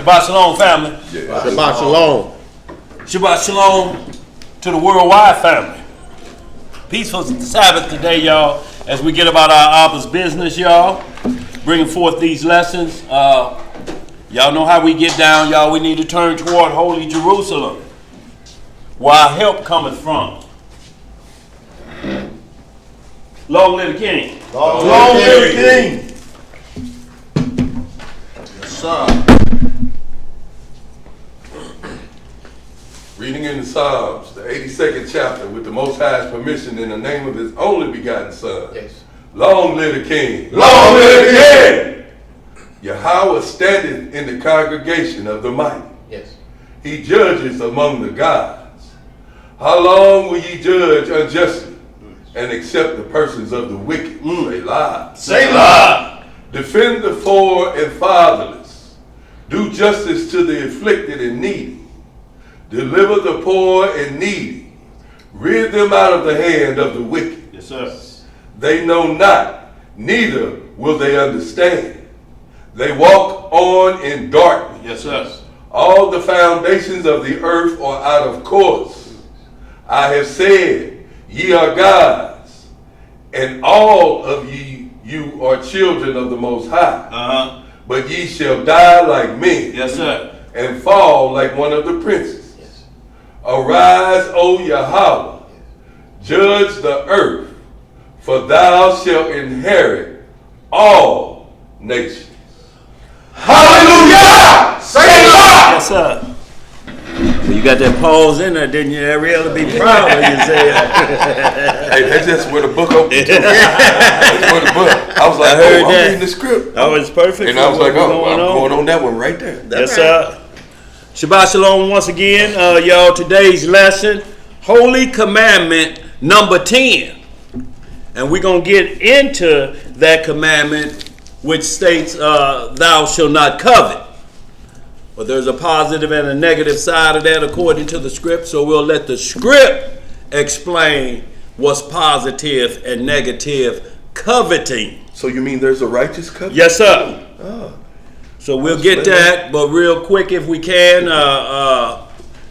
Shabbat Shalom, family. Yeah. Shabbat Shalom. Shabbat Shalom to the worldwide family. Peaceful Sabbath today, y'all, as we get about our Abba's business, y'all. Bringing forth these lessons. Y'all know how we get down, y'all. We need to turn toward Holy Jerusalem, where our help cometh from. Long live the King. Long live the King. Yes, sir. Reading in the Psalms, the 82nd chapter, with the Most High's permission, in the name of His only begotten Son. Yes. Long live the King. Long live the King. Yahweh standeth in the congregation of the mighty. Yes. He judges among the gods. How long will ye judge unjustly and accept the persons of the wicked? Selah. Selah. Defend the poor and fatherless. Do justice to the afflicted and needy. Deliver the poor and needy. Rid them out of the hand of the wicked. Yes, sir. They know not, neither will they understand. They walk on in darkness. Yes, sir. All the foundations of the earth are out of course. I have said, ye are gods, and all of you are children of the Most High. But ye shall die like men. Yes, sir. And fall like one of the princes. Yes. Arise, O Yahweh, judge the earth, for thou shalt inherit all nations. Hallelujah! Selah! Yes, sir. Well, you got that pause in there, didn't you, Ariel? To be proud when you say it. Hey, that's just where the book opened. That's where the book. I was like, I'm reading the script. That was perfect. And I was like, I'm going on that one right there. Yes, sir. Shabbat Shalom once again, y'all. Today's lesson, Holy Commandment number 10. And we're going to get into that commandment which states, thou shalt not covet. But there's a positive and a negative side of that according to the script. So we'll let the script explain what's positive and negative coveting. So you mean there's a righteous covenant? Yes, sir. So we'll get that, but real quick if we can.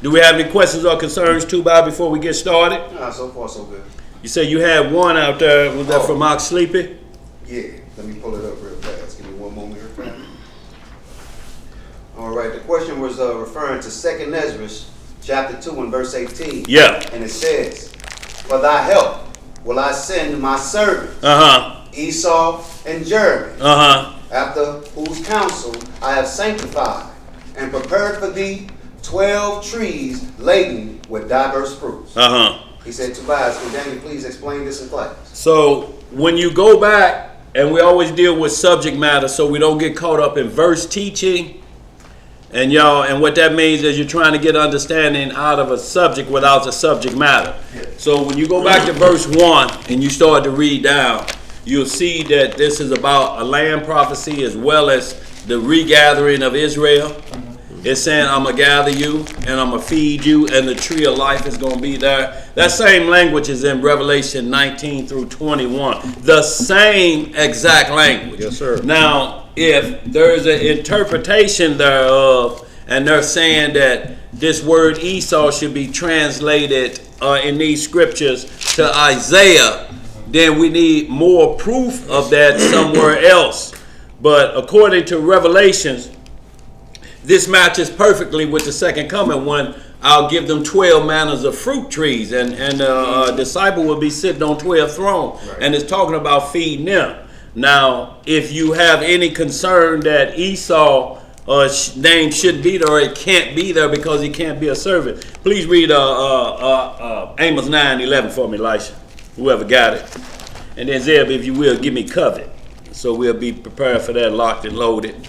Do we have any questions or concerns too, Bob, before we get started? So far so good. You said you had one out there. Was that from Mark Sleepy? Yeah, let me pull it up real fast. Give me one moment here, fam. All right, the question was referring to 2nd Ezra, chapter 2 and verse 18. Yeah. And it says, for thy help will I send my servants, Esau and Jeremy, after whose counsel I have sanctified, and prepared for thee 12 trees laden with diverse fruits. He said, Tobias, can Daniel please explain this in class? So when you go back, and we always deal with subject matter so we don't get caught up in verse teaching. And y'all, and what that means is you're trying to get understanding out of a subject without the subject matter. So when you go back to verse 1 and you start to read down, you'll see that this is about a land prophecy as well as the regathering of Israel. It's saying, I'm going to gather you and I'm going to feed you and the tree of life is going to be there. That same language is in Revelation 19 through 21. The same exact language. Yes, sir. Now, if there is an interpretation thereof and they're saying that this word Esau should be translated in these scriptures to Isaiah, then we need more proof of that somewhere else. But according to Revelations, this matches perfectly with the second coming when I'll give them 12 manners of fruit trees and a disciple will be sitting on 12 thrones. Right. And it's talking about feeding them. Now, if you have any concern that Esau name shouldn't be there or it can't be there because he can't be a servant, please read Amos 9:11 for me, Elisha, whoever got it. And then Zeb, if you will, give me covet. So we'll be prepared for that, locked and loaded.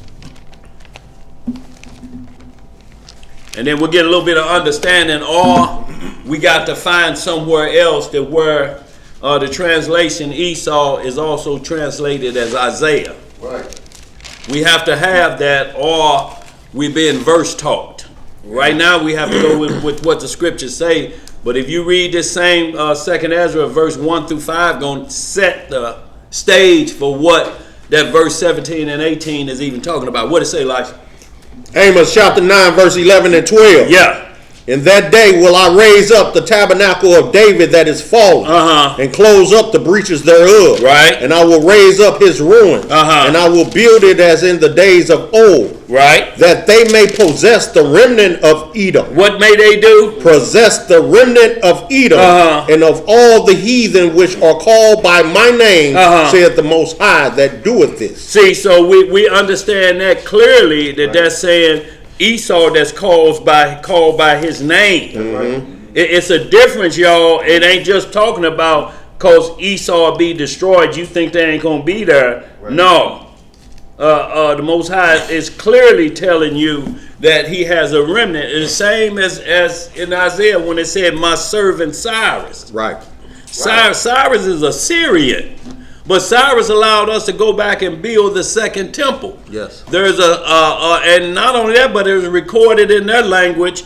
And then we'll get a little bit of understanding, or we got to find somewhere else that where the translation Esau is also translated as Isaiah. Right. We have to have that, or we've been verse taught. Right now we have to go with what the scriptures say. But if you read this same 2nd Ezra, verse 1 through 5, going to set the stage for what that verse 17 and 18 is even talking about. What does it say, Elisha? Amos chapter 9, verse 11 and 12. Yeah. In that day will I raise up the tabernacle of David that is fallen, and close up the breaches thereof. Right. And I will raise up his ruins, and I will build it as in the days of old. Right. That they may possess the remnant of Edom. What may they do? Possess the remnant of Edom, and of all the heathen which are called by my name, saith the Most High that doeth this. See, so we understand that clearly that that's saying Esau that's called by his name. It's a difference, y'all. It ain't just talking about because Esau be destroyed, you think they ain't going to be there. Right. No. The Most High is clearly telling you that he has a remnant. It's the same as in Isaiah when it said, my servant Cyrus. Right. Cyrus is a Syrian. But Cyrus allowed us to go back and build the second temple. Yes. There's and not only that, but it was recorded in their language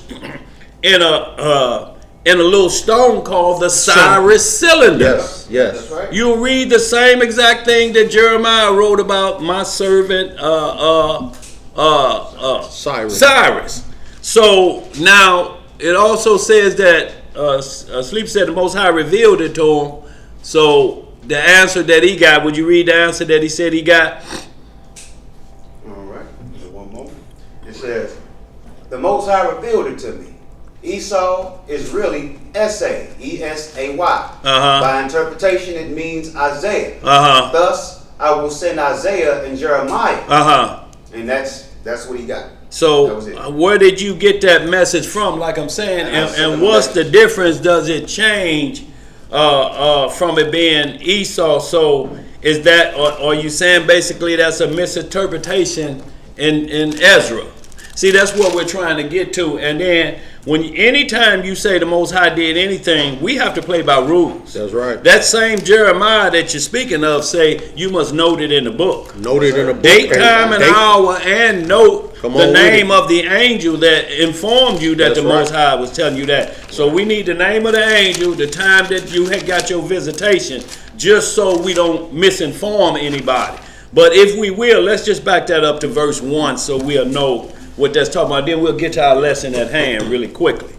in a little stone called the Cyrus cylinder. Yes. Yes. That's right. You'll read the same exact thing that Jeremiah wrote about my servant Cyrus. So now it also says that Sleep said the Most High revealed it to him. So the answer that he got, would you read the answer that he said he got? All right. One moment. It says, the Most High revealed it to me. Esau is really Esay, E-S-A-Y. By interpretation, it means Isaiah. Thus, I will send Isaiah and Jeremiah. And that's what he got. So where did you get that message from? Like I'm saying, and what's the difference? Does it change from it being Esau? So is that, or are you saying basically that's a misinterpretation in Ezra? See, that's what we're trying to get to. And then anytime you say the Most High did anything, we have to play by rules. That's right. That same Jeremiah that you're speaking of say you must note it in the book. Note it in the book. Date, time, and hour, and note the name of the angel that informed you that the Most High was telling you that. So we need the name of the angel, the time that you had got your visitation, just so we don't misinform anybody. But if we will, let's just back that up to verse 1 so we'll know what that's talking about. Then we'll get to our lesson at hand really quickly,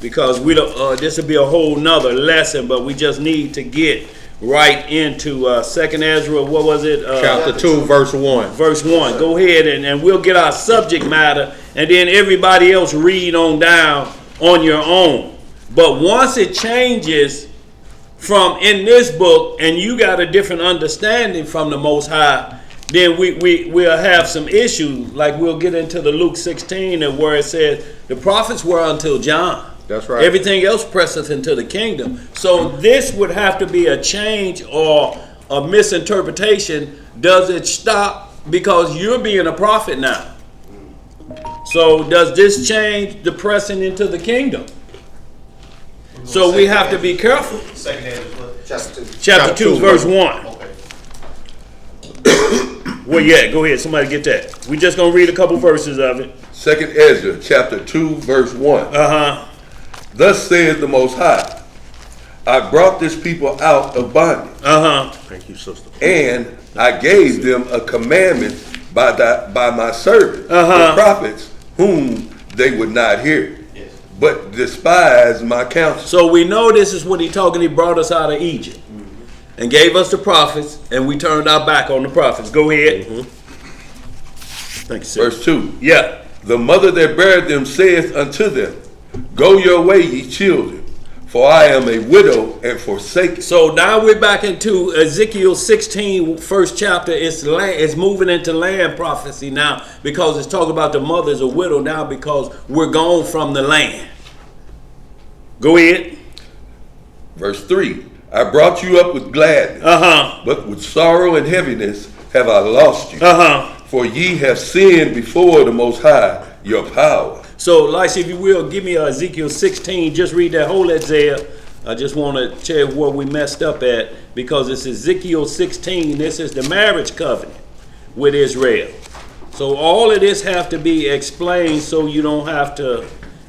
because we don't. This will be a whole nother lesson, but we just need to get right into Second Ezra. What was it? Chapter 2, verse 1. Verse 1. Go ahead and we'll get our subject matter, and then everybody else read on down on your own. But once it changes from in this book, and you got a different understanding from the Most High, then we'll have some issues. Like we'll get into the Luke 16 and where it says the prophets were until John. That's right. Everything else presseth into the kingdom. So this would have to be a change or a misinterpretation. Does it stop because you're being a prophet now? So does this change the pressing into the kingdom? So we have to be careful. Second Ezra, Chapter 2, verse 1. okay. Well, yeah, go ahead. Somebody get that. We're just going to read a couple verses of it. Second Ezra, chapter 2, verse 1. Thus says the Most High, I brought this people out of bondage. Thank you, sister. And I gave them a commandment by my servants, the prophets, whom they would not hear, but despise my counsel. So we know this is what he's talking. He brought us out of Egypt and gave us the prophets, and we turned our back on the prophets. Go ahead. Thank you, sir. Verse 2. Yeah. The mother that bare them saith unto them, Go your way, ye children, for I am a widow and forsaken. So now we're back into Ezekiel 16, first chapter. It's moving into land prophecy now, because it's talking about the mother as a widow now, because we're gone from the land. Go ahead. Verse 3. I brought you up with gladness, but with sorrow and heaviness have I lost you. For ye have sinned before the Most High, your power. So, Lysa, if you will, give me Ezekiel 16. Just read that whole Isaiah. I just want to tell you where we messed up at, because it's Ezekiel 16. This is the marriage covenant with Israel. So all of this have to be explained so you don't have to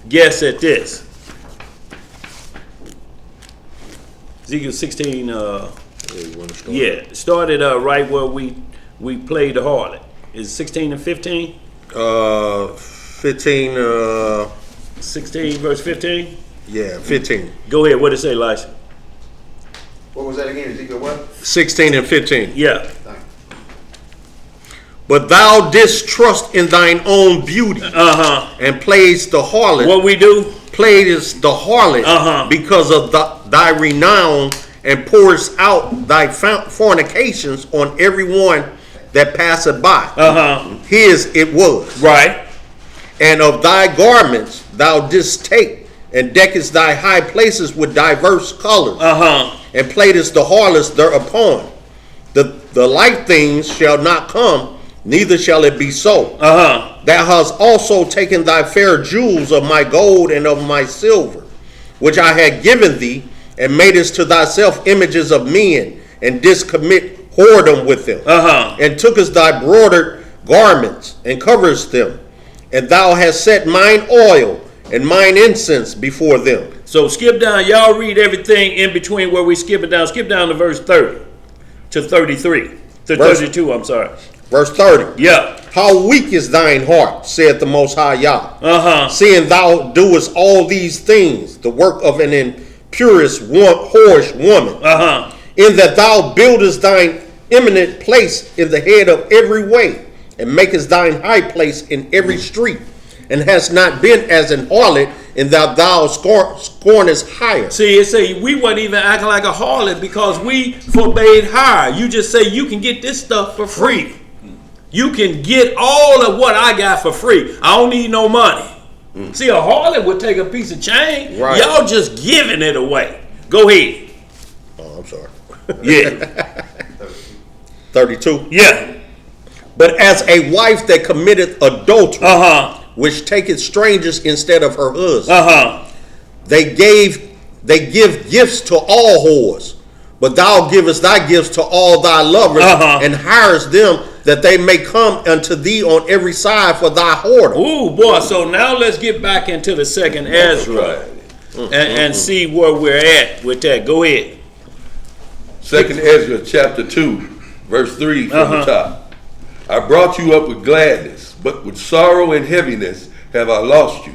guess at this. Ezekiel 16, started right where we played the harlot. Is 16 and 15? 15. 16 verse 15. Yeah, 15. Go ahead. What did it say, Elisha? What was that again? Ezekiel what? 16 and 15. Yeah. But thou didst trust in thine own beauty, and playedst the harlot. What we do? Playedst the harlot because of thy renown, and pourest out thy fornications on everyone that passeth by. His it was. Right. And of thy garments thou didst take, and deckest thy high places with diverse colors, and playedst the harlots thereupon. The like things shall not come, neither shall it be so. Thou hast also taken thy fair jewels of my gold and of my silver, which I had given thee, and madest to thyself images of men, and didst commit whoredom with them, and tookest thy broidered garments, and coverest them, and thou hast set mine oil and mine incense before them. So skip down. Y'all read everything in between where we skip it down. Skip down to verse 30 to 33 to 32. I'm sorry. Verse 30. Yeah. How weak is thine heart, saith the Most High Yah, seeing thou doest all these things, the work of an impurest whorish woman, in that thou buildest thine eminent place in the head of every way, and makest thine high place in every street, and hast not been as an harlot, in that thou scornest hire. See, it say we wasn't even acting like a harlot because we forbade hire. You just say you can get this stuff for free. You can get all of what I got for free. I don't need no money. See, a harlot would take a piece of chain. Right. Y'all just giving it away. Go ahead. Oh, I'm sorry. Yeah. 32. Yeah. But as a wife that committeth adultery, which taketh strangers instead of her husband, they give gifts to all whores, but thou givest thy gifts to all thy lovers, and hirest them that they may come unto thee on every side for thy whoredom. Ooh, boy. So now let's get back into the second Ezra and see where we're at with that. Go ahead. Second Ezra chapter 2, verse 3 from the top. I brought you up with gladness, but with sorrow and heaviness have I lost you.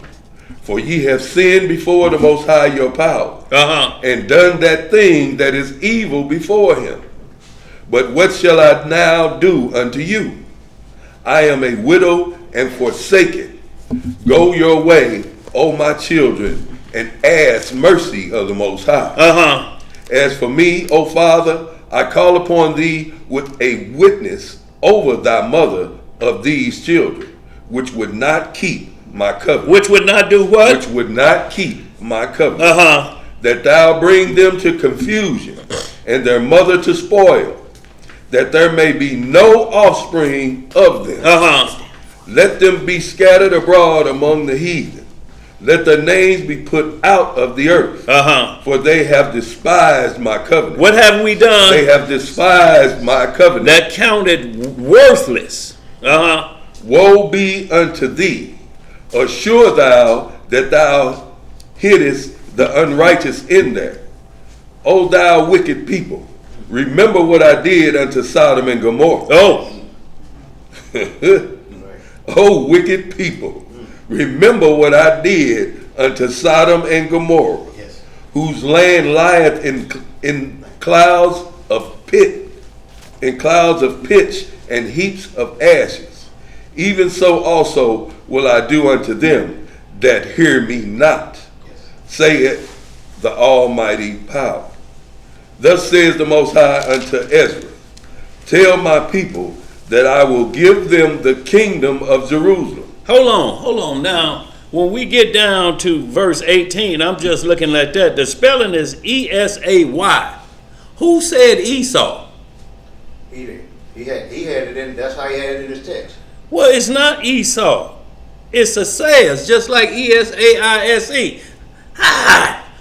For ye have sinned before the Most High your power, and done that thing that is evil before him. But what shall I now do unto you? I am a widow and forsaken. Go your way, O my children, and ask mercy of the Most High. As for me, O Father, I call upon thee with a witness over thy mother of these children, which would not keep my covenant. Which would not do what? Which would not keep my covenant. That thou bring them to confusion, and their mother to spoil, that there may be no offspring of them. Let them be scattered abroad among the heathen. Let their names be put out of the earth. For they have despised my covenant. What have we done? They have despised my covenant. That counted worthless. Woe be unto thee. Assure thou that thou hiddest the unrighteous in there. O thou wicked people, remember what I did unto Sodom and Gomorrah. O wicked people, remember what I did unto Sodom and Gomorrah, whose land lieth in clouds of pitch and heaps of ashes. Even so also will I do unto them that hear me not, saith the Almighty Power. Thus says the Most High unto Ezra, tell my people that I will give them the kingdom of Jerusalem. Hold on. Now, when we get down to verse 18, I'm just looking at that. The spelling is E-S-A-Y. Who said Esau? He did. He had it in. That's how he had it in his text. Well, it's not Esau. It's Asaias, just like E-S-A-I-S-E.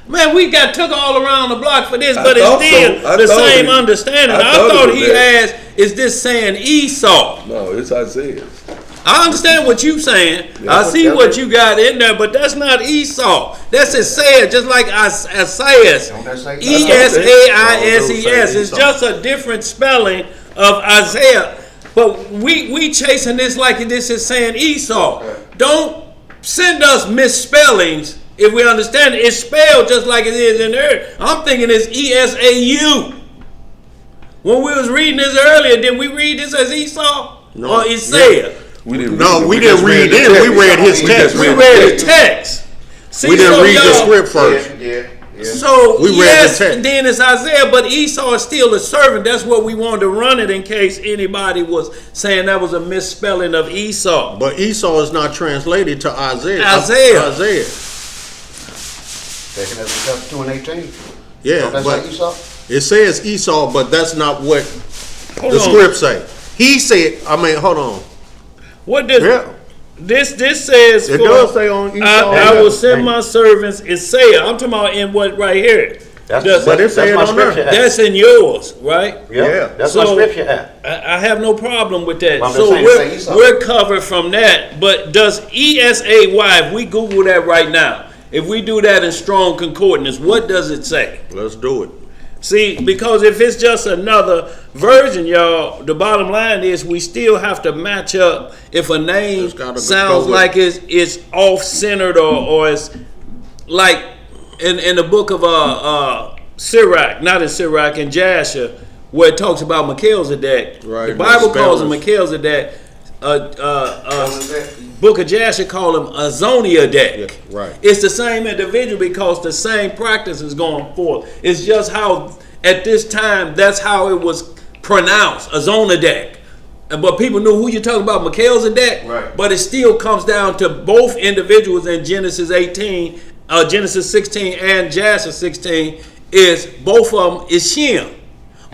Man, we got took all around the block for this, but it's still the same understanding. I thought he asked, is this saying Esau? No, it's Isaiah. I understand what you're saying. I see what you got in there, but that's not Esau. That's Isaiah, just like Asaias. E-S-A-I-S-E-S. It's just a different spelling of Isaiah. But we chasing this like this is saying Esau. Don't send us misspellings if we understand it. It's spelled just like it is in there. I'm thinking it's Esau. When we was reading this earlier, did we read this as Esau or Isaiah? We didn't we didn't read it. We read his text. We read the text. See, we didn't read the script first. Yeah. So we read the text. Then it's Isaiah, but Esau is still a servant. That's what we wanted to run it in case anybody was saying that was a misspelling of Esau. But Esau is not translated to Isaiah. Taking us to chapter 2 and 18. Yeah, that's but like Esau? It says Esau, but that's not what the script say. He said, hold on. What does this says? It does say on Esau. I will send my servants. Isaiah. I'm talking about in what right here. But it says my on there. scripture. That's in yours, right? Yeah. That's my scripture at. I have no problem with that. Well, so saying, we're covered from that. But does ESAY, if we Google that right now, if we do that in strong concordance, what does it say? Let's do it. See, because if it's just another version, y'all, the bottom line is we still have to match up if a name sounds like it's off-centered or it's like in the book of Sirach, not in Sirach, in Jasher, where it talks about Melchizedek. Right, the Bible calls him Melchizedek. Book of Jasher call him Azoniadek. Yeah, right. It's the same individual because the same practice is going forth. It's just how at this time that's how it was pronounced, Azoniadek. But people knew who you're talking about, Melchizedek. Right. But it still comes down to both individuals in Genesis 16 and Jasher 16 is both of them is Shem.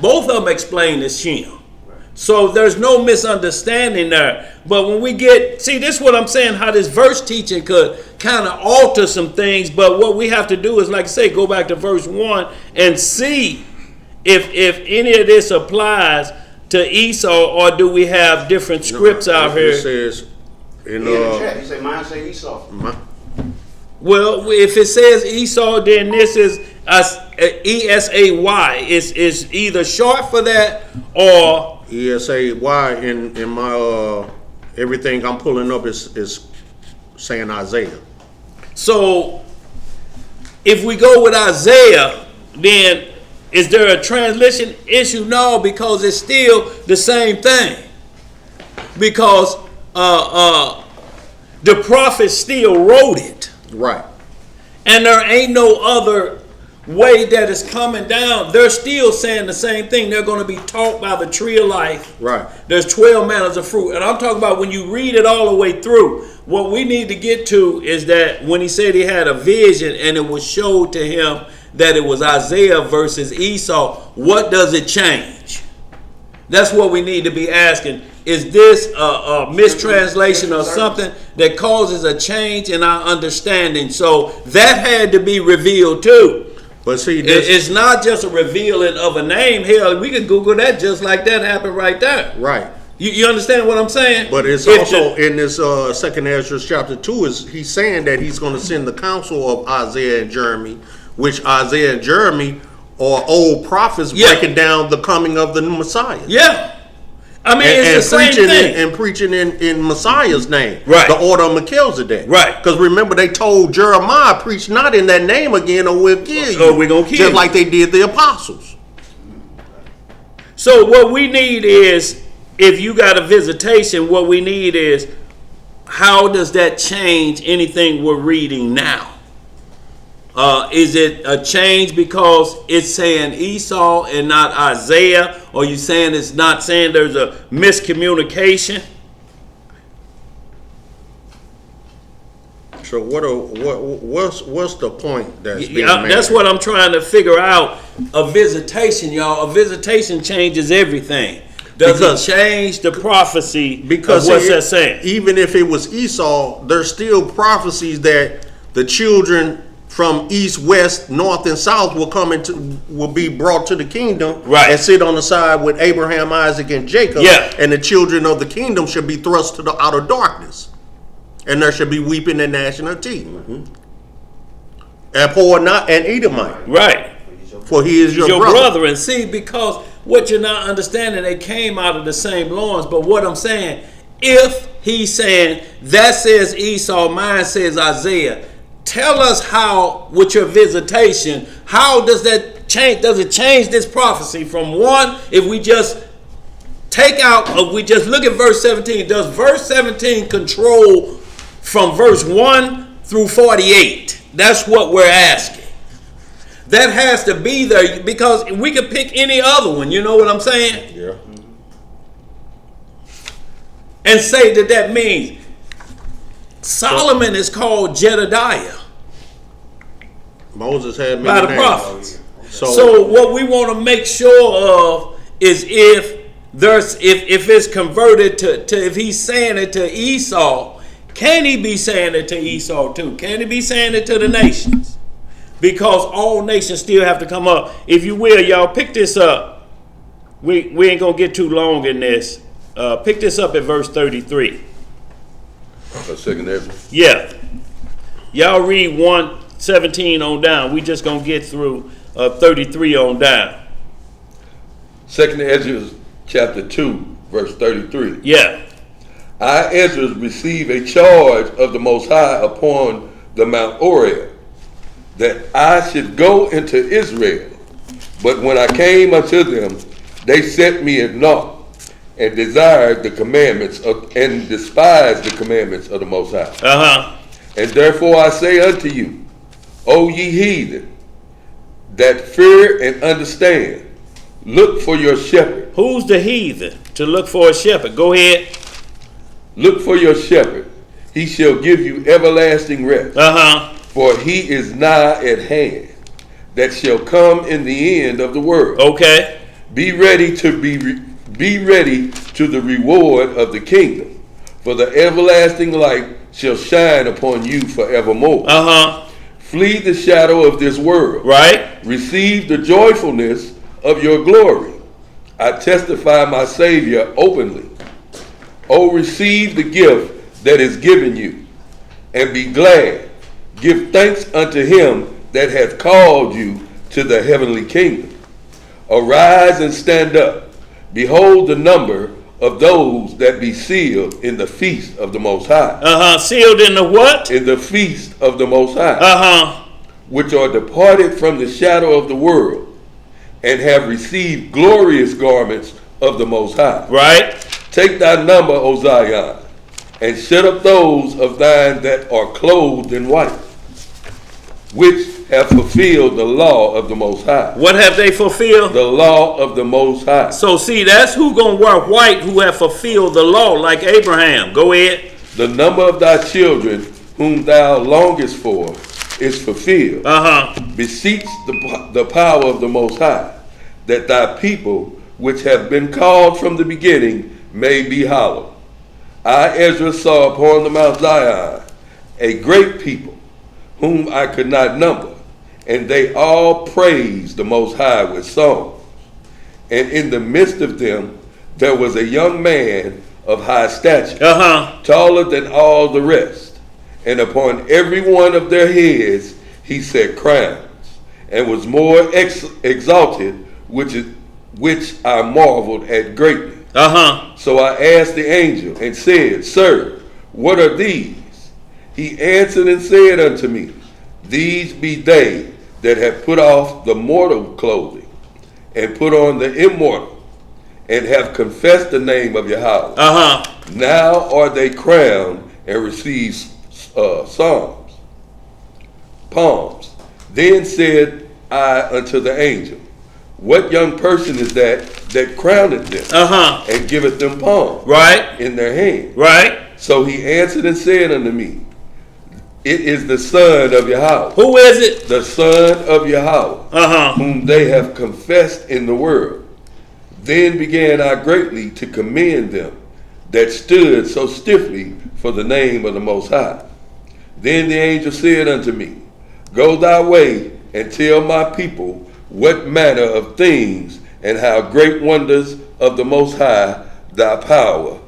Both of them explain as Shem. So there's no misunderstanding there. But when we this is what I'm saying, how this verse teaching could kind of alter some things. But what we have to do is, like I say, go back to verse 1 and see if any of this applies to Esau, or do we have different scripts out here. It says in the chat, you say mine say Esau. Well, if it says Esau, then this is ESAY. It's either short for that or ESAY in my everything I'm pulling up is saying Isaiah. So if we go with Isaiah, then is there a translation issue? No, because it's still the same thing. Because the prophet still wrote it. Right. And there ain't no other way that is coming down. They're still saying the same thing. They're going to be taught by the tree of life. Right. There's 12 manners of fruit. And I'm talking about when you read it all the way through, what we need to get to is that when he said he had a vision and it was showed to him that it was Isaiah versus Esau, what does it change? That's what we need to be asking. Is this a mistranslation or something that causes a change in our understanding? So that had to be revealed too. But see, it's not just a revealing of a name. Hell, we could Google that just like that happened right there. Right. You understand what I'm saying? But it's also in this second Ezra chapter 2 is he's saying that he's going to send the council of Isaiah and Jeremy, which Isaiah and Jeremy are old prophets breaking down the coming of the Messiah. Yeah. I mean, it's the same thing. And preaching in Messiah's name. Right. The order of Melchizedek. Right. Because remember, they told Jeremiah, preach not in that name again or we'll kill you. Or we're going to kill you. Just like they did the apostles. So what we need is, if you got a visitation, what we need is, how does that change anything we're reading now? Is it a change because it's saying Esau and not Isaiah? Or you saying it's not saying there's a miscommunication? So what's the point that's being made? That's what I'm trying to figure out. A visitation, y'all. A visitation changes everything. Does it change the prophecy because of what's that saying? Even if it was Esau, there's still prophecies that the children from east, west, north, and south will be brought to the kingdom, right, and sit on the side with Abraham, Isaac, and Jacob. Yeah. And the children of the kingdom should be thrust to the outer darkness, and there should be weeping and gnashing of teeth. Mm-hmm. Abhor not an Edomite, right? For he is your brother. And see, because What you're not understanding, they came out of the same loins. But what I'm saying, if he's saying, that says Esau, mine says Isaiah, tell us how, with your visitation, how does that change? Does it change this prophecy from one, if we just take out, if we just look at verse 17, does verse 17 control from verse 1 through 48? That's what we're asking. That has to be there, because we could pick any other one, you know what I'm saying? Yeah. And say that means Solomon is called Jedediah Moses had many by the names. prophets. So what we want to make sure of is if it's converted to if he's saying it to Esau, can he be saying it to Esau too? Can he be saying it to the nations? Because all nations still have to come up. If you will, y'all, pick this up. We ain't going to get too long in this. Pick this up at verse 33. A second there. Yeah. Y'all read 1:17 on down. We just going to get through 33 on down. Second Ezra chapter 2, verse 33. Yeah. I, Ezra, receive a charge of the Most High upon the Mount Oriel, that I should go into Israel. But when I came unto them, they set me at naught, and desired the commandments and despised the commandments of the Most High. And therefore I say unto you, O ye heathen, that fear and understand, look for your shepherd. Who's the heathen to look for a shepherd? Go ahead. Look for your shepherd. He shall give you everlasting rest. For he is nigh at hand, that shall come in the end of the world. Okay. Be ready to the reward of the kingdom, for the everlasting light shall shine upon you forevermore. Flee the shadow of this world. Right. Receive the joyfulness of your glory. I testify my Savior openly. Oh, receive the gift that is given you, and be glad. Give thanks unto him that hath called you to the heavenly kingdom. Arise and stand up. Behold the number of those that be sealed in the feast of the Most High. Sealed in the what? In the feast of the Most High. Which are departed from the shadow of the world, and have received glorious garments of the Most High. Right. Take thy number, O Zion, and shut up those of thine that are clothed in white, which have fulfilled the law of the Most High. What have they fulfilled? The law of the Most High. So see, that's who gonna wear white, who have fulfilled the law, like Abraham. Go ahead. The number of thy children whom thou longest for is fulfilled. Beseech the power of the Most High, that thy people, which have been called from the beginning, may be hallowed. I, Ezra, saw upon the Mount Zion a great people, whom I could not number, and they all praised the Most High with songs. And in the midst of them there was a young man of high stature, taller than all the rest, and upon every one of their heads he set crowns, and was more exalted, which I marveled at greatly. So I asked the angel and said, Sir, what are these? He answered and said unto me, These be they that have put off the mortal clothing, and put on the immortal, and have confessed the name of Yahweh. Now are they crowned and receive palms. Then said I unto the angel, What young person is that crowneth them, and giveth them palms in their hand? So he answered and said unto me, It is the Son of Yahweh. Who is it? The Son of Yahweh, whom they have confessed in the world. Then began I greatly to commend them that stood so stiffly for the name of the Most High. Then the angel said unto me, Go thy way and tell my people what manner of things and how great wonders of the Most High thy power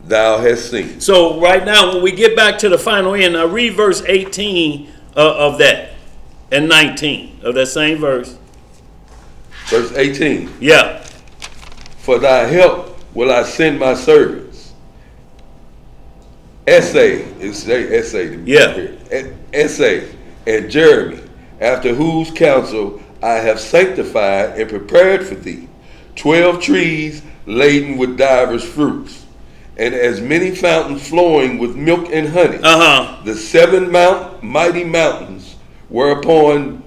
thou hast seen. So right now, when we get back to the final end, now read verse 18 of that, and 19 of that same verse. Verse 18. Yeah. For thy help will I send my servants. Esau and Jeremy, after whose counsel I have sanctified and prepared for thee 12 trees laden with divers fruits, and as many fountains flowing with milk and honey. The 7 mighty mountains, whereupon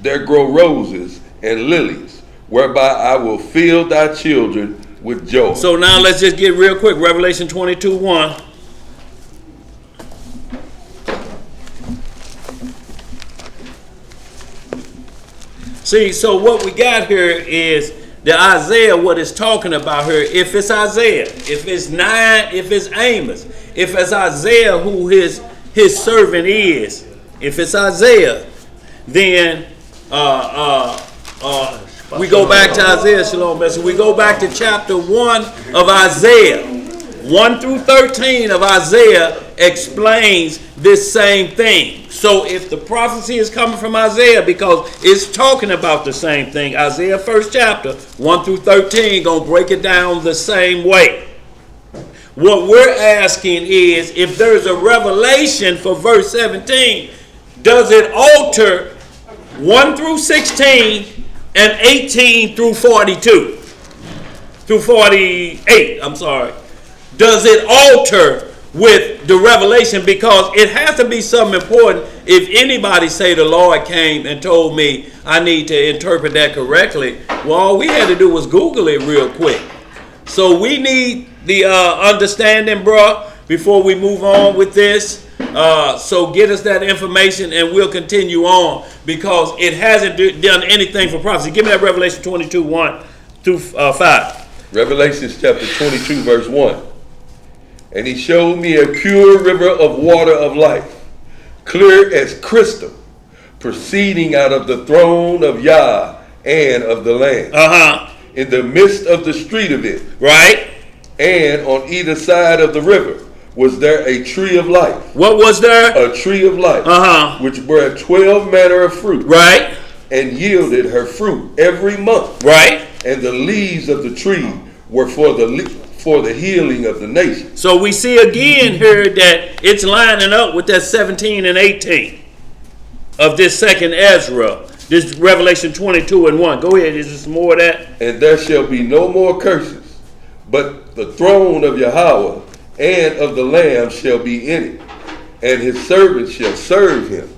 there grow roses and lilies, whereby I will fill thy children with joy. So now let's just get real quick. Revelation 22:1. See, so what we got here is the Isaiah, what it's talking about here. If it's Isaiah, if it's Amos, if it's Isaiah who his servant is, if it's Isaiah, then we go back to Isaiah, Shalom Messenger. We go back to chapter 1 of Isaiah. 1 through 13 of Isaiah explains this same thing. So if the prophecy is coming from Isaiah because it's talking about the same thing, Isaiah 1st chapter, 1 through 13, going to break it down the same way. What we're asking is, if there's a revelation for verse 17, does it alter 1 through 16 and 18 through 42? Through 48, I'm sorry. Does it alter with the revelation? Because it has to be something important. If anybody say the Lord came and told me I need to interpret that correctly, well, all we had to do was Google it real quick. So we need the understanding, bro, before we move on with this. So get us that information and we'll continue on, because it hasn't done anything for prophecy. Give me that Revelation 22:1 through 5. Revelation chapter 22 verse 1. And he showed me a pure river of water of life, clear as crystal, proceeding out of the throne of Yah and of the Lamb. In the midst of the street of it. Right. And on either side of the river was there a tree of life. What was there? A tree of life. Which bare 12 manner of fruit. Right. And yielded her fruit every month. Right. And the leaves of the tree were for the healing of the nation. So we see again here that it's lining up with that 17 and 18 of this second Ezra, this Revelation 22:1. Go ahead, is there some more of that? And there shall be no more curses, but the throne of Yahweh and of the Lamb shall be in it, and his servants shall serve him,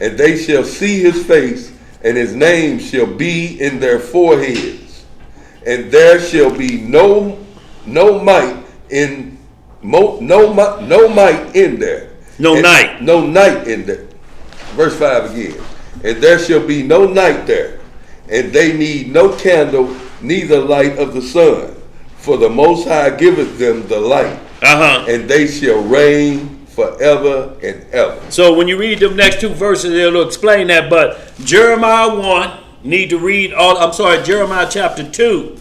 and they shall see his face, and his name shall be in their foreheads, and there shall be no might in there. No night in there. Verse 5 again. And there shall be no night there, and they need no candle, neither light of the sun, for the Most High giveth them the light, and they shall reign forever and ever. So when you read the next 2 verses, it'll explain that. But Jeremiah 1, need to read Jeremiah chapter 2.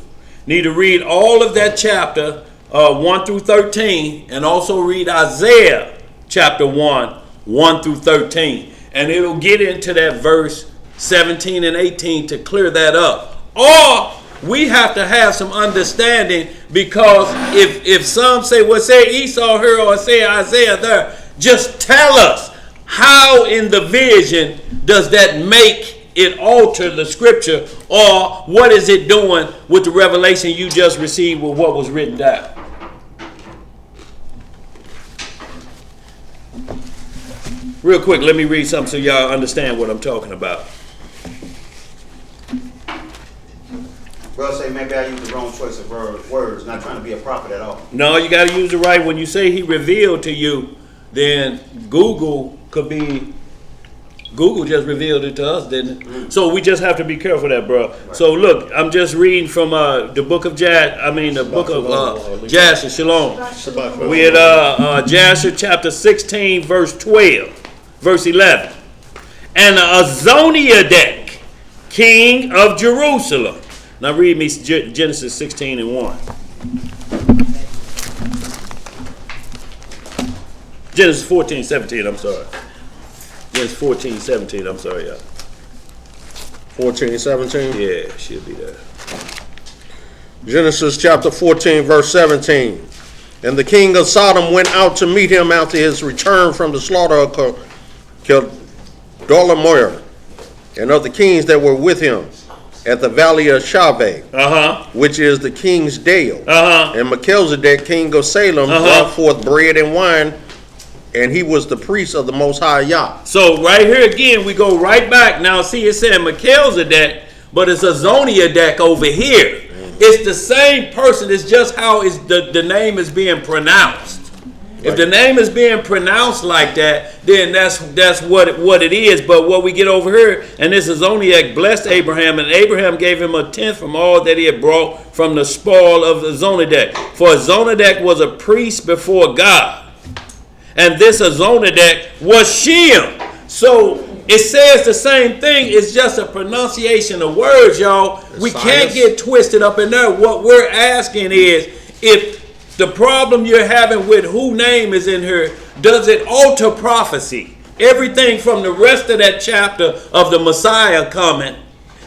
Need to read all of that chapter 1 through 13, and also read Isaiah chapter 1, 1 through 13. And it'll get into that verse 17 and 18 to clear that up. Or we have to have some understanding, because if some say, well, say Esau here or say Isaiah there, just tell us how in the vision does that make it alter the scripture, or what is it doing with the revelation you just received with what was written down? Real quick, let me read something so y'all understand what I'm talking about. Bro, say maybe I used the wrong choice of words, not trying to be a prophet at all. No, you got to use the right. When you say he revealed to you, then Google just revealed it to us, didn't it? So we just have to be careful of that, bro. Right. So look, I'm just reading from the book of Jasher, Shalom. We at Jasher chapter 16, verse 12, verse 11. And Azoniadek, king of Jerusalem. Now read me Genesis 16 and 1. Genesis 14, 17, I'm sorry. Genesis 14, 17, I'm sorry, y'all. 14, 17? Yeah, she'll be there. Genesis chapter 14, verse 17. And the king of Sodom went out to meet him after his return from the slaughter of Kedorlaomer, and of the kings that were with him at the valley of Shaveh, which is the king's dale. And Melchizedek, king of Salem, brought forth bread and wine, and he was the priest of the Most High Yah. So right here again, we go right back. Now see, it said Melchizedek, but it's a Zoniadek over here. It's the same person. It's just how the name is being pronounced. If the name is being pronounced like that, then that's what it is. But what we get over here, and this is Zoniadek blessed Abraham, and Abraham gave him a tenth from all that he had brought from the spoil of the Zoniadek. For Zoniadek was a priest before God, and this Zoniadek was Shem. So it says the same thing. It's just a pronunciation of words, y'all. We can't get twisted up in there. What we're asking is, if the problem you're having with who name is in here, does it alter prophecy? Everything from the rest of that chapter of the Messiah coming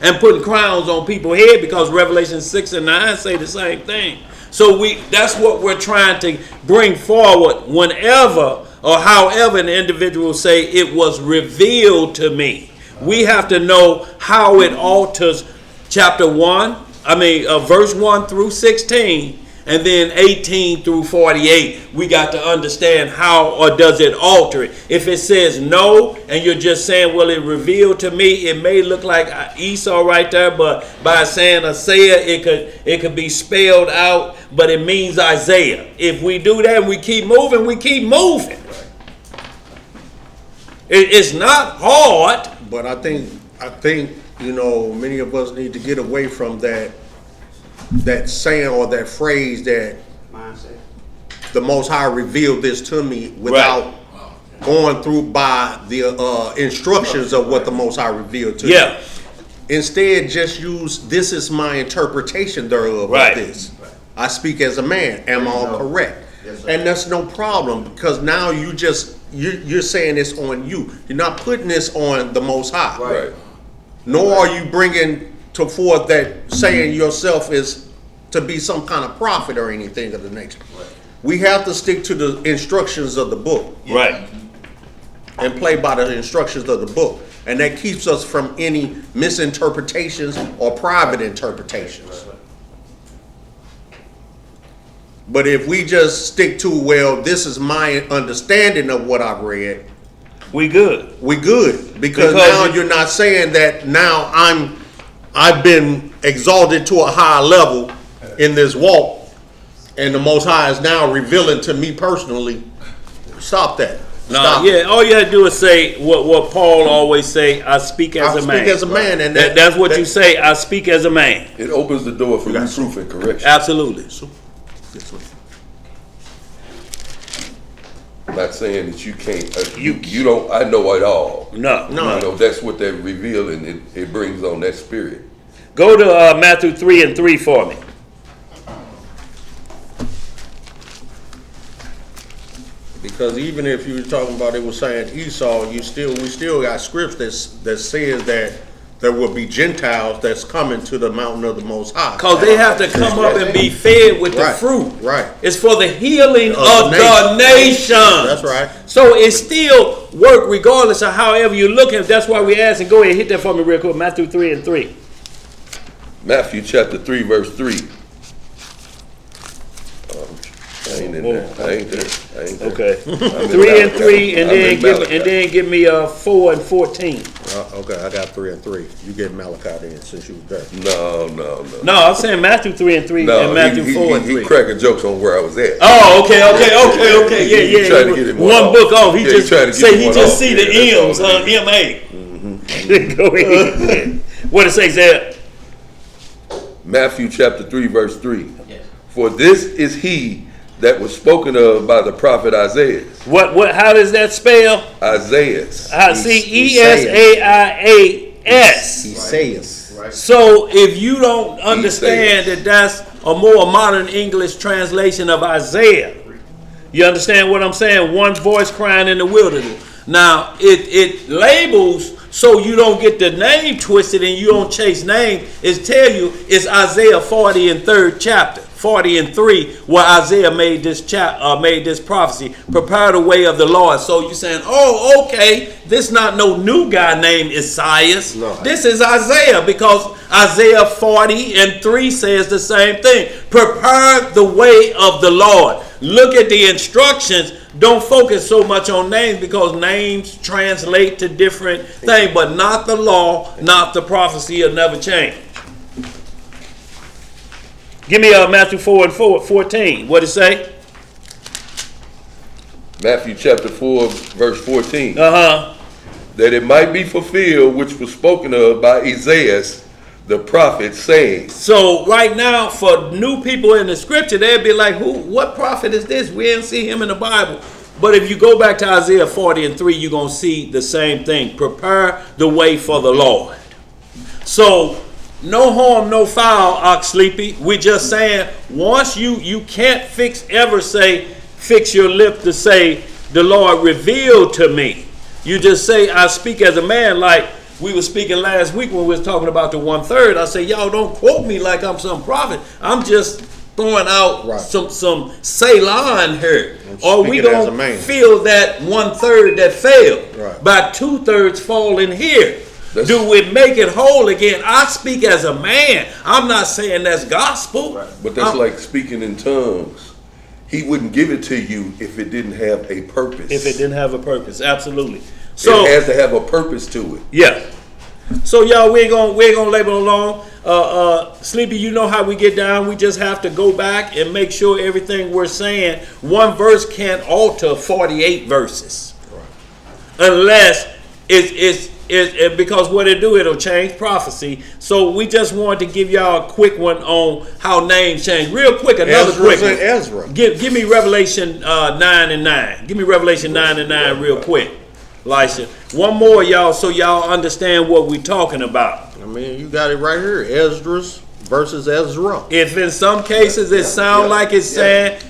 and putting crowns on people's head, because Revelation 6 and 9 say the same thing. So that's what we're trying to bring forward whenever or however an individual say it was revealed to me. We have to know how it alters verse 1 through 16, and then 18 through 48. We got to understand how, or does it alter it? If it says no, and you're just saying, well, it revealed to me, it may look like Esau right there, but by saying Isaiah, it could be spelled out, but it means Isaiah. If we do that and we keep moving, we keep moving. It's not hard. But I think many of us need to get away from that saying or that phrase that the Most High revealed this to me without going through by the instructions of what the Most High revealed to you. Instead, just use, this is my interpretation thereof of this. I speak as a man. Am I correct? Yes, and that's no problem, because now you're saying this on you. You're not putting this on the Most High. Right. Nor are you bringing to forth that saying yourself is to be some kind of prophet or anything of the nature. Right. We have to stick to the instructions of the book. Right. And play by the instructions of the book. And that keeps us from any misinterpretations or private interpretations. Right. But if we just stick to, well, this is my understanding of what I've read, we good. We good. Because now you're not saying that now I've been exalted to a higher level in this walk, and the Most High is now revealing to me personally. Stop that. No, yeah, all you have to do is say what Paul always say, I speak as a man. I speak as a man. And that's what you say, I speak as a man. It opens the door for reproof and correction. Absolutely. I'm not saying that you can't, you don't, I know it all. No. That's what they reveal, and it brings on that spirit. Go to Matthew 3 and 3 for me. Because even if you were talking about, it was saying Esau, we still got scripts that says that there will be Gentiles that's coming to the mountain of the Most High. Because they have to come up and be fed with the fruit. Right. It's for the healing of the nation. That's right. So it still work regardless of however you look at it. That's why we ask, and go ahead, hit that for me real quick. Matthew 3 and 3. Matthew chapter 3, verse 3. I ain't in there. I ain't there. Okay. 3 and 3, and then give me 4 and 14. Okay, I got 3 and 3. You get Malachi then, since you was there. No. No, I'm saying Matthew 3 and 3 and Matthew 4 and 3. He cracking jokes on where I was at. Oh, okay. Yeah. Trying to get him one book off. He just see the M's, M-A. Go ahead. What it says there? Matthew chapter 3, verse 3. Yes. For this is he that was spoken of by the prophet Isaiah. What? How does that spell? Isaiah. E-S-A-I-A-S. Esaias. Right. So if you don't understand that that's a more modern English translation of Isaiah, you understand what I'm saying? One voice crying in the wilderness. Now it labels so you don't get the name twisted and you don't chase name, is tell you it's Isaiah 40 and 3rd chapter. 40 and 3, where Isaiah made this prophecy, prepare the way of the Lord. So you're saying, oh, okay, this not no new guy named Esaias. No. This is Isaiah, because Isaiah 40 and 3 says the same thing. Prepare the way of the Lord. Look at the instructions. Don't focus so much on names, because names translate to different things, but not the law, not the prophecy, will never change. Give me Matthew 4 and 14. What it say? Matthew chapter 4, verse 14. Uh-huh. That it might be fulfilled, which was spoken of by Isaiah, the prophet, saying. So right now, for new people in the scripture, they'd be like, what prophet is this? We didn't see him in the Bible. But if you go back to Isaiah 40 and 3, you're going to see the same thing. Prepare the way for the Lord. So, no harm, no foul, Ox Sleepy. We just saying, once you can't fix your lip to say, the Lord revealed to me. You just say, I speak as a man, like we were speaking last week when we was talking about the 1/3. I say, y'all don't quote me like I'm some prophet. I'm just throwing out some Selah in here. Or we gonna feel that 1/3 that failed. Right. By 2/3 falling here. Do we make it whole again? I speak as a man. I'm not saying that's gospel. Right. But that's like speaking in tongues. He wouldn't give it to you if it didn't have a purpose. If it didn't have a purpose, absolutely. So it has to have a purpose to it. Yeah. So y'all, we're gonna label along. Sleepy, you know how we get down. We just have to go back and make sure everything we're saying. One verse can't alter 48 verses, right. Unless it's because what it do, it'll change prophecy. So we just wanted to give y'all a quick one on how names change. Real quick, another quick one. Ezra. Give me Revelation 9 and 9. Give me Revelation 9 and 9 real quick, Elisha. One more, y'all, so y'all understand what we're talking about. I mean, you got it right here. Esdras versus Ezra. If in some cases it sounds like it's saying,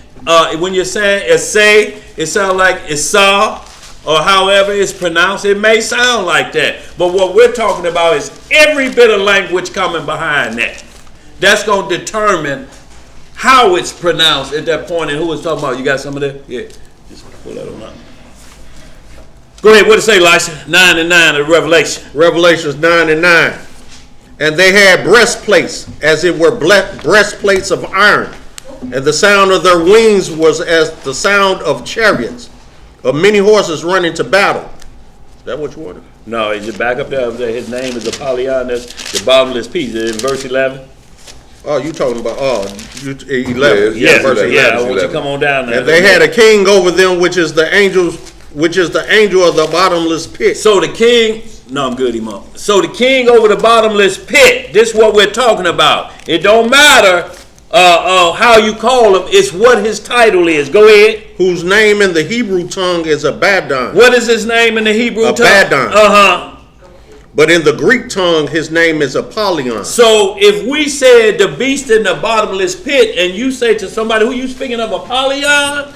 when you're saying Essay, it sounds like Esau, or however it's pronounced, it may sound like that. But what we're talking about is every bit of language coming behind that. That's going to determine how it's pronounced at that point and who it's talking about. You got some of that? Yeah. Just pull that on up. Go ahead. What it say, Elisha? 9 and 9 of Revelation. Revelations 9 and 9. And they had breastplates, as it were breastplates of iron. And the sound of their wings was as the sound of chariots, of many horses running to battle. Is that what you wanted? No, you back up there. His name is Apollyon. That's the bottomless piece. In verse 11. Oh, you talking about 11? Yeah, verse 11. Yeah, I want you to come on down there. And they had a king over them, which is the angel of the bottomless pit. So the king. No, I'm good, Imam. So the king over the bottomless pit. This is what we're talking about. It don't matter how you call him. It's what his title is. Go ahead. Whose name in the Hebrew tongue is Abaddon. What is his name in the Hebrew tongue? Abaddon. But in the Greek tongue, his name is Apollyon. So if we said the beast in the bottomless pit, and you say to somebody, who you speaking of, Apollyon?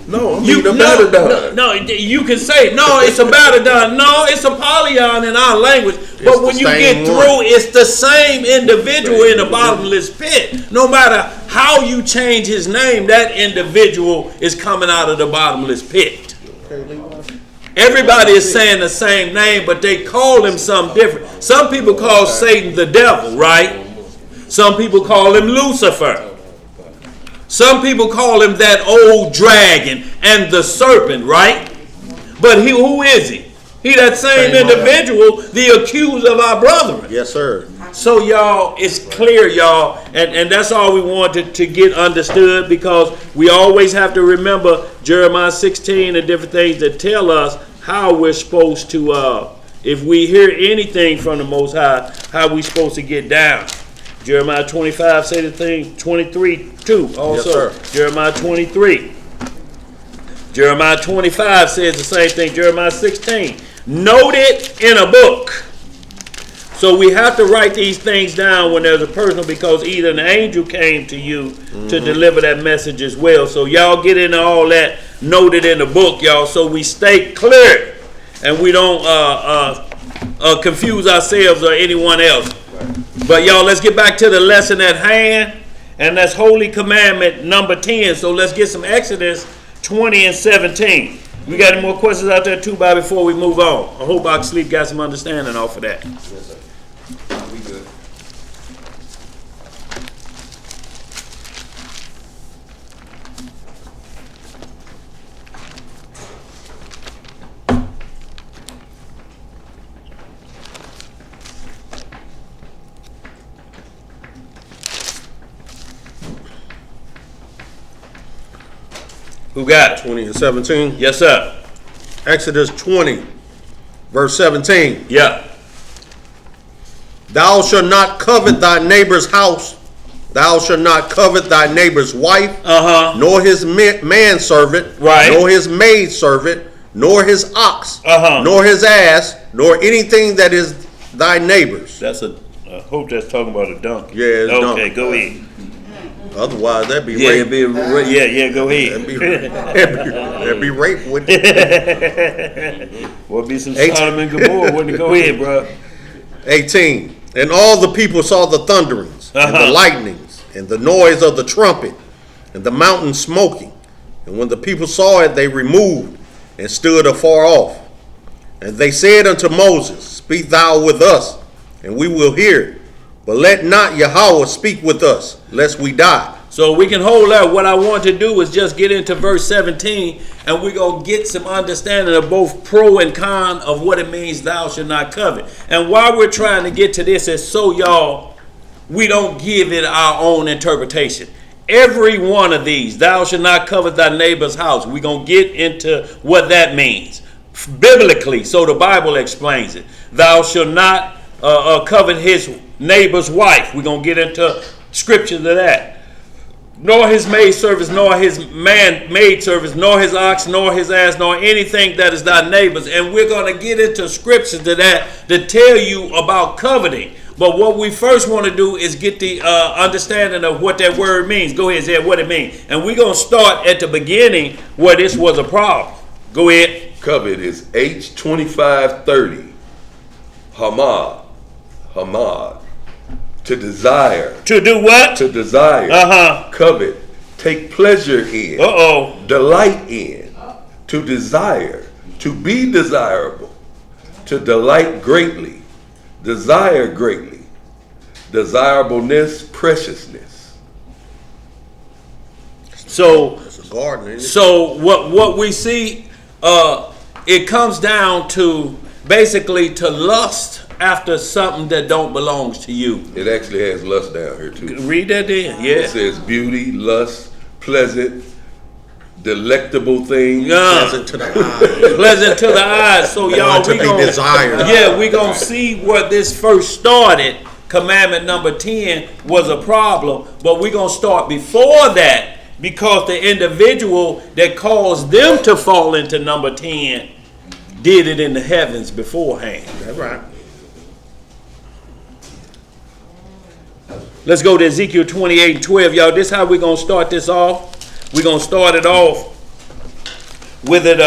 No, I mean Abaddon. No, you can say, no, it's Abaddon. No, it's Apollyon in our language. But when you get through, it's the same individual in the bottomless pit. No matter how you change his name, that individual is coming out of the bottomless pit. Everybody is saying the same name, but they call him something different. Some people call Satan the devil, right? Some people call him Lucifer. Some people call him that old dragon and the serpent, right? But who is he? He that same individual, the accuser of our brethren. Yes, sir. So, y'all, it's clear, y'all, and that's all we wanted to get understood, because we always have to remember Jeremiah 16 and different things that tell us how we're supposed to, if we hear anything from the Most High, how we supposed to get down. Jeremiah 25 say the thing, 23 too also. Yes, Jeremiah 23. Jeremiah 25 says the same thing. Jeremiah 16. Note it in a book. So we have to write these things down when there's a person, because either an angel came to you to deliver that message as well. So y'all get into all that, noted in the book, y'all, so we stay clear and we don't confuse ourselves or anyone else. But y'all, let's get back to the lesson at hand, and that's Holy Commandment number 10. So let's get some Exodus 20 and 17. We got any more questions out there too, Bobby, before we move on? I hope Oxleaf got some understanding off of that. Yes, sir. We good. Who got it? 20 and 17. Yes, sir. Exodus 20, verse 17. Yeah. Thou shalt not covet thy neighbor's house. Thou shalt not covet thy neighbor's wife, nor his manservant, Right. nor his maidservant, nor his ox, nor his ass, nor anything that is thy neighbor's. That's a. I hope that's talking about a donkey. Yeah, it's okay. donkey. Go ahead. Otherwise, that'd be Yeah, rape. go ahead. That'd be rape, wouldn't it? Will be some Sodom and Gomorrah, wouldn't it? Go ahead, bro. 18. And all the people saw the thunderings, and the lightnings, and the noise of the trumpet, and the mountain smoking. And when the people saw it, they removed, and stood afar off. And they said unto Moses, Speak thou with us, and we will hear. But let not Yahweh speak with us, lest we die. So we can hold out. What I want to do is just get into verse 17, and we're going to get some understanding of both pro and con of what it means thou shalt not covet. And while we're trying to get to this, is so y'all, we don't give it our own interpretation. Every one of these, thou shalt not covet thy neighbor's house, we're going to get into what that means biblically. So the Bible explains it. Thou shalt not covet his neighbor's wife. We're going to get into scriptures of that. Nor his maidservants, nor his maidservants, nor his ox, nor his ass, nor anything that is thy neighbor's. And we're going to get into scriptures to that to tell you about coveting. But what we first want to do is get the understanding of what that word means. Go ahead, say what it means. And we're going to start at the beginning where this was a problem. Go ahead. Covet is H2530. Hamad. To desire. To do what? To desire. Covet. Take pleasure in. Delight in. To desire. To be desirable. To delight greatly. Desire greatly. Desirableness, preciousness. So, It's a garden, isn't it? so what we see, it comes down to basically to lust after something that don't belongs to you. It actually has lust down here too. Read that then, It yeah. says beauty, lust, pleasant, delectable things. Pleasant to the eye. Pleasant to the eyes. So y'all, To we be gonna, desired. yeah, we gonna see where this first started. Commandment number 10 was a problem, but we gonna start before that because the individual that caused them to fall into number 10 did it in the heavens beforehand. That's right. Let's go to Ezekiel 28 and 12, y'all. This is how we're going to start this off. We're going to start it off with it.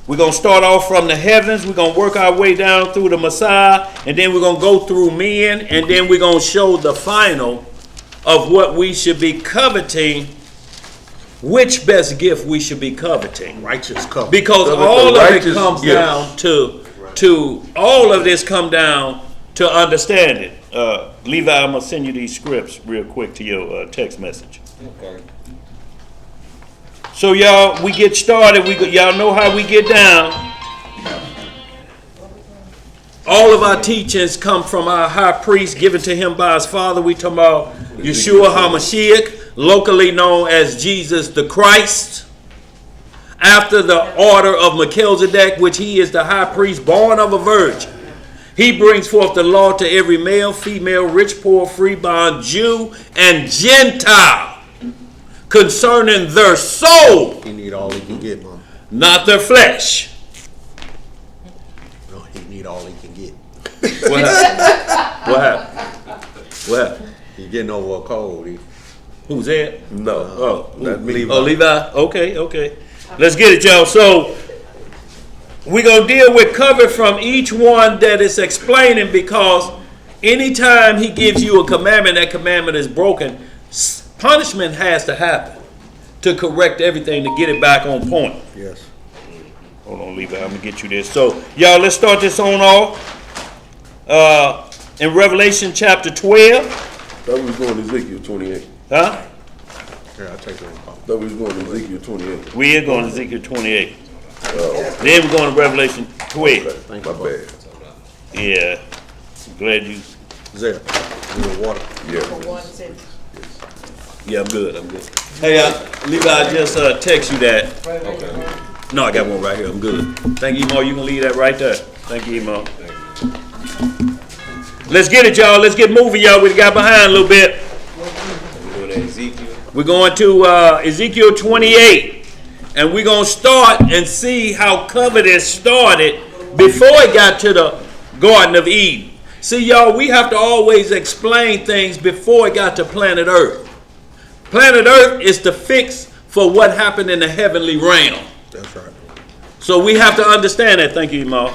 We're going to start off from the heavens. We're going to work our way down through the Messiah. And then we're going to go through men. And then we're going to show the final of what we should be coveting. Which best gift we should be coveting. Righteous covet. Because Covet all the of it righteous comes gifts. down to all of this come down to understand it. Levi, I'm going to send you these scripts real quick to your text message. Okay. So y'all, we get started. Y'all know how we get down. All of our teachings come from our high priest given to him by his father. We talking about Yeshua HaMashiach, locally known as Jesus the Christ. After the order of Melchizedek, which he is the high priest born of a virgin. He brings forth the law to every male, female, rich, poor, free, bond, Jew, and Gentile concerning their soul, He need all he can get, Mom. not their flesh. No, he need all he can get. What happened? What happened? What happened? He getting over a cold. Who's that? No. Oh, Not me. Oh, Levi. Okay. Let's get it, y'all. So, We're going to deal with cover from each one that is explaining, because anytime he gives you a commandment, that commandment is broken, punishment has to happen to correct everything, to get it back on point. Yes. Hold on, leave it. I'm going to get you this. So, y'all, let's start this on off. In Revelation chapter 12. That was going to Ezekiel 28. Huh? Yeah, I'll take that. That was going to Ezekiel 28. We are going to Ezekiel 28. Then we're going to Revelation 12. My bad. Yeah. I'm glad you. Zare, you want water? Yeah. Yeah, I'm good. Hey, Levi, I just text you that. Okay. No, I got one right here. I'm good. Thank you, Emo. You can leave that right there. Thank you, Emo. Let's get it, y'all. Let's get moving, y'all. We got behind a little bit. We're going to Ezekiel 28. And we're going to start and see how covetous started before it got to the Garden of Eden. See, y'all, we have to always explain things before it got to planet Earth. Planet Earth is the fix for what happened in the heavenly realm. That's right. So we have to understand that. Thank you, Jamal.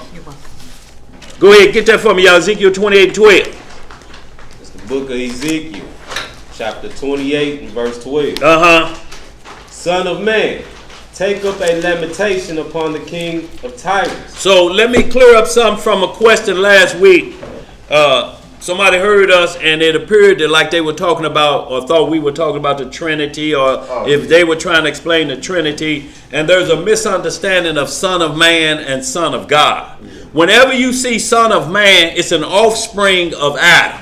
Go ahead, get that for me, y'all. Ezekiel 28 and 12. It's the book of Ezekiel, chapter 28 and verse 12. Son of man, take up a lamentation upon the king of Tyrus. So let me clear up something from a question last week. Somebody heard us and it appeared that like they were talking about, or thought we were talking about the Trinity, or if they were trying to explain the Trinity. And there's a misunderstanding of Son of Man and Son of God. Whenever you see Son of Man, it's an offspring of Adam.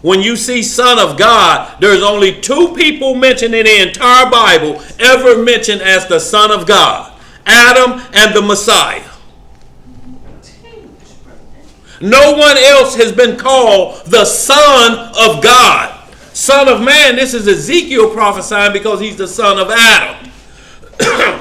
When you see Son of God, there's only two people mentioned in the entire Bible ever mentioned as the Son of God: Adam and the Messiah. No one else has been called the Son of God. Son of Man, this is Ezekiel prophesying because he's the son of Adam.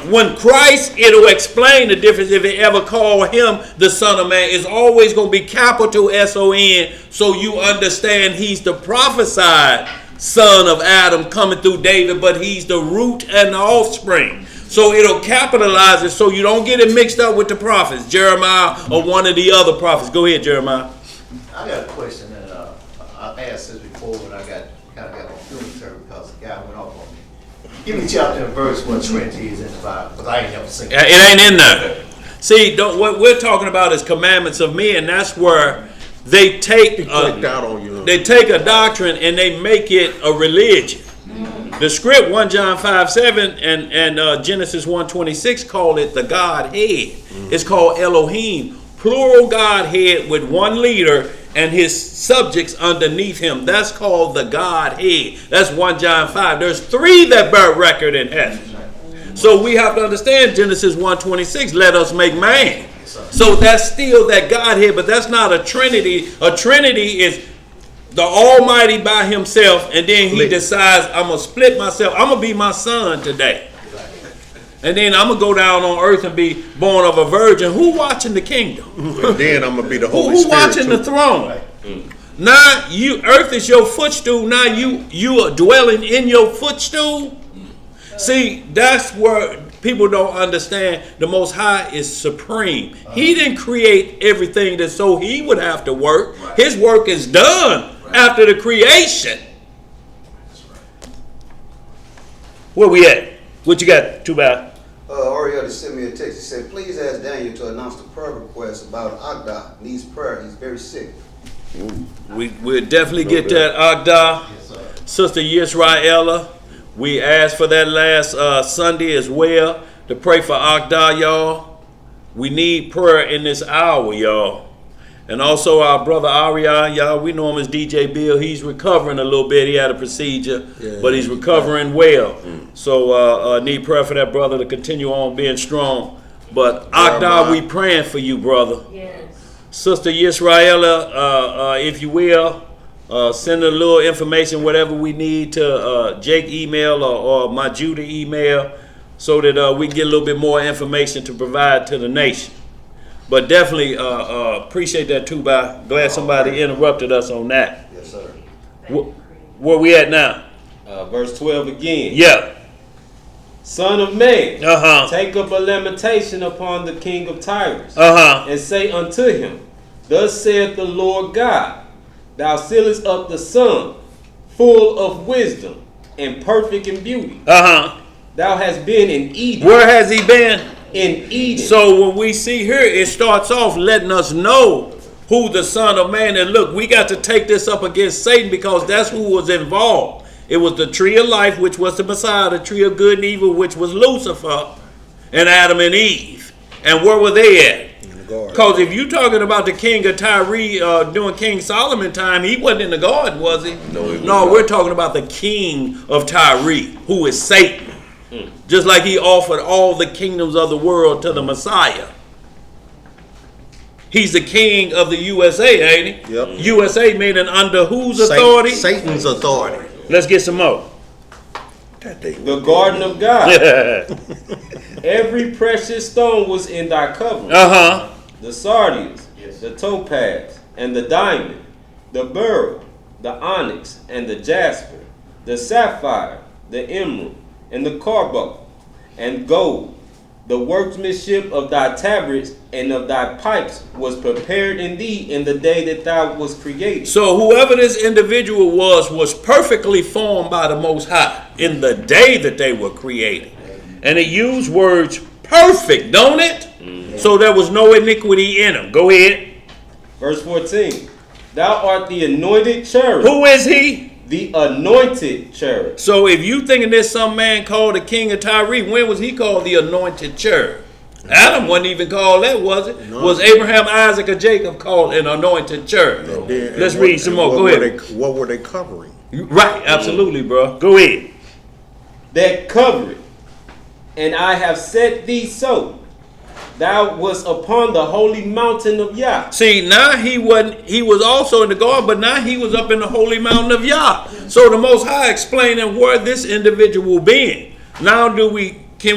When Christ, it'll explain the difference if it ever called him the Son of Man. It's always going to be capital S-O-N, so you understand he's the prophesied son of Adam coming through David, but he's the root and the offspring. So it'll capitalize it so you don't get it mixed up with the prophets, Jeremiah or one of the other prophets. Go ahead, Jeremiah. I got a question that I asked this before when I got my feelings hurt because the guy went off on me. Give me chapter and verse what Trinity is in the Bible, because I ain't never seen it. It ain't in there. See, what we're talking about is commandments of men. That's where they take a doctrine and they make it a religion. The script 1 John 5:7 and Genesis 1:26 call it the Godhead. It's called Elohim, plural Godhead with one leader and his subjects underneath him. That's called the Godhead. That's 1 John 5. There's three that bear record in heaven. So we have to understand Genesis 1:26, let us make man. So that's still that Godhead, but that's not a Trinity. A Trinity is the Almighty by himself, and then he decides, I'm going to split myself. I'm going to be my son today. And then I'm going to go down on earth and be born of a virgin. Who watching the kingdom? And then I'm going to be the Holy Who Spirit. Who watching the throne? Now, earth is your footstool. Now you are dwelling in your footstool. See, that's where people don't understand. The Most High is supreme. He didn't create everything that so he would have to work. His work is done after the creation. Where we at? What you got, Tubal? Oriel sent me a text. He said, please ask Daniel to announce the prayer request about Agda. Needs prayer. He's very sick. We'll definitely get that, Agda. Sister Yisraela. We asked for that last Sunday as well to pray for Agda, y'all. We need prayer in this hour, y'all. And also our brother Aria, y'all, we know him as DJ Bill. He's recovering a little bit. He had a procedure, but he's recovering well. So need prayer for that brother to continue on being strong. But Agda, we praying for you, brother. Yes. Sister Yisraela, if you will, send a little information, whatever we need to Jake email or my Judy email, so that we can get a little bit more information to provide to the nation. But definitely appreciate that too. Glad somebody interrupted us on that. Yes, sir. Where we at now? Verse 12 again. Yeah. Son of man, take up a lamentation upon the king of Tyrus, and say unto him, Thus saith the Lord God, Thou sealest up the sun, full of wisdom and perfect in beauty. Thou hast been in Eden. Where has he been? In Eden. So when we see here, it starts off letting us know who the Son of Man is. Look, we got to take this up against Satan because that's who was involved. It was the tree of life, which was the Messiah, the tree of good and evil, which was Lucifer, and Adam and Eve. And where were they at? Because if you're talking about the king of Tyre during King Solomon time, he wasn't in the garden, was he? No, we're talking about the king of Tyre, who is Satan. Just like he offered all the kingdoms of the world to the Messiah. He's the king of the USA, ain't he? Yep. USA meaning under whose authority? Satan's authority. Let's get some more. The garden of God. Every precious stone was in thy covering. The sardius, the topaz, and the diamond, the beryl, the onyx, and the jasper, the sapphire, the emerald, and the carbuncle, and gold. The workmanship of thy tabrets and of thy pipes was prepared in thee in the day that thou was created. So whoever this individual was perfectly formed by the Most High in the day that they were created. And it used words perfect, don't it? So there was no iniquity in them. Go ahead. Verse 14. Thou art the anointed cherub. Who is he? The anointed cherub. So if you thinking there's some man called the king of Tyre, when was he called the anointed cherub? Adam wasn't even called that, was it? No. Was Abraham, Isaac, or Jacob called an anointed cherub? No. Let's read some more. Go ahead. What were they covering? Right, absolutely, bro. Go ahead. That covered, and I have set thee so. Thou was upon the holy mountain of Yah. See, now he was also in the garden, but now he was up in the holy mountain of Yah. So the Most High explaining where this individual being. Now can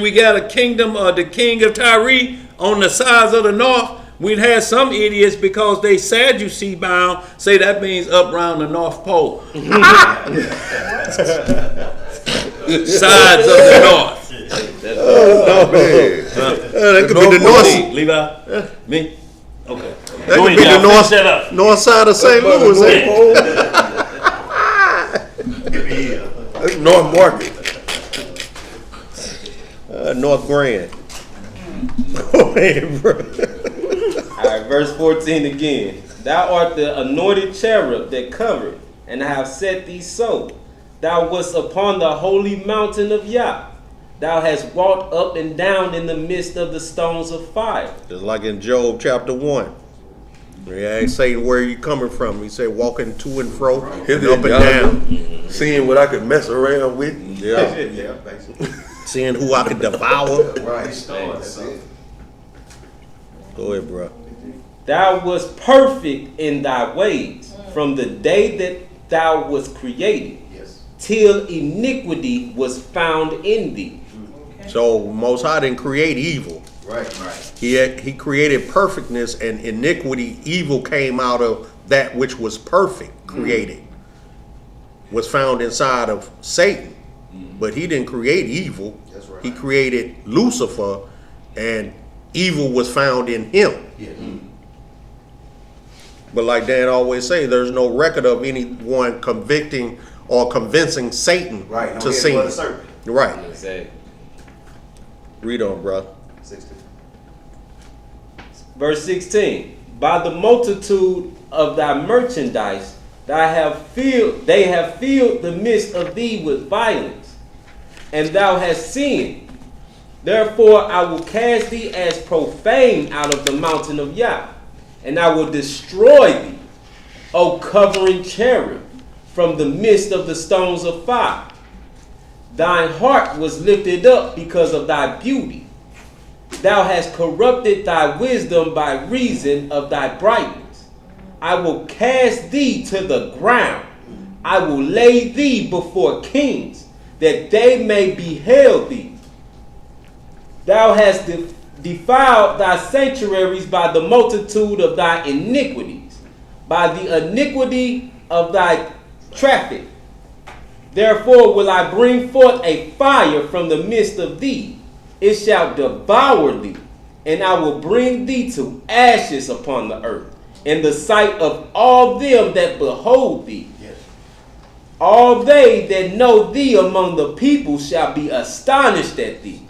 we get a kingdom of the king of Tyre on the sides of the north? We'd have some idiots because they Sadducee bound say that means up round the North Pole. Sides of the north. Oh, man. That could be the north. Levi? Me? Okay. That could be the north side of St. Louis. That's North Market. North Grand. Go ahead, bro. Alright, verse 14 again. Thou art the anointed cherub that covered, and I have set thee so. Thou wast upon the holy mountain of Yah. Thou hast walked up and down in the midst of the stones of fire. Just like in Job chapter 1. He asked Satan, where are you coming from? He said, walking to and fro, and up and down. Seeing what I could mess around with. Yeah. Yeah, basically. Seeing who I could devour. Right. That's it. Go ahead, bro. Thou wast perfect in thy ways from the day that thou was created, till iniquity was found in thee. So Most High didn't create evil. Right. He created perfectness, and iniquity, evil came out of that which was perfect, created. Was found inside of Satan. But he didn't create evil. That's right. He created Lucifer, and evil was found in him. Yeah. But like Dan always say, there's no record of anyone convicting or convincing Satan to sin. Right. Exactly. Read on, bro. 16. Verse 16. By the multitude of thy merchandise, they have filled the midst of thee with violence, and thou hast sinned. Therefore I will cast thee as profane out of the mountain of Yah, and I will destroy thee, O covering cherub, from the midst of the stones of fire. Thine heart was lifted up because of thy beauty. Thou hast corrupted thy wisdom by reason of thy brightness. I will cast thee to the ground. I will lay thee before kings, that they may behold thee. Thou hast defiled thy sanctuaries by the multitude of thy iniquities, by the iniquity of thy traffic. Therefore will I bring forth a fire from the midst of thee. It shall devour thee, and I will bring thee to ashes upon the earth, in the sight of all them that behold thee. Yes. All they that know thee among the people shall be astonished at thee.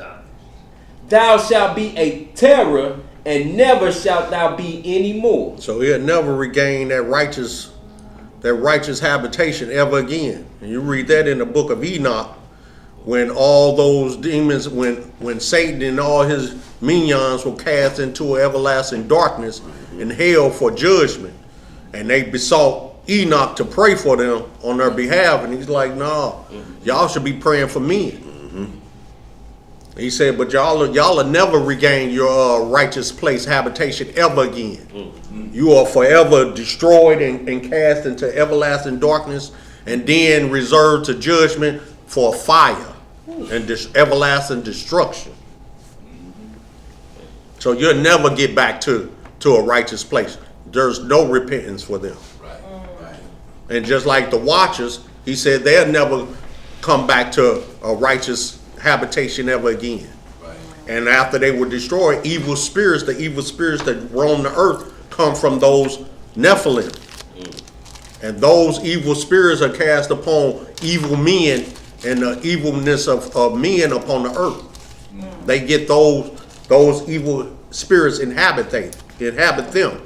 Thou shalt be a terror, and never shalt thou be any more. So he'll never regain that righteous habitation ever again. And you read that in the book of Enoch, when all those demons, when Satan and all his minions were cast into everlasting darkness in hell for judgment, and they besought Enoch to pray for them on their behalf, and he's like, no, y'all should be praying for me. He said, but y'all will never regain your righteous place habitation ever again. You are forever destroyed and cast into everlasting darkness, and then reserved to judgment for fire and everlasting destruction. So you'll never get back to a righteous place. There's no repentance for them. And just like the watchers, he said they'll never come back to a righteous habitation ever again. And after they were destroyed, the evil spirits that roam the earth come from those Nephilim. And those evil spirits are cast upon evil men and the evilness of men upon the earth. They get those evil spirits inhabit them.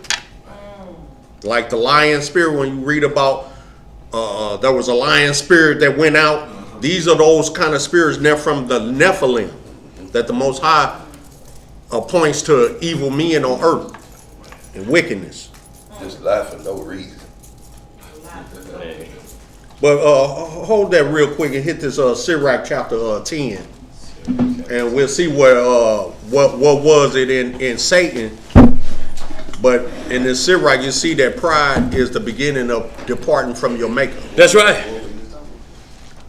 Like the lion spirit, when you read about there was a lion spirit that went out. These are those kind of spirits from the Nephilim that the Most High appoints to evil men on earth and wickedness. Just lie for no reason. But hold that real quick and hit this Sirach chapter 10, and we'll see where what was it in Satan. But in this Sirach, you see that pride is the beginning of departing from your Maker. That's right.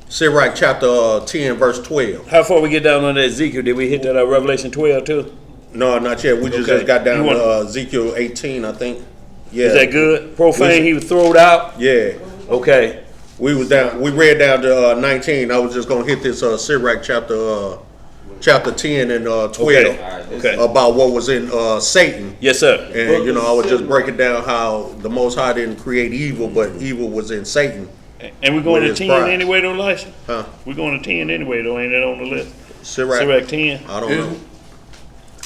Sirach chapter 10, verse 12. How far we get down on that Ezekiel? Did we hit that Revelation 12 too? No, not yet. We just got down to Ezekiel 18, I think. Yeah. Is that good? Profane, he was thrown out? Yeah. Okay. We read down to 19. I was just going to hit this Sirach chapter 10 and 12 Okay. about what was in Satan. Yes, sir. And, I was just breaking down how the Most High didn't create evil, but evil was in Satan. And we're going to With his 10 pride. anyway, though, Elisha? Huh? We're going to 10 anyway, though. Ain't that on the list? Sirach 10. I don't know.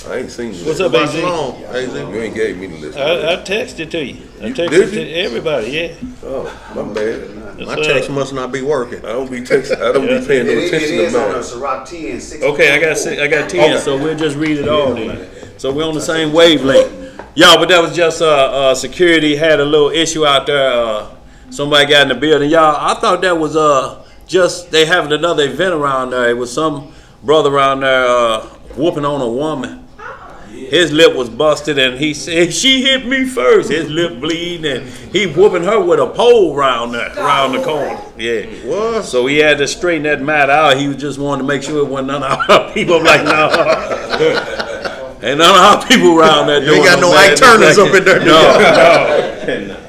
I ain't seen you. What's up, About AZ? long, You AZ. ain't gave me the list. I texted to you. I You texted did to you? everybody, yeah. Oh, my bad. My text must not be working. I don't be texting. I don't be paying no It attention is to on mine. the Sirach 10, 6. Okay, I got 10, so we'll just read it all then. So we're on the same wavelength. Y'all, but that was just security had a little issue out there. Somebody got in the building. Y'all, I thought that was just they having another event around there. It was some brother around there whooping on a woman. His lip was busted, and he said, she hit me first. His lip bleeding, and he whooping her with a pole around the corner. Yeah. What? So he had to straighten that matter out. He was just wanting to make sure it wasn't none of our people. I'm like, no. Ain't none of our people around there You doing ain't got no bad Ike Turners like up in there. No.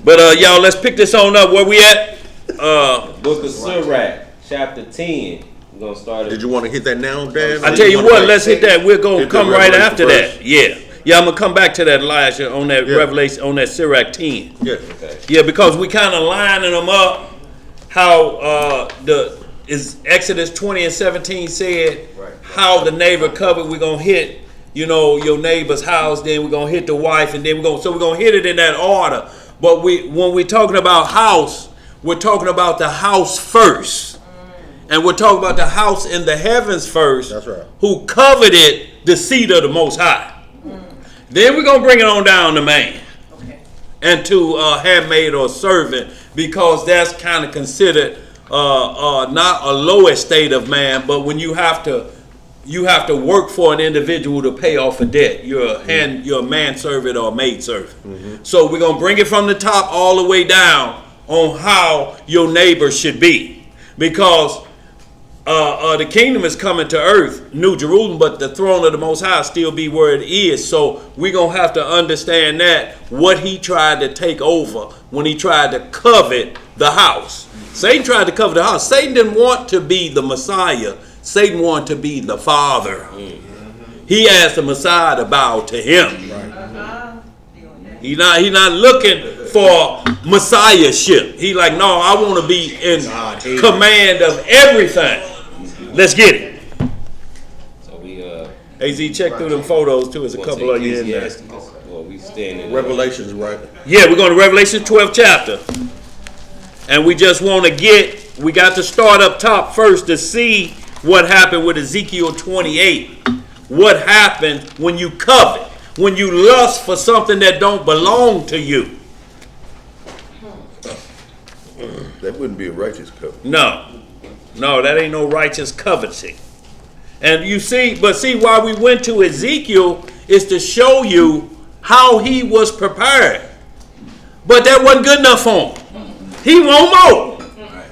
But y'all, let's pick this on up. Where we at? Book of Sirach, chapter 10. We're going to start Did you want to hit that now, Dan? I tell you what, let's hit that. We're gonna Hit come the right Revelation after first. that. Yeah, I'm gonna come back to that, Elijah, on that Yeah. Revelation, on that Sirach 10. Yeah. Yeah, because we kind of lining them up. How is Exodus 20 and 17 said how the neighbor covered. We're gonna hit, your neighbor's house. Then we're gonna hit the wife, and then we're gonna hit it in that order. But when we're talking about house, we're talking about the house first. And we're talking about the house in the heavens first. That's right. Who coveted the seat of the Most High. Then we're going to bring it on down to man. And to handmaid or servant. Because that's kind of considered not a low estate of man. But when you have to work for an individual to pay off a debt. You're a manservant or a maidservant. So we're going to bring it from the top all the way down on how your neighbor should be. Because the kingdom is coming to earth, New Jerusalem, but the throne of the Most High still be where it is. So we're going to have to understand that, what he tried to take over when he tried to covet the house. Satan tried to covet the house. Satan didn't want to be the Messiah. Satan wanted to be the Father. He asked the Messiah to bow to him. He's not looking for messiahship. He's like, no, I want to be in command of everything. Let's get it. So we AZ, check through them photos too. There's a couple of you in there. Well, we standing Revelations, right? Yeah, we're going to Revelation 12th chapter. And we just want to we got to start up top first to see what happened with Ezekiel 28. What happened when you covet, when you lust for something that don't belong to you. That wouldn't be a righteous covenant. No, that ain't no righteous coveting. And you see, why we went to Ezekiel is to show you how he was prepared. But that wasn't good enough for him. He want more.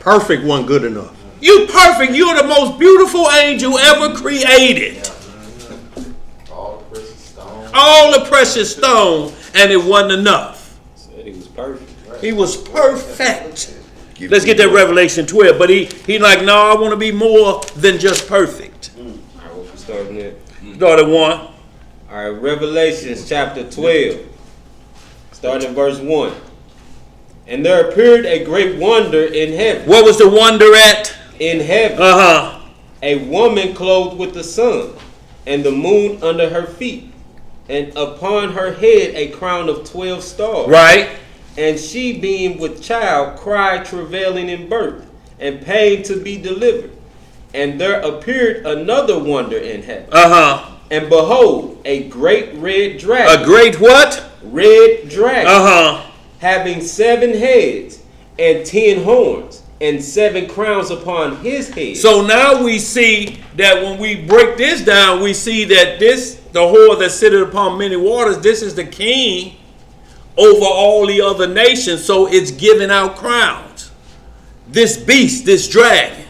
Perfect wasn't good enough. You perfect. You're the most beautiful angel ever created. All the precious stone, and it wasn't enough. Said he was perfect. He was perfect. Let's get that Revelation 12. But he like, no, I want to be more than just perfect. All right, what we starting at? Start at 1. All right, Revelations chapter 12, starting in verse 1. And there appeared a great wonder in heaven. What was the wonder at? In heaven. A woman clothed with the sun, and the moon under her feet, and upon her head a crown of 12 stars. Right. And she, being with child, cried, travailing in birth, and pain to be delivered. And there appeared another wonder in heaven. And behold, a great red dragon. A great what? Red dragon. Having 7 heads and 10 horns, and 7 crowns upon his head. So now we see that when we break this down, we see that the whore that sitteth upon many waters, this is the king over all the other nations. So it's giving out crowns. This beast, this dragon.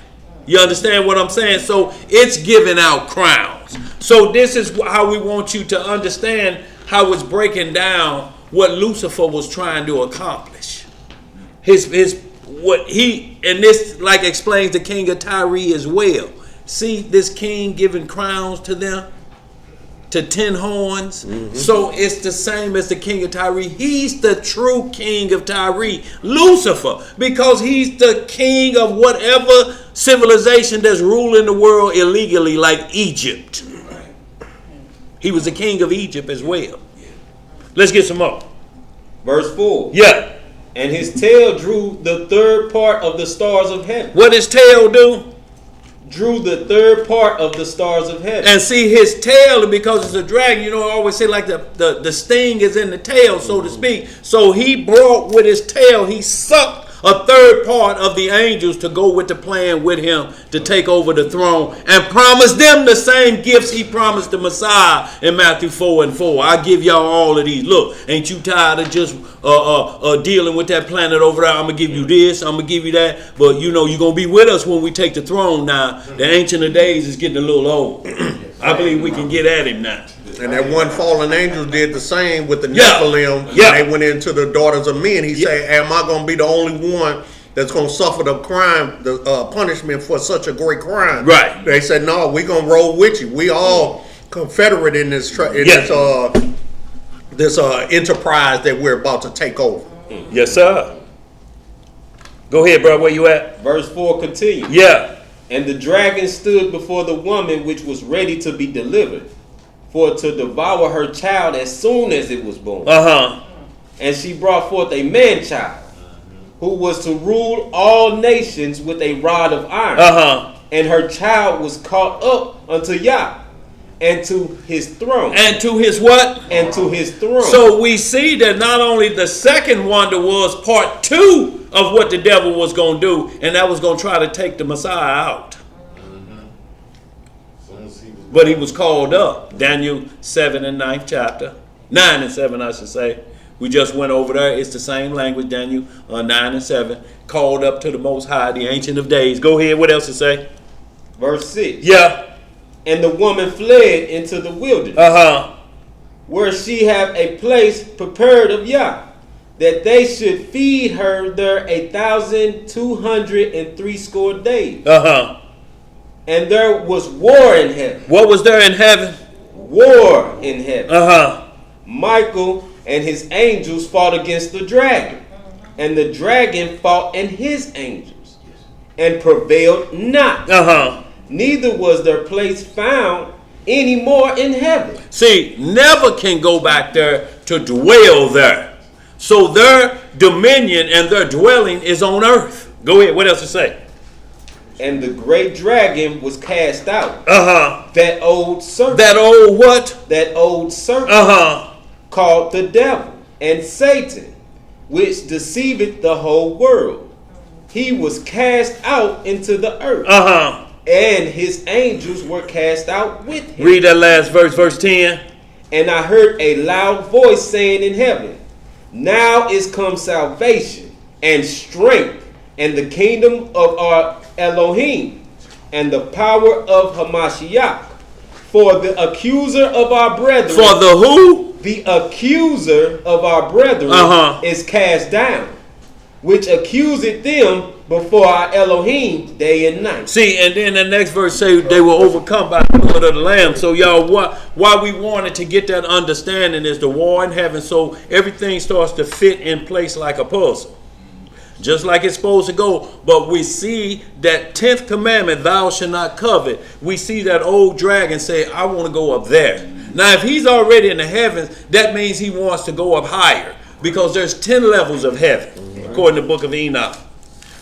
You understand what I'm saying? So it's giving out crowns. So this is how we want you to understand how it's breaking down what Lucifer was trying to accomplish. And this like explains the king of Tyre as well. See this king giving crowns to them, to 10 horns. So it's the same as the king of Tyre. He's the true king of Tyre, Lucifer, because he's the king of whatever civilization that's ruling the world illegally, like Egypt. He was the king of Egypt as well. Let's get some more. Verse 4. Yeah. And his tail drew the third part of the stars of heaven. What his tail do? Drew the third part of the stars of heaven. And see his tail, because it's a dragon, I always say like the sting is in the tail, so to speak. So he brought with his tail, he sucked a third part of the angels to go with the plan with him to take over the throne and promise them the same gifts he promised the Messiah in Matthew 4:4. I give y'all all of these. Look, ain't you tired of just dealing with that planet over there? I'm going to give you this, I'm going to give you that. But you're going to be with us when we take the throne now. The Ancient of Days is getting a little old. I believe we can get at him now. And that one fallen angel did the same with the Nephilim. Yeah. They went into the daughters of men. He said, am I going to be the only one that's going to suffer the crime, the punishment for such a great crime? Right. They said, no, we're going to roll with you. We all confederate in this this enterprise that we're about to take over. Yes, sir. Go ahead, bro. Where you at? Verse 4 continues. Yeah. And the dragon stood before the woman which was ready to be delivered, for to devour her child as soon as it was born. And she brought forth a man-child, who was to rule all nations with a rod of iron. And her child was caught up unto Yah, and to his throne. And to his what? And to his throne. So we see that not only the second wonder was part 2 of what the devil was going to do, and that was going to try to take the Messiah out. But he was called up. Daniel 7 and 9th chapter. 9 and 7, I should say. We just went over there. It's the same language, Daniel 9 and 7. Called up to the Most High, the Ancient of Days. Go ahead. What else to say? Verse 6. Yeah. And the woman fled into the wilderness, where she have a place prepared of Yah, that they should feed her there 1,260 days. And there was war in heaven. What was there in heaven? War in heaven. Michael and his angels fought against the dragon, and the dragon fought and his angels, and prevailed not. Neither was their place found any more in heaven. See, never can go back there to dwell there. So their dominion and their dwelling is on earth. Go ahead. What else to say? And the great dragon was cast out. That old serpent. That old what? That old serpent. Called the devil and Satan, which deceiveth the whole world. He was cast out into the earth. And his angels were cast out with him. Read that last verse, verse 10. And I heard a loud voice saying in heaven, now is come salvation and strength and the kingdom of our Elohim and the power of Hamashiach. For the accuser of our brethren. For the who? The accuser of our brethren is cast down, which accuseth them before our Elohim day and night. See, and then the next verse say they were overcome by the blood of the Lamb. So y'all, why we wanted to get that understanding is the war in heaven, so everything starts to fit in place like a puzzle. Just like it's supposed to go. But we see that 10th commandment, thou shalt not covet. We see that old dragon say, I want to go up there. Now, if he's already in the heavens, that means he wants to go up higher. Because there's 10 levels of heaven, according to the book of Enoch.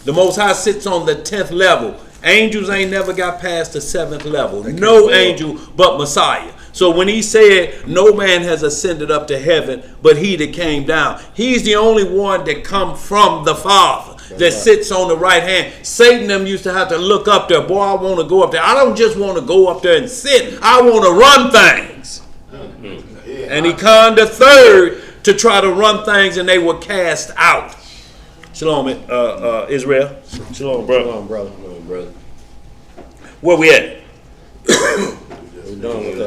The Most High sits on the 10th level. Angels ain't never got past the 7th level. No angel but Messiah. So when he said, no man has ascended up to heaven, but he that came down. He's the only one that come from the Father, that sits on the right hand. Satan them used to have to look up there. Boy, I want to go up there. I don't just want to go up there and sit. I want to run things. And he conned the third to try to run things, and they were cast out. Shalom, Israel. Shalom, brother. Shalom, brother. Shalom, brother. Where we at?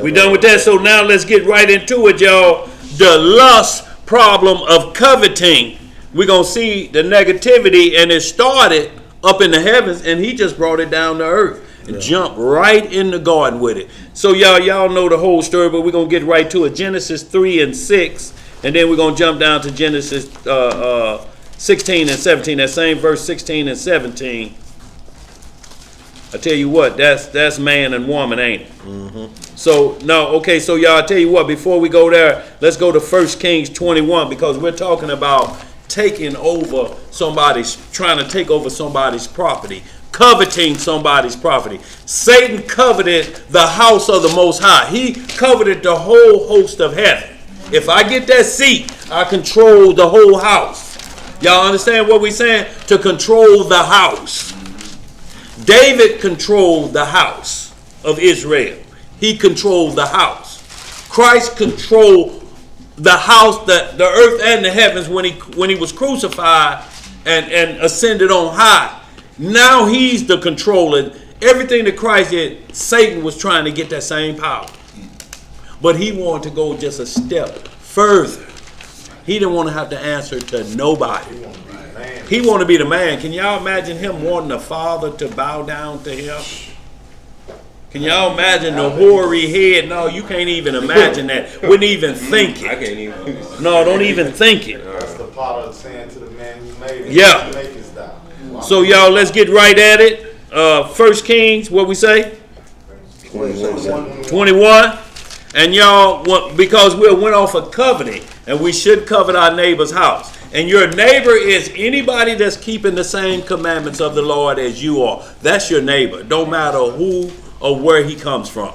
We done with that. So now let's get right into it, y'all. The lust problem of coveting. We're going to see the negativity, and it started up in the heavens, and he just brought it down to earth. And jumped right in the garden with it. So y'all know the whole story, but we're going to get right to it. Genesis 3 and 6, and then we're going to jump down to Genesis 16 and 17. That same verse 16 and 17. I tell you what, that's man and woman, ain't it? So, no, okay, so y'all, I tell you what, before we go there, let's go to 1 Kings 21, because we're talking about taking over trying to take over somebody's property. Coveting somebody's property. Satan coveted the house of the Most High. He coveted the whole host of heaven. If I get that seat, I control the whole house. Y'all understand what we're saying? To control the house. David controlled the house of Israel. He controlled the house. Christ controlled the house, the earth and the heavens when he was crucified and ascended on high. Now he's the controller. Everything that Christ did, Satan was trying to get that same power. But he wanted to go just a step further. He didn't want to have to answer to nobody. He wanted to be the man. Can y'all imagine him wanting the Father to bow down to him? Can y'all imagine the hoary head? No, you can't even imagine that. Wouldn't even think it. I can't even. No, don't even think it. That's the Father saying to the man who made it. Yeah. Make his thou. So y'all, let's get right at it. 1 Kings, what we say? 21. And y'all, because we went off of coveting, and we should covet our neighbor's house. And your neighbor is anybody that's keeping the same commandments of the Lord as you are. That's your neighbor. Don't matter who or where he comes from.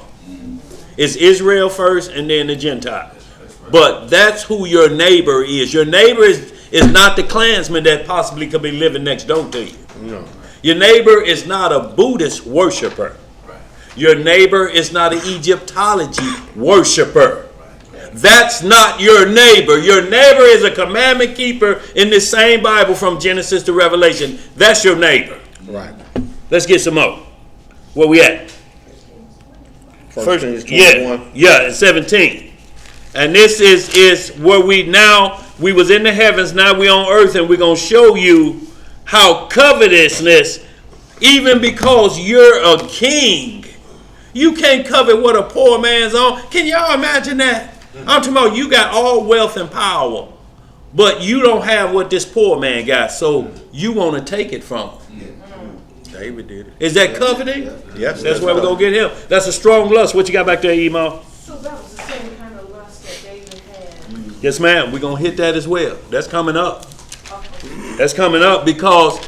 It's Israel first and then the Gentiles. But that's who your neighbor is. Your neighbor is not the Klansman that possibly could be living next door to you. No. Your neighbor is not a Buddhist worshiper. Your neighbor is not an Egyptology worshiper. That's not your neighbor. Your neighbor is a commandment keeper in this same Bible from Genesis to Revelation. That's your neighbor. Right. Let's get some more. Where we at? First Kings 21. Yeah, in 17. And this is where we was in the heavens, now we on earth, and we're going to show you how covetousness, even because you're a king, you can't covet what a poor man's on. Can y'all imagine that? I'm talking about you got all wealth and power, but you don't have what this poor man got, so you want to take it from him. David did it. Is that coveting? Yes. That's where we're going to get him. That's a strong lust. What you got back there, Emo? So that was the same kind of lust that David had. Yes, ma'am. We're going to hit that as well. That's coming up. That's coming up because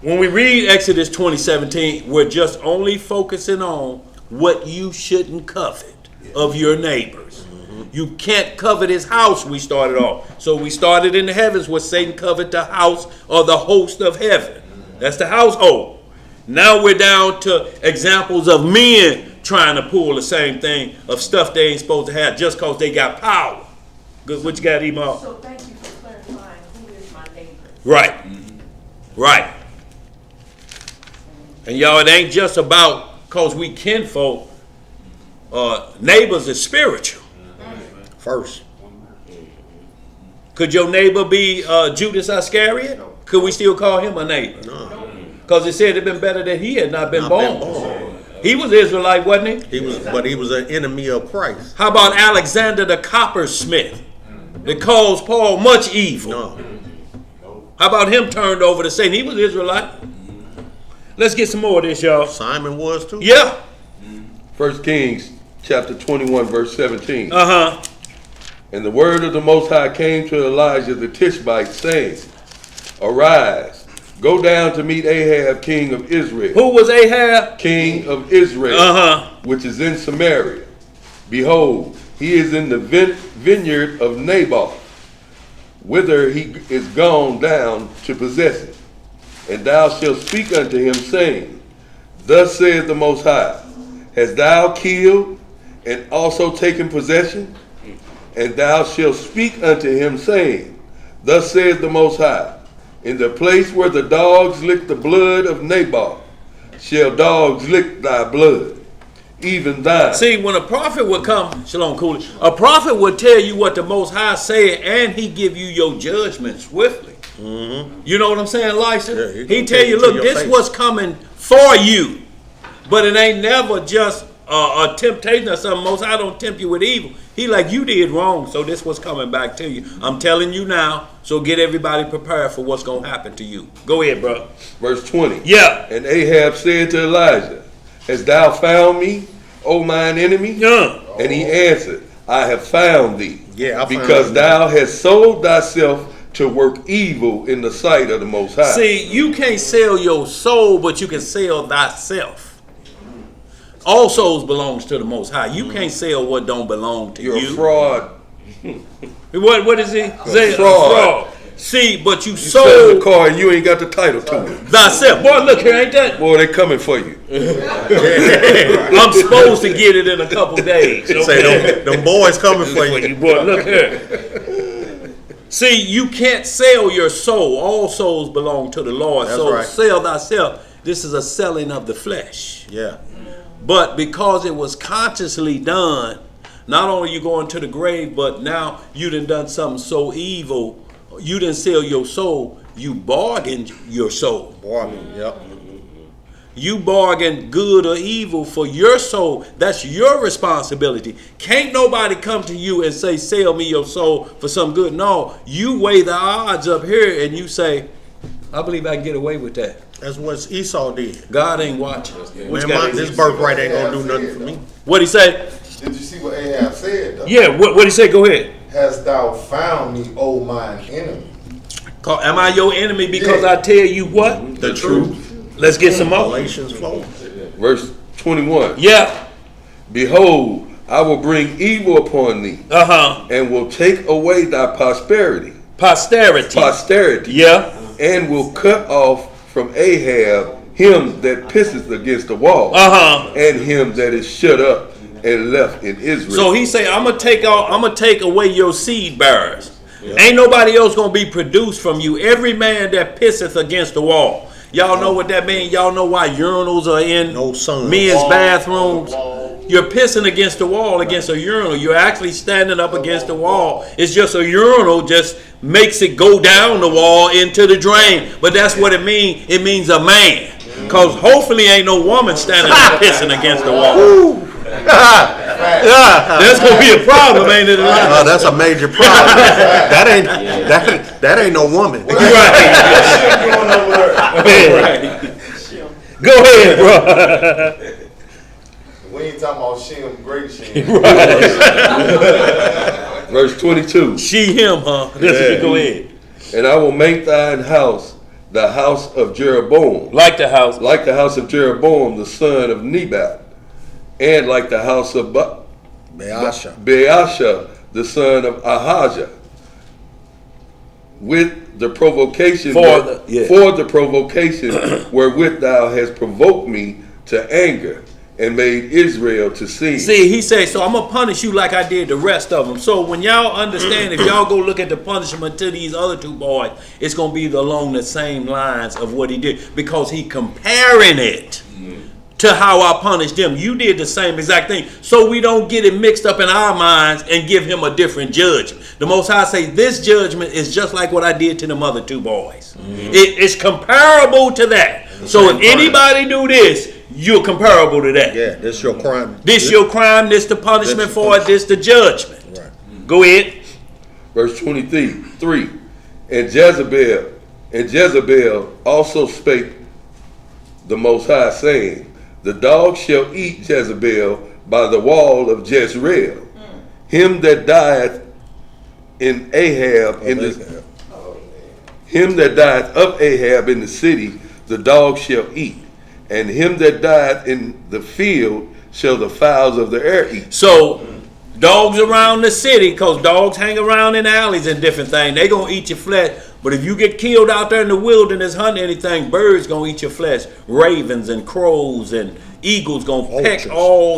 when we read Exodus 20:17, we're just only focusing on what you shouldn't covet of your neighbors. You can't covet his house, we started off. So we started in the heavens where Satan coveted the house or the host of heaven. That's the household. Now we're down to examples of men trying to pull the same thing of stuff they ain't supposed to have just because they got power. Good, what you got, Emo? So thank you for clarifying who is my neighbor. Right. Right. And y'all, it ain't just about because we kinfolk. Neighbors is spiritual. First. Could your neighbor be Judas Iscariot? No. Could we still call him a neighbor? No. Because it said it'd been better that he had not been Not born. been born. He was Israelite, wasn't he? He was an enemy of Christ. How about Alexander the coppersmith that caused Paul much evil? No. How about him turned over to Satan? He was Israelite. Let's get some more of this, y'all. Simon was too. Yeah. 1 Kings chapter 21 verse 17. Uh-huh. And the word of the Most High came to Elijah the Tishbite, saying, Arise, go down to meet Ahab, king of Israel. Who was Ahab? King of Israel, which is in Samaria. Behold, he is in the vineyard of Naboth, whither he is gone down to possess it. And thou shalt speak unto him, saying, Thus saith the Most High, Hast thou killed and also taken possession? And thou shalt speak unto him, saying, Thus saith the Most High, In the place where the dogs lick the blood of Naboth, shall dogs lick thy blood, even thine. See, when a prophet would come, Shalom Cooley, a prophet would tell you what the Most High said, and he give you your judgment swiftly. Mm-hmm. You know what I'm saying, Lysa? Yeah, he tell you, look, this was coming for you, but it ain't never just a temptation or something. Most High don't tempt you with evil. He like, you did wrong, so this was coming back to you. I'm telling you now, so get everybody prepared for what's going to happen to you. Go ahead, bro. Verse 20. Yeah. And Ahab said to Elijah, Hast thou found me, O mine enemy? Yeah. And he answered, I have found thee, Yeah, I found because you. thou hast sold thyself to work evil in the sight of the Most High. See, you can't sell your soul, but you can sell thyself. All souls belongs to the Most High. You can't sell what don't belong to You're you. a fraud. What is he? Fraud. See, but you Sell sold the car and you ain't got the title to it. thyself. Boy, look here, ain't that? Boy, they coming for you. I'm supposed to get it in a couple days. Say them boys coming for you. Boy, look here. See, you can't sell your soul. All souls belong to the Lord. That's so right. sell thyself. This is a selling of the flesh. Yeah. But because it was consciously done, not only you going to the grave, but now you done something so evil. You didn't sell your soul. You bargained your soul. Bargain. Yep. You bargain good or evil for your soul. That's your responsibility. Can't nobody come to you and say, sell me your soul for some good. No, you weigh the odds up here and you say, I believe I can get away with that. That's what Esau did. God ain't watching. Man, this birthright ain't gonna do nothing for me. What'd he say? Did you see what Ahab said, though? Yeah, what'd he say? Go ahead. Hast thou found me, O mine enemy? Am I your enemy because I tell you what? The truth. Let's get some more. Galatians 4. Verse 21. Yeah. Behold, I will bring evil upon thee, and will take away thy prosperity. Posterity. Yeah. And will cut off from Ahab him that pisseth against the wall, and him that is shut up and left in Israel. So he say, I'm gonna take away your seed bearers. Yeah. Ain't nobody else gonna be produced from you. Every man that pisseth against the wall. Y'all know what that means? Y'all know why urinals are in men's bathrooms? You're pissing against the wall, against a urinal. You're actually standing up against the wall. It's just a urinal just makes it go down the wall into the drain. But that's what it means. It means a man. Because hopefully ain't no woman standing up pissing against the wall. That's going to be a problem, ain't it? That's a major problem. that ain't no woman. Right. Go ahead, bro. We ain't talking about Shem, great Shem. Verse 22. She, him, huh? Go ahead. And I will make thine house the house of Jeroboam. Like the house. Like the house of Jeroboam, the son of Nebat. And like the house of Baasha, the son of Ahijah. With the provocation for the provocation wherewith thou hast provoked me to anger and made Israel to sin. See, he says, so I'm going to punish you like I did the rest of them. So when y'all understand, if y'all go look at the punishment to these other two boys, it's going to be along the same lines of what he did. Because he comparing it to how I punished them. You did the same exact thing. So we don't get it mixed up in our minds and give him a different judgment. The Most High say, this judgment is just like what I did to them other two boys. It's comparable to that. So if anybody do this, you're comparable to that. Yeah, this your crime. This your crime, this the punishment for it, this the judgment. Right. Go ahead. Verse 23. And Jezebel also spake the Most High, saying, the dog shall eat Jezebel by the wall of Jezreel. Him that dieth in Ahab him that dieth of Ahab in the city, the dog shall eat. And him that died in the field shall the fowls of the air eat. So, dogs around the city, because dogs hang around in alleys and different things, they going to eat your flesh. But if you get killed out there in the wilderness hunting anything, birds going to eat your flesh. Ravens and crows and eagles going to peck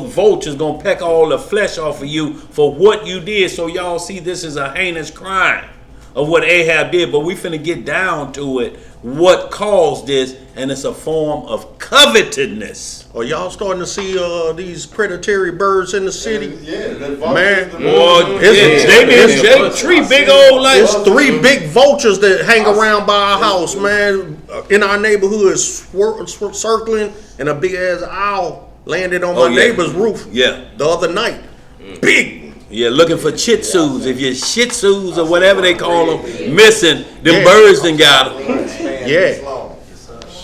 vultures going to peck all the flesh off of you for what you did. So y'all see this is a heinous crime of what Ahab did. But we finna get down to it. What caused this, and it's a form of covetousness. Are y'all starting to see these predatory birds in the city? Man, it's three big old like. It's three big vultures that hang around by our house, man. In our neighborhood, circling, and a big ass owl landed on my neighbor's roof. Yeah, the other night, big. Yeah, looking for shih tzus. If you're shih tzus or whatever they call them, missing, them birds done got them. Yeah.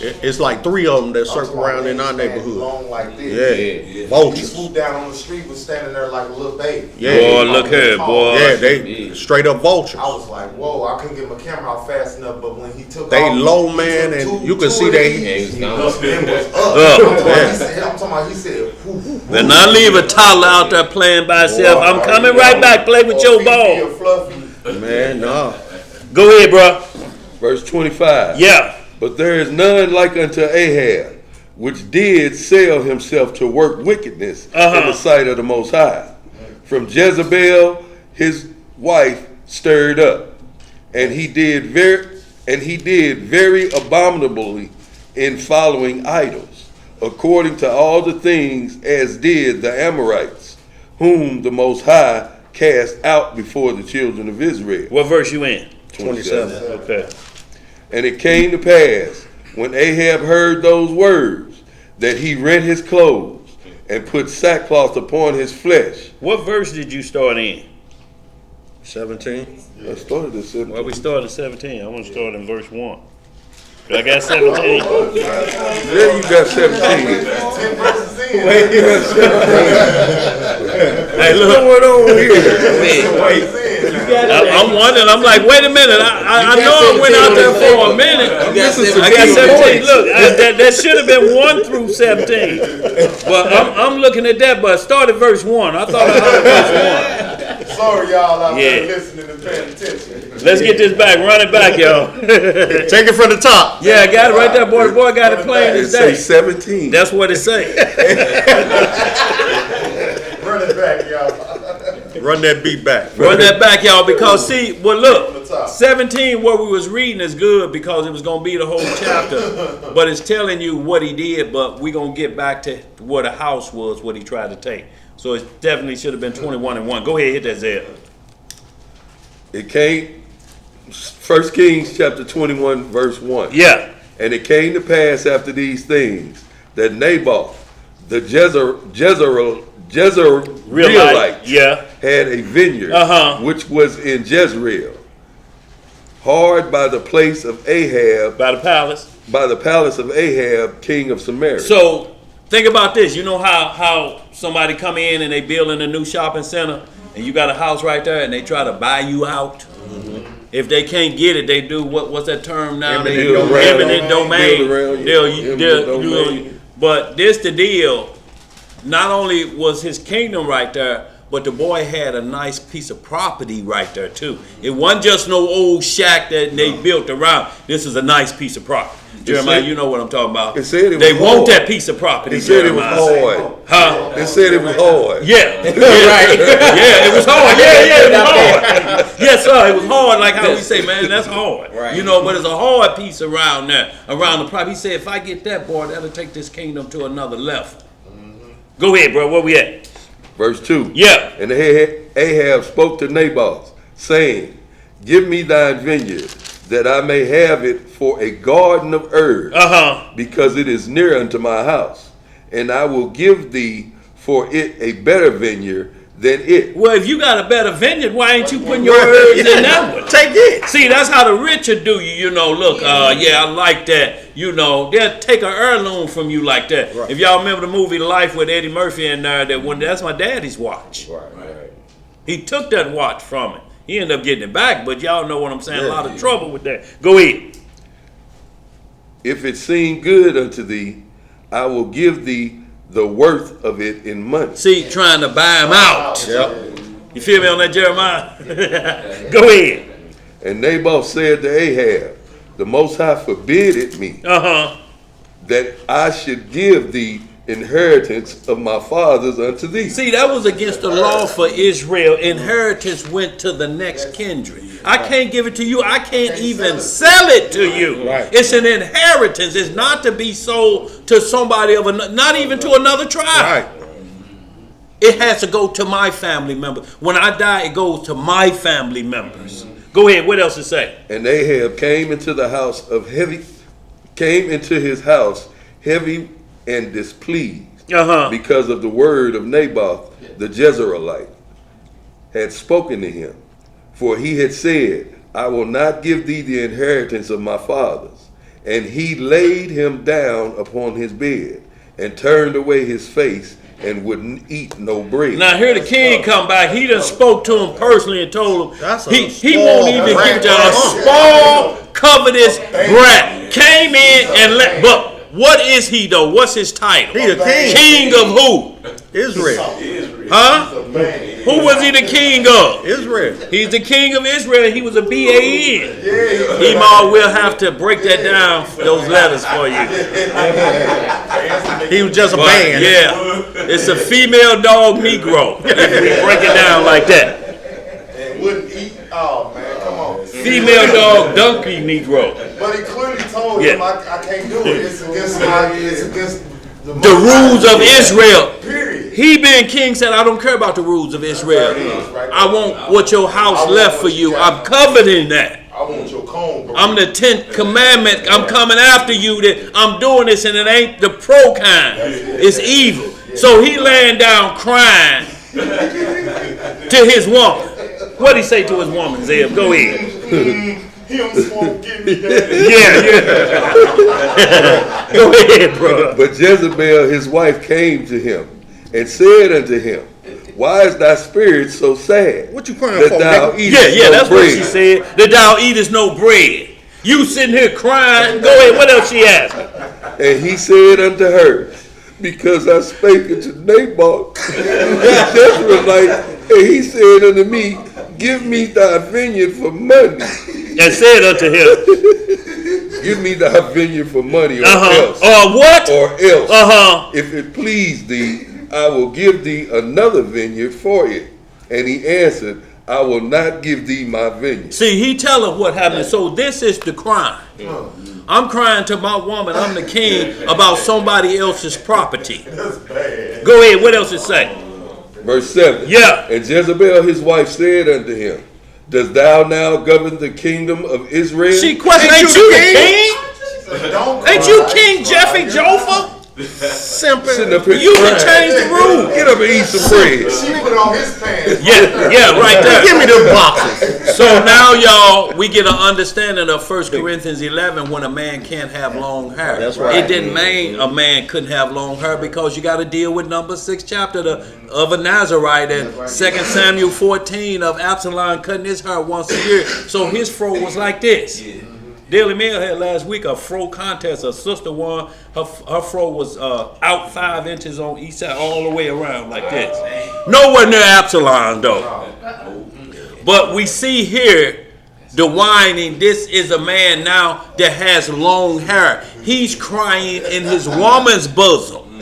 It's like three of them that circle around in our neighborhood. Long like this. Yeah. Vultures. He swooped down on the street, was standing there like a little baby. Yeah. Boy, look here, boy. Yeah, they straight up vultures. I was like, whoa, I couldn't get my camera out fast enough, but when he took they off, low, man, and you can see they was I'm talking about, he said, then I leave a toddler out there playing by himself. I'm coming right back, play with your ball. Man, nah. Go ahead, bro. Verse 25. Yeah. But there is none like unto Ahab, which did sell himself to work wickedness in the sight of the Most High. From Jezebel, his wife stirred up, and he did very abominably in following idols, according to all the things as did the Amorites, whom the Most High cast out before the children of Israel. What verse you in? 27. Okay. And it came to pass, when Ahab heard those words, that he rent his clothes and put sackcloth upon his flesh. What verse did you start in? 17. I started at 17. Well, we started at 17. I want to start in verse 1. I got 17. There you got 17. Hey, look. What's going on here? I'm wondering. I'm like, wait a minute. I know I went out there for a minute. I got 17. Look, that should have been 1 through 17. But I'm looking at that. But start at verse 1. I thought I heard verse 1. Sorry, y'all out there listening and paying attention. Let's get this back. Run it back, y'all. Take it from the top. Yeah, I got it right there, boy. The boy got it playing his day. It say 17. That's what it say. Run it back, y'all. Run that beat back. Run that back, y'all, because see, well, look, 17, what we was reading is good because it was going to be the whole chapter, but it's telling you what he did, but we're going to get back to where the house was, what he tried to take. So it definitely should have been 21:1. Go ahead, hit that, Zeb. It came, 1 Kings chapter 21, verse 1. Yeah. And it came to pass after these things that Naboth, the Jezreelite, yeah, had a vineyard, which was in Jezreel, hard by the place of Ahab, by the palace of Ahab, king of Samaria. So think about this. You know how somebody come in and they building a new shopping center, and you got a house right there, and they try to buy you out. Mm-hmm. If they can't get it, they do what's that term now? Eminent domain. But this the deal. Not only was his kingdom right there, but the boy had a nice piece of property right there too. It wasn't just no old shack that they built around. This is a nice piece of property. Jeremiah, you know what I'm talking about. It said it was they hard. Want that piece of property. It said it was hard. Huh? It said it was hard. Yeah. Right. Yeah, it was hard. Yeah, it was hard. Yes, sir. It was hard, like how we say, man, that's hard. Right. You know, but it's a hard piece around there, around the property. He said, if I get that, boy, that'll take this kingdom to another level. Go ahead, bro. Where we at? Verse 2. Yeah. And Ahab spoke to Naboth, saying, give me thine vineyard, that I may have it for a garden of herbs, because it is near unto my house. And I will give thee for it a better vineyard than it. Well, if you got a better vineyard, why ain't you putting your herbs in that one? Take it. See, that's how the rich will do you. You know, look, yeah, I like that. You know, they'll take an heirloom from you like that. Right. If y'all remember the movie Life with Eddie Murphy in there, that's my daddy's watch. Right. He took that watch from him. He ended up getting it back, but y'all know what I'm saying. A lot of trouble with that. Go ahead. If it seem good unto thee, I will give thee the worth of it in money. See, trying to buy him out. Yep. You feel me on that, Jeremiah? Go ahead. And Naboth said to Ahab, the Most High forbid me that I should give thee inheritance of my fathers unto thee. See, that was against the law for Israel. Inheritance went to the next kindred. I can't give it to you. I can't even sell it to you. Right. It's an inheritance. It's not to be sold to somebody of not even to another tribe. Right. It has to go to my family members. When I die, it goes to my family members. Go ahead. What else to say? And Ahab came into his house heavy and displeased because of the word of Naboth the Jezreelite had spoken to him. For he had said, I will not give thee the inheritance of my fathers. And he laid him down upon his bed and turned away his face and wouldn't eat no bread. Now here the king come back. He done spoke to him personally and told him he won't even give to a small covetous brat. Came in and but what is he though? What's his title? He the king. King of who? Israel. Huh? Who was he the king of? Israel. He's the king of Israel. He was a B-A-N. Email will have to break that down, those letters for you. He was just a man. Yeah. It's a female dog Negro. If we break it down like that. And wouldn't eat. Oh, man, come on. Female dog donkey Negro. But he clearly told him, I can't do it. It's against the rules of Israel. Period. He being king said, I don't care about the rules of Israel. I want what your house left for you. I'm coveting that. I want your comb, bro. I'm the 10th commandment. I'm coming after you. That I'm doing this, and it ain't the pro kind. It's evil. So he laying down crying to his woman. What'd he say to his woman, Zeb? Go ahead. He almost won't give me that. Yeah. Go ahead, bro. But Jezebel, his wife, came to him and said unto him, why is thy spirit so sad? What you crying for? Thou eatest yeah, no that's bread. what she said. That thou eatest no bread. You sitting here crying. Go ahead. What else she asked? And he said unto her, because I spake unto Naboth the Jezreelite, and he said unto me, give me thy vineyard for money. And said unto him, give me thy vineyard for money, or else. Or what? Or else, if it please thee, I will give thee another vineyard for it. And he answered, I will not give thee my vineyard. See, he tell her what happened. So this is the crime. I'm crying to my woman, I'm the king, about somebody else's property. That's bad. Go ahead, what else it say? Verse 7. Yeah. And Jezebel his wife said unto him, Dost thou now govern the kingdom of Israel? She questioned, ain't you the king? Don't Ain't you King Jeffy Joffa? Sitting up here You can crying. change the rule. Get up and eat some bread. She put on his pants. Yeah, right there. Give me them boxes. So now, y'all, we get an understanding of 1 Corinthians 11 when a man can't have long hair. That's right. It didn't mean a man couldn't have long hair because you got to deal with number 6 chapter of a Nazarite and 2 Samuel 14 of Absalom cutting his hair once a year. So his fro was like this. Daily Mail had last week a fro contest. A sister won. Her fro was out 5 inches on each side, all the way around like this. Nowhere near Absalom though. But we see here the whining. This is a man now that has long hair. He's crying in his woman's bosom.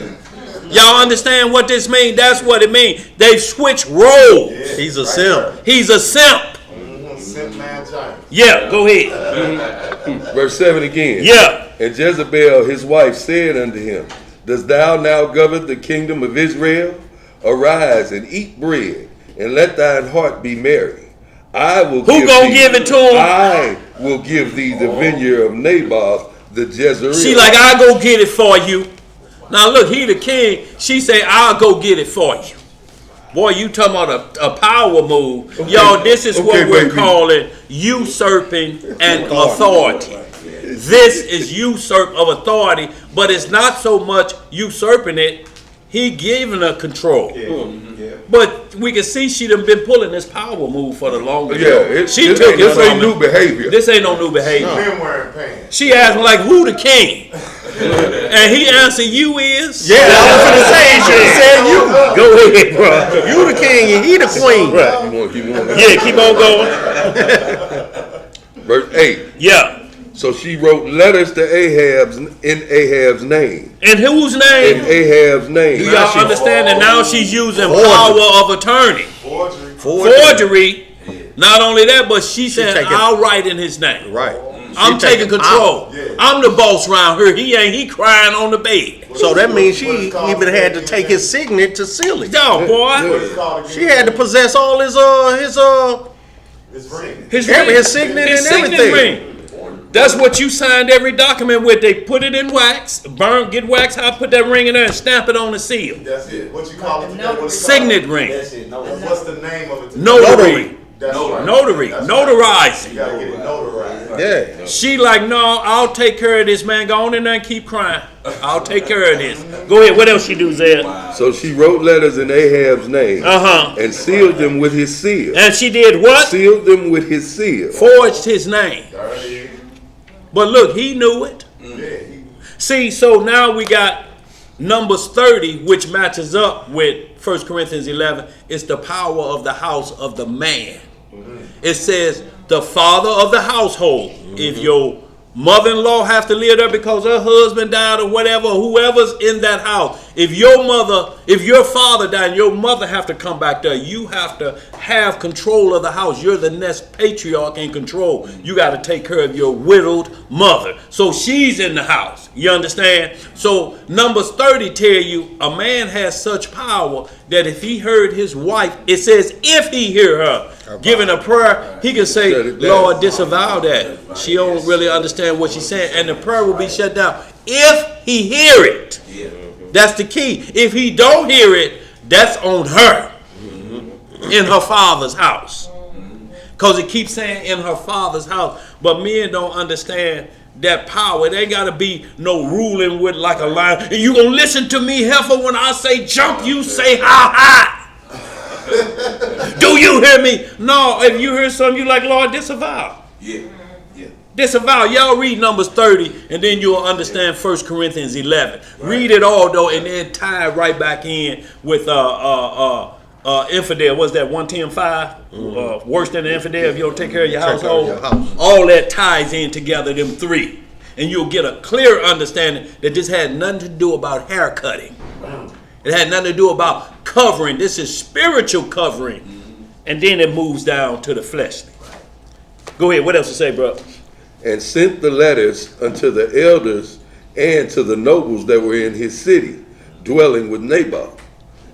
Y'all understand what this means? That's what it means. They've switched roles. He's a simp. He's a simp. Simp man giant. Yeah, go ahead. Verse 7 again. Yeah. And Jezebel his wife said unto him, Dost thou now govern the kingdom of Israel? Arise and eat bread, and let thine heart be merry. I will Who gonna give it to him? I will give thee the vineyard of Naboth the Jezreel. She like, I'll go get it for you. Now look, he the king. She say, I'll go get it for you. Boy, you talking about a power move. Okay. Y'all, this is what we're baby. calling usurping and authority. This is usurp of authority, but it's not so much usurping it. He giving her control. But we can see she done been pulling this power move for the longest. This She took it ain't from new behavior. This ain't no new behavior. Been wearing pants. She asked me like, who the king? And he answered, you is? Yeah, I was gonna say, he should have said you. Go ahead, bro. You the king and he the queen. Yeah, keep on going. Verse 8. Yeah. So she wrote letters to Ahab's in Ahab's name. In whose In name? Ahab's name. Do y'all understand that now she's using power of attorney? Forgery. Not only that, but she said, I'll write in his name. Right. I'm taking control. I'm the boss around here. He crying on the bed. So that means she even had to take his signet to seal it. Yo, boy. She had to possess all his ring. His signet His and signet everything. ring. That's what you signed every document with. They put it in wax, get wax out, put that ring in there and stamp it on the seal. That's it. What you call it? Signet ring. That's it. No. What's the name of it? Notary. That's right. Notary. That's Notarizing. You gotta get it notarized. Yeah. She like, no, I'll take care of this, man. Go on in there and keep crying. I'll take care of this. Go ahead. What else she do, Zed? So she wrote letters in Ahab's name and sealed them with his seal. And she did what? Sealed them with his seal. Forged his name. But look, he knew it. See, so now we got Numbers 30, which matches up with 1 Corinthians 11. It's the power of the house of the man. It says the father of the household. If your mother-in-law have to live there because her husband died or whatever, whoever's in that house, if your father died and your mother have to come back there, you have to have control of the house. You're the next patriarch in control. You got to take care of your widowed mother. So she's in the house. You understand? So Numbers 30 tell you a man has such power that if he heard his wife, it says if he hear her giving a prayer, he can say, Lord, disavow that. She don't really understand what she's saying. And the prayer will be shut down. If he hear it. That's the key. If he don't hear it, that's on her. In her father's house. Because it keeps saying in her father's house. But men don't understand that power. It ain't got to be no ruling with like a lion. And you going to listen to me, heifer, when I say jump, you say how high. Do you hear me? No, if you hear something, you like, Lord, disavow. Disavow. Y'all read Numbers 30 and then you'll understand 1 Corinthians 11. Read it all though and then tie it right back in with infidel. What's that? 110:5? Worse than an infidel if you don't take care of your household. All that ties in together, them three. And you'll get a clear understanding that this had nothing to do about hair cutting. It had nothing to do about covering. This is spiritual covering And then it moves down to the fleshly. Go ahead. What else to say, bro? And sent the letters unto the elders and to the nobles that were in his city, dwelling with Naboth.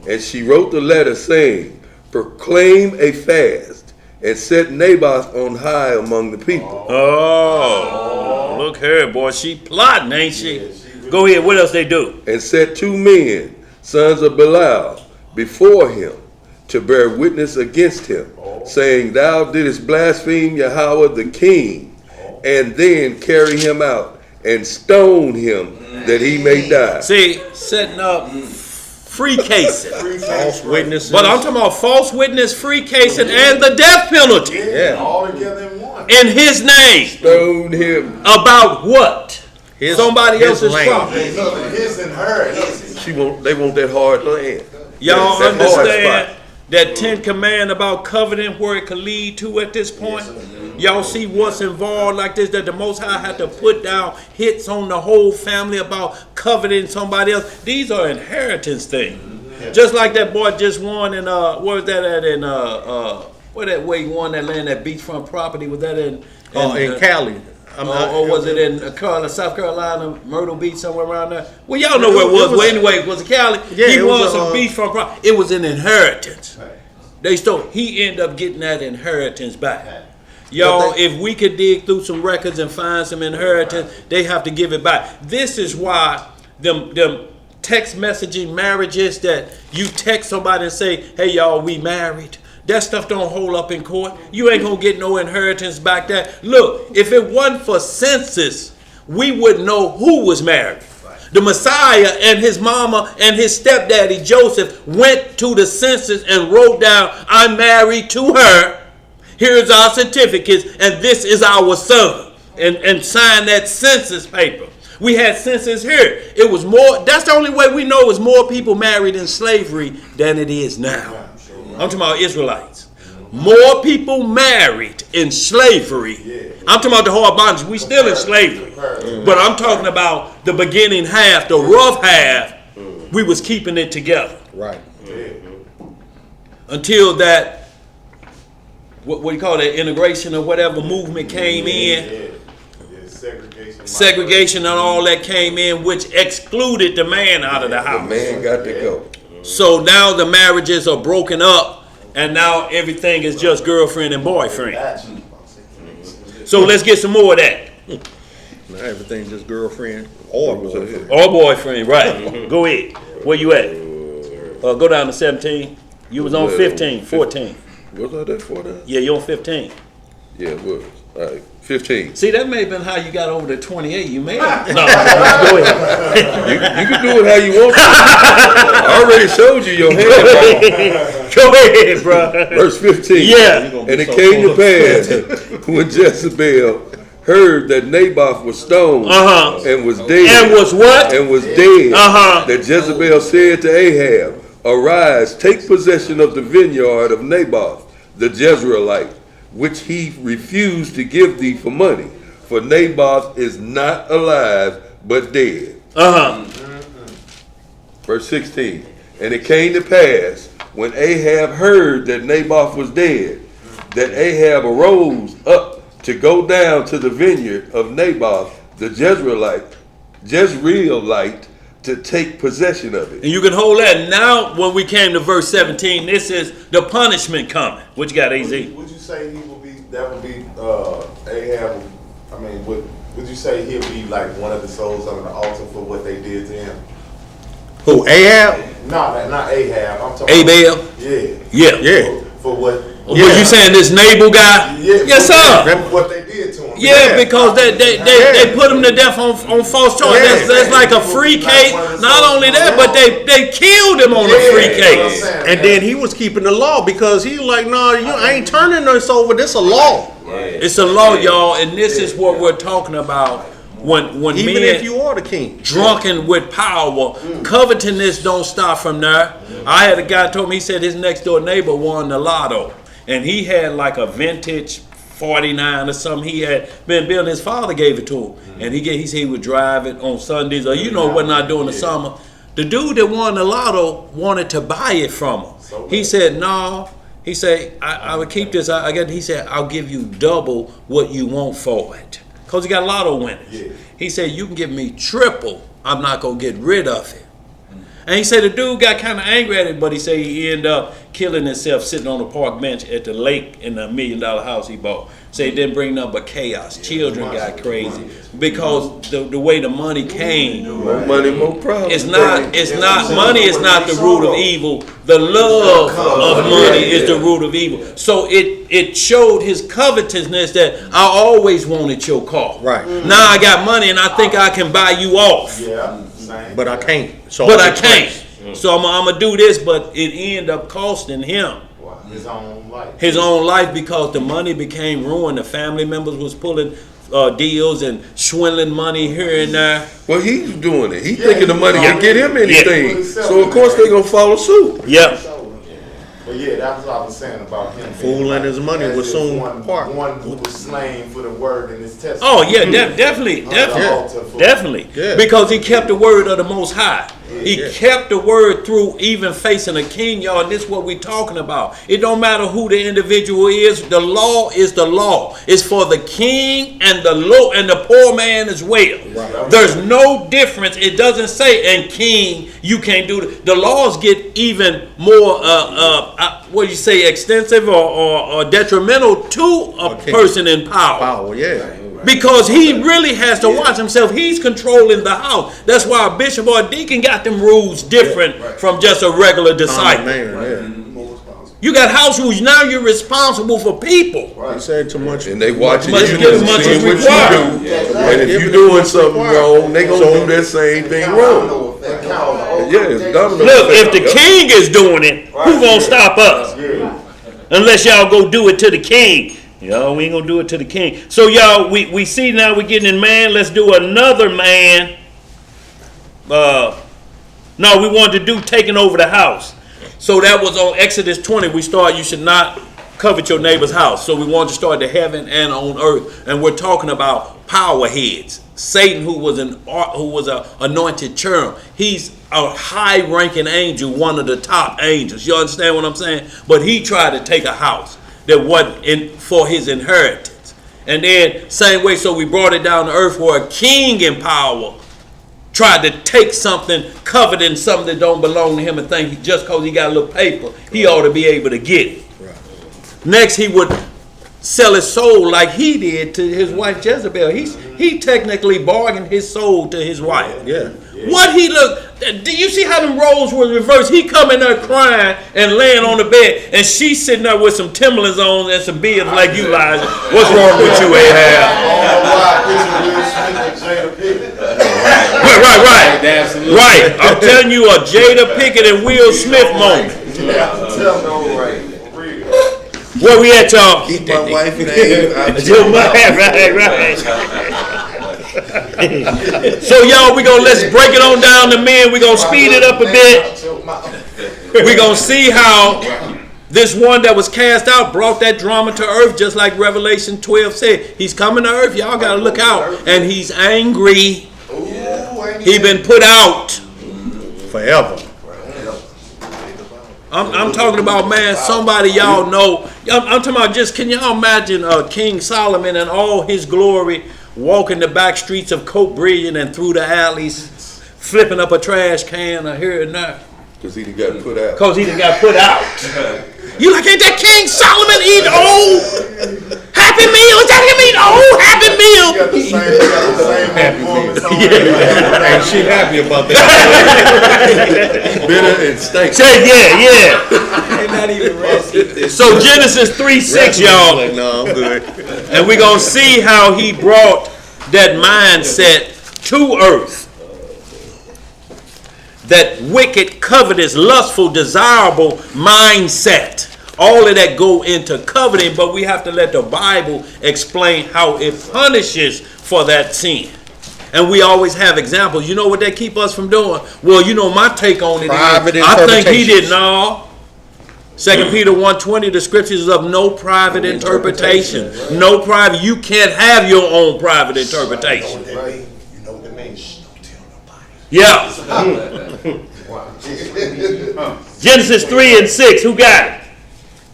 And she wrote the letter, saying, proclaim a fast, and set Naboth on high among the people. Oh, look here, boy. She plotting, ain't she? Go ahead. What else they do? And set 2 men, sons of Belial, before him, to bear witness against him, saying, thou didst blaspheme Yahweh the king, and then carry him out and stone him that he may die. See, setting up free casing. False witnesses. But I'm talking about false witness, free casing, and the death penalty. Yeah, all together in one. In his name. Stone him. About what? Somebody else's property. His inheritance. They want that hard land. Y'all That hard understand spot. that 10 command about coveting, where it could lead to at this point? Y'all see what's involved like this, that the Most High had to put down hits on the whole family about coveting somebody else. These are inheritance things. Just like that boy just won in, where was that at in, where that way he won that land, that beachfront property, was that in Cali. Or was it in South Carolina, Myrtle Beach, somewhere around there? Well, y'all know where it was. Well, anyway, was it Cali? Yeah, he it won was some beachfront property. It was an inheritance. They stole. He ended up getting that inheritance back. Y'all, if we could dig through some records and find some inheritance, they have to give it back. This is why them text messaging marriages that you text somebody and say, hey, y'all, we married. That stuff don't hold up in court. You ain't gonna get no inheritance back there. Look, if it wasn't for census, we wouldn't know who was married. The Messiah and his mama and his stepdaddy Joseph went to the census and wrote down, I'm married to her. Here's our certificates, and this is our son. And signed that census paper. We had census here. It was more, that's the only way we know it was more people married in slavery than it is now. I'm talking about Israelites. More people married in slavery. I'm talking about the hard bondage. We still in slavery. But I'm talking about the beginning half, the rough half, we was keeping it together. Right. Until that, what do you call that, integration or whatever movement came in. Segregation and all that came in, which excluded the man out of the house. The man got to go. So now the marriages are broken up, and now everything is just girlfriend and boyfriend. So let's get some more of that. Now everything's just girlfriend or boyfriend. Or boyfriend, right. Go ahead. Where you at? Go down to 17. You was on 15, 14. Was I that 14? Yeah, you're on 15. Yeah, it was. All right, 15. See, that may have been how you got over to 28. You may have. No, go ahead. You can do it how you want to. I already showed you your hand. Go ahead, bro. Verse 15. Yeah. And it came to pass when Jezebel heard that Naboth was stoned and was dead. And was what? And was dead. That Jezebel said to Ahab, arise, take possession of the vineyard of Naboth, the Jezreelite, which he refused to give thee for money. For Naboth is not alive, but dead. Verse 16. And it came to pass, when Ahab heard that Naboth was dead, that Ahab arose up to go down to the vineyard of Naboth, the Jezreelite, to take possession of it. And you can hold that. Now, when we came to verse 17, this is the punishment coming. What you got, AZ? Would you say he would be, that would be Ahab, I mean, would you say he'll be like one of the souls on the altar for what they did to him? Who, Ahab? No, not Ahab. I'm talking Abel? about, yeah. Yeah. For what? Was you saying this Nabal guy? Yeah, yes, sir. What they did to him. Yeah, because they put him to death on false charges. That's like a free case. Not only that, but they killed him on a free case. And then he was keeping the law because he was like, no, I ain't turning this over. This a law. It's a law, y'all, and this is what we're talking about. When even men if you are the king, drunken with power, covetousness don't stop from there. I had a guy told me, he said his next door neighbor won the lotto, and he had like a vintage 49 or something. He had been building. His father gave it to him, and he said he would drive it on Sundays, or what not during the summer. The dude that won the lotto wanted to buy it from him. He said no. He said, I would keep this. He said, I'll give you double what you want for it. Because he got a lot of winners. Yeah. He said, you can give me triple. I'm not going to get rid of it. And he said the dude got kind of angry at it, but he said he ended up killing himself sitting on a park bench at the lake in the $1 million house he bought. So it didn't bring nothing but chaos. Children got crazy because the way the money came. More money, more problems. It's not money is not the root of evil. The love of money is the root of evil. So it showed his covetousness that I always wanted your car. Right. Now I got money and I think I can buy you off. Yeah. But I can't. So But I can't. So I'm gonna do this, but it ended up costing him His own life. his own life because the money became ruined. The family members was pulling deals and swindling money here and there. Well, he's doing it. He's thinking the money can get him anything. So of course they're gonna follow suit. Yep. But yeah, that's what I was saying about him. Fool and his money was soon part. One who was slain for the word in his testimony. Oh yeah, definitely. Yeah. Because he kept the word of the Most High. He kept the word through even facing a king, y'all. And this is what we're talking about. It don't matter who the individual is. The law is the law. It's for the king and the low and the poor man as well. Right. There's no difference. It doesn't say, and king, you can't do it. The laws get even more, what do you say, extensive or detrimental to a person in power. Because he really has to watch himself. He's controlling the house. That's why a bishop or a deacon got them rules different from just a regular disciple. You got house rules. Now you're responsible for people. He said too much. And they watching Much you as and much seeing as what required. you do. And if you're doing something wrong, they gonna do that same thing wrong. Yeah, it's domino Look, if effect. the king is doing it, who gonna stop us? Unless y'all go do it to the king. Y'all, we ain't gonna do it to the king. So y'all, we see now we're getting in man. Let's do another man. No, we wanted to do taking over the house. So that was on Exodus 20. We started, you should not covet your neighbor's house. So we wanted to start the heaven and on earth. And we're talking about power heads. Satan, who was an anointed cherub. He's a high-ranking angel, one of the top angels. You understand what I'm saying? But he tried to take a house that wasn't for his inheritance. And then same way, so we brought it down to earth where a king in power tried to take something, coveting something that don't belong to him and think just because he got a little paper, he ought to be able to get it. Right. Next, he would sell his soul like he did to his wife Jezebel. He technically bargained his soul to his wife. Yeah. What he looked, do you see how them roles were reversed? He come in there crying and laying on the bed, and she's sitting there with some Timberlands on and some beards like you, Liza. What's wrong with you, Ahab? Right. I'm telling you, a Jada Pinkett and Will Smith moment. Where we at, y'all? Keep my wife name. Right. So y'all, let's break it on down to men. We're gonna speed it up a bit. We're gonna see how this one that was cast out brought that drama to earth, just like Revelation 12 said. He's coming to earth. Y'all gotta look out. And he's angry. He been put out Forever. I'm talking about, man, somebody y'all know. I'm talking about just, can y'all imagine King Solomon and all his glory walking the back streets of Cope Brilliant and through the alleys, flipping up a trash can or here and there? Because he got put out. Because he done got put out. You like, ain't that King Solomon eating old Happy Meal? Is that him eating old Happy Meal? You got the same performance on Ain't she happy about that? Bitter and stank. Say, yeah. They're not even resting. So Genesis 3:6, y'all. Like, no, I'm good. And we're going to see how he brought that mindset to earth. That wicked, covetous, lustful, desirable mindset. All of that go into coveting, but we have to let the Bible explain how it punishes for that sin. And we always have examples. You know what they keep us from doing? Well, you know my take on it. I think he did. No. 2 Peter 1:20, the scriptures is of no private interpretation. No private. You can't have your own private interpretation. You know what that means? Don't tell nobody. Yeah. Genesis 3:6. Who got it?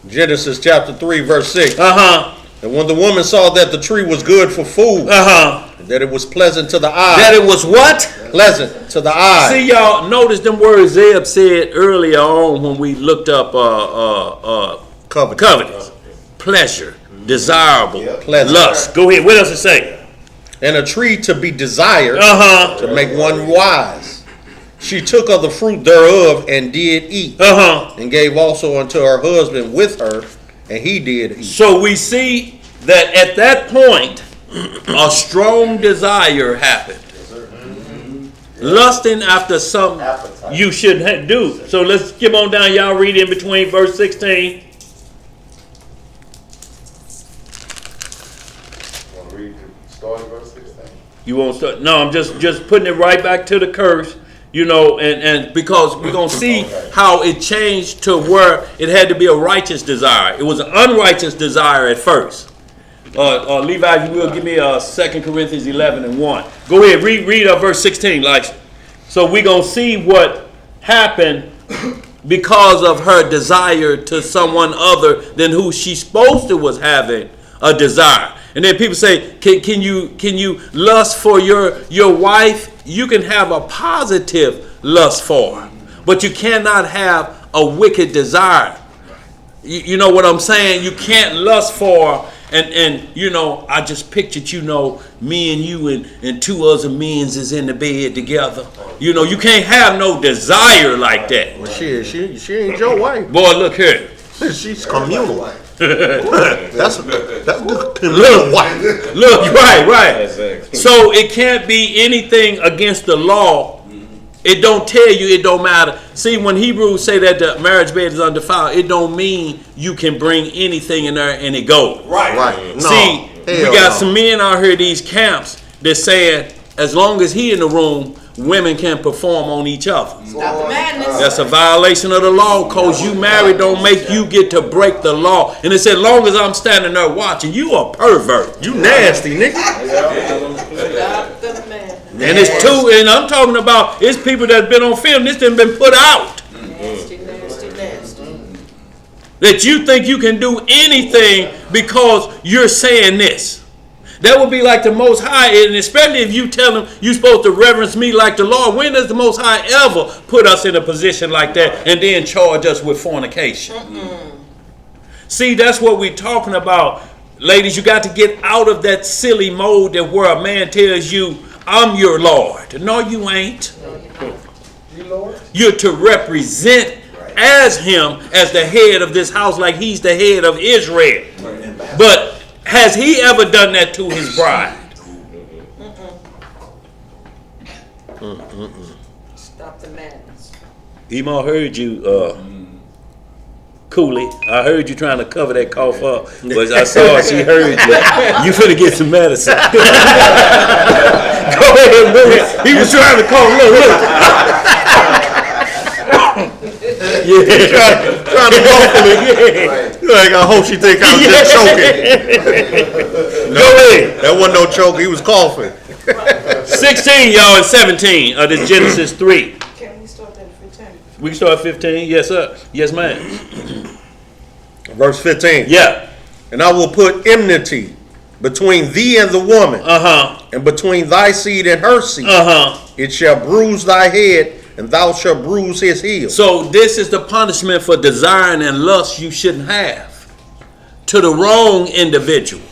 Genesis chapter 3, verse 6. Uh-huh. And when the woman saw that the tree was good for food, and that it was pleasant to the eye. That it was what? Pleasant to the eye. See, y'all, notice them words Zeb said earlier on when we looked up covetous. Pleasure, desirable, Pleasant. lust. Go ahead. What else it say? And a tree to be desired, to make one wise. She took of the fruit thereof and did eat, and gave also unto her husband with her, and he did eat. So we see that at that point, a strong desire happened. Lusting after something you shouldn't do. So let's skip on down. Y'all read in between verse 16. Want to read start at verse 16? You won't start. No, I'm just putting it right back to the curse. You know, and because we're going to see how it changed to where it had to be a righteous desire. It was an unrighteous desire at first. Levi, if you will, give me 2 Corinthians 11 and 1. Go ahead, read verse 16. So we're going to see what happened because of her desire to someone other than who she's supposed to was having a desire. And then people say, can you lust for your wife? You can have a positive lust for her, but you cannot have a wicked desire. You know what I'm saying? You can't lust for her and you know, I just pictured, you know, me and you and two other men is in the bed together. You know, you can't have no desire like that. Well, she ain't your wife. Boy, look here. She's communal. That's the little wife. Look, right. So it can't be anything against the law. It don't tell you, it don't matter. See, when Hebrews say that the marriage bed is undefiled, it don't mean you can bring anything in there and it goes. Right. No, see, we got some men out here, these camps, that saying as long as he in the room, women can perform on each other. Stop the madness. That's a violation of the law, because you married don't make you get to break the law. And it said, long as I'm standing there watching, you a pervert. You nasty, nigga. Stop the madness. And it's two, and I'm talking about, it's people that's been on film, this done been put out. Nasty. That you think you can do anything because you're saying this. That would be like the Most High, and especially if you tell them you're supposed to reverence me like the Lord. When does the Most High ever put us in a position like that and then charge us with fornication? See, that's what we're talking about. Ladies, you got to get out of that silly mode that where a man tells you, I'm your Lord. No, you ain't. You're to represent as him as the head of this house, like he's the head of Israel. But has he ever done that to his bride? Stop the madness. Emo heard you, Cooley. I heard you trying to cover that cough up, but I saw she heard you. You finna get some medicine. Go ahead, look. He was trying to cough. Look. Yeah, trying to go for me. Like, I hope she think I was just choking. Go ahead. That wasn't no choke. He was coughing. 16, y'all, and 17 of this Genesis 3. Can we start at 15? We can start at 15. Yes, sir. Yes, ma'am. Verse 15. Yeah. And I will put enmity between thee and the woman, and between thy seed and her seed. It shall bruise thy head, and thou shalt bruise his heel. So this is the punishment for desiring and lust you shouldn't have to the wrong individual.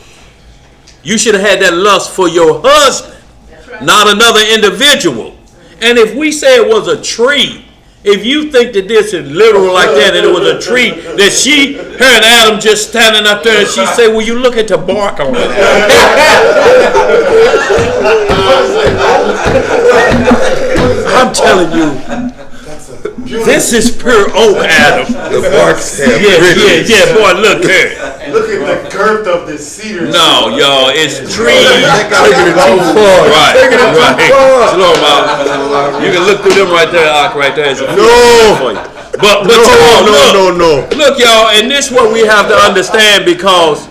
You should have had that lust for your husband, not another individual. And if we say it was a tree, if you think that this is literal like that, and it was a tree, that her and Adam just standing up there, and she said, well, you look at the bark on it. I'm telling you, this is pure oak, Adam. The barks have Yeah, boy, look here. Look at the girth of this cedar. No, y'all, it's trees. taking it too far. Right. Slow them out. You can look through them right there, Ark, right there. No. But No. Look, y'all, and this is what we have to understand, because,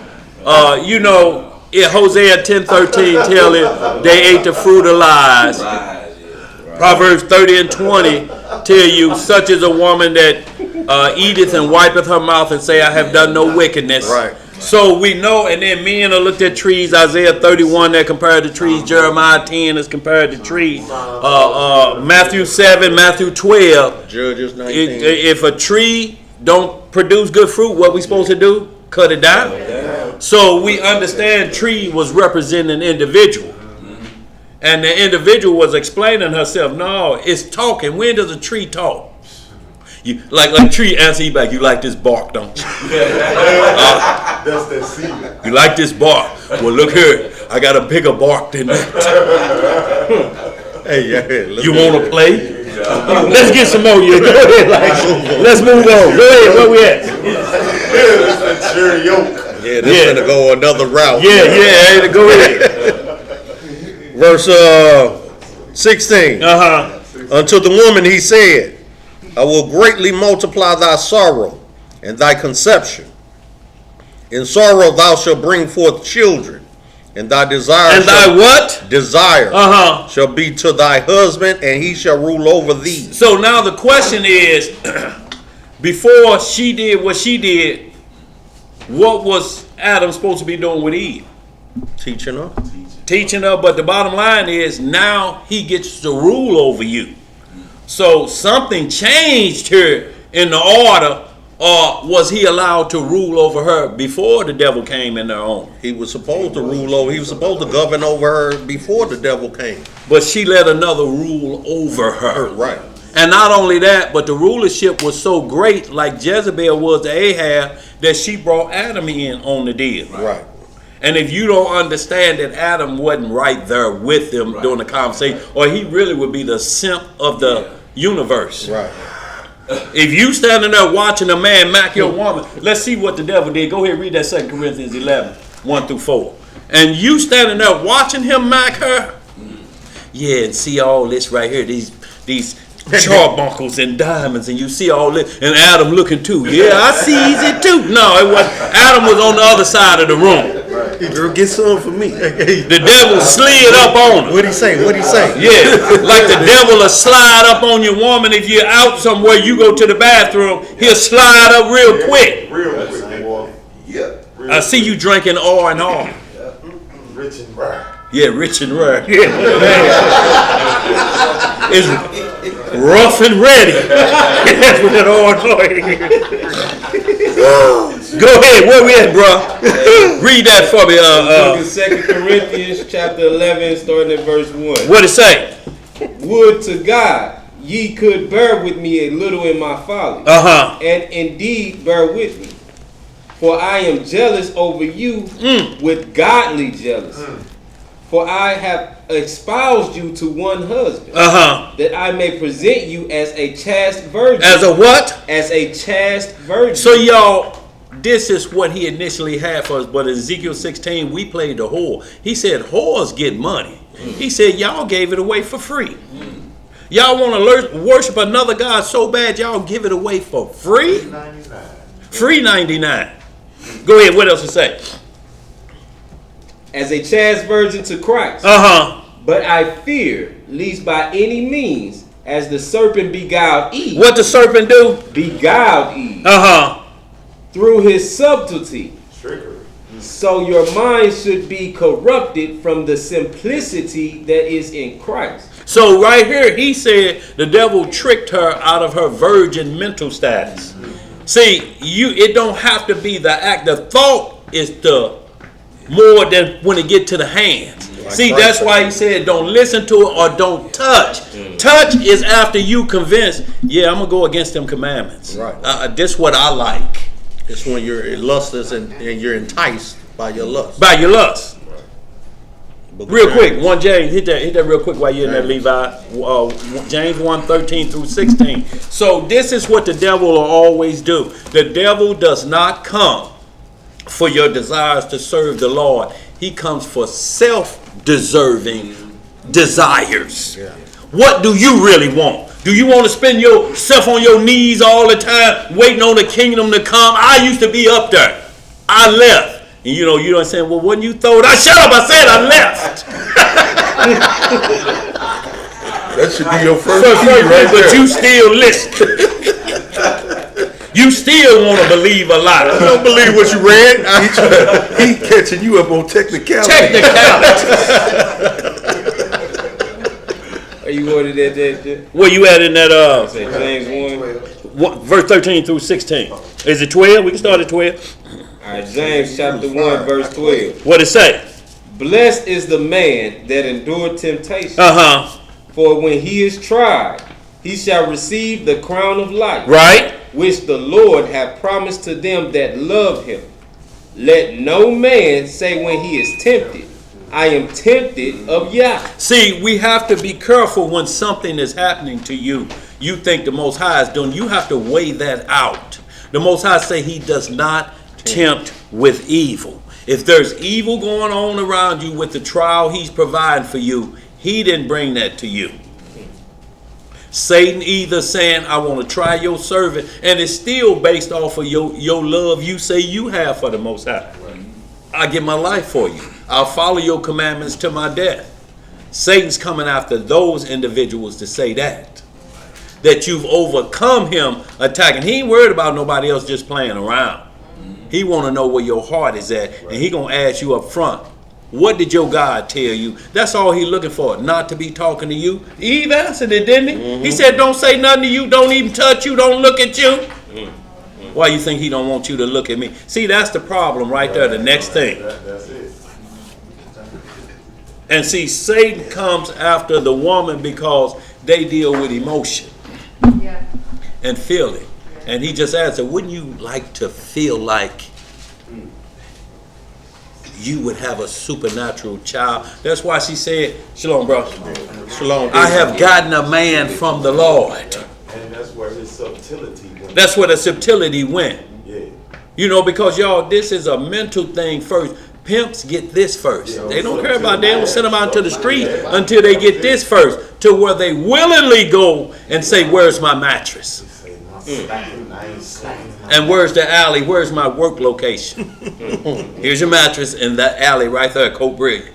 you know, in Hosea 10:13 tell it, they ate the fruit of lies. Proverbs 30 and 20 tell you, such is a woman that eateth and wipeth her mouth and say, I have done no wickedness. Right. So we know, and then men are looked at trees. Isaiah 31 that compared to trees. Jeremiah 10 is compared to trees. Matthew 7, Matthew 12. Judges 19. If a tree don't produce good fruit, what we supposed to do? Cut it down. So we understand tree was representing an individual. And the individual was explaining herself. No, it's talking. When does a tree talk? You like tree answer you back. You like this bark, don't you? That's that seed. You like this bark? Well, look here. I got a bigger bark than that. Hey, yeah. You want to play? Let's get some more. You go ahead. Let's move on. Go ahead. Where we at? That's that cherry yolk. Yeah, this is gonna go another route. Yeah. Go ahead. Verse 16. Unto the woman he said, I will greatly multiply thy sorrow and thy conception. In sorrow thou shalt bring forth children, and thy desire and thy what? Desire shall be to thy husband, and he shall rule over thee. So now the question is, before she did what she did, what was Adam supposed to be doing with Eve? Teaching her. But the bottom line is now he gets to rule over you. So something changed here in the order, or was he allowed to rule over her before the devil came in their own? He was supposed to rule over, he was supposed to govern over her before the devil came. But she let another rule over her. Right. And not only that, but the rulership was so great, like Jezebel was to Ahab, that she brought Adam in on the deal. Right. And if you don't understand that Adam wasn't right there with them during the conversation, or he really would be the simp of the universe. Right. If you standing there watching a man mack your woman, let's see what the devil did. Go ahead and read that 2 Corinthians 11, 1 through 4. And you standing there watching him mack her. Yeah, and see all this right here, these charbuncles and diamonds, and you see all this, and Adam looking too. Yeah, I sees it too. No, it was Adam was on the other side of the room. Girl, get some for me. The devil slid up on her. What'd he say? Yeah, like the devil will slide up on your woman. If you're out somewhere, you go to the bathroom, he'll slide up real quick. I see you drinking R&R. Rich and rare. Yeah, rich and rare. It's rough and ready. That's what that R&R is. Go ahead, where we at, bro? Read that for me. 2 Corinthians chapter 11, starting at verse 1. What it say? Would to God ye could bear with me a little in my folly, and indeed bear with me. For I am jealous over you with godly jealousy. For I have espoused you to one husband, that I may present you as a chaste virgin. As a what? As a chaste virgin. So y'all, this is what he initially had for us. But in Ezekiel 16, we played the whore. He said, whores get money. He said, y'all gave it away for free. Y'all want to worship another God so bad, y'all give it away for free? Free 99. Go ahead, what else to say? As a chaste virgin to Christ. But I fear, lest by any means, as the serpent beguiled Eve. What the serpent do? Beguiled Eve. Through his subtlety. So your mind should be corrupted from the simplicity that is in Christ. So right here, he said the devil tricked her out of her virgin mental status. See, it don't have to be the act. The thought is the more than when it get to the hands. See, that's why he said don't listen to it or don't touch. Touch is after you convinced, yeah, I'm going to go against them commandments. Right. This is what I like. It's when you're lustful and you're enticed by your lust. By your lust. Real quick, 1 James, hit that real quick while you're in there, Levi. James 1:13 through 16. So this is what the devil will always do. The devil does not come for your desires to serve the Lord. He comes for self-deserving desires. What do you really want? Do you want to spend yourself on your knees all the time waiting on the kingdom to come? I used to be up there. I left. And you don't say, well, when you throw it, shut up, I said I left. That should be your first key right but there. you still listen. You still want to believe a lie. I don't believe what you read. He catching you up on technicality. Are you ordered that? Where you at in that James 1. verse 13 through 16? Is it 12? We can start at 12. All right, James chapter 1, verse 12. What it say? Blessed is the man that endured temptation. For when he is tried, he shall receive the crown of life. Right. Which the Lord hath promised to them that love him. Let no man say when he is tempted, I am tempted of Yah. See, we have to be careful when something is happening to you. You think the Most High is doing. You have to weigh that out. The Most High say he does not tempt with evil. If there's evil going on around you with the trial he's providing for you, he didn't bring that to you. Satan either saying, I want to try your servant, and it's still based off of your love you say you have for the Most High. I give my life for you. I'll follow your commandments to my death. Satan's coming after those individuals to say that you've overcome him attacking. He ain't worried about nobody else just playing around. He want to know where your heart is at, and he going to ask you up front, what did your God tell you? That's all he looking for, not to be talking to you. Eve answered it, didn't he? He said, don't say nothing to you, don't even touch you, don't look at you. Why you think he don't want you to look at me? See, that's the problem right there, the next thing. That's it. And see, Satan comes after the woman because they deal with emotion and feeling. And he just asked her, wouldn't you like to feel like you would have a supernatural child? That's why she said, Shalom, bro. Shalom. I have gotten a man from the Lord. And that's where his subtlety went. That's where the subtlety went. Yeah. You know, because y'all, this is a mental thing first. Pimps get this first. They don't care about, they don't send them out to the street until they get this first, to where they willingly go and say, where's my mattress? And where's the alley? Where's my work location? Here's your mattress in that alley right there at Coke Bridge.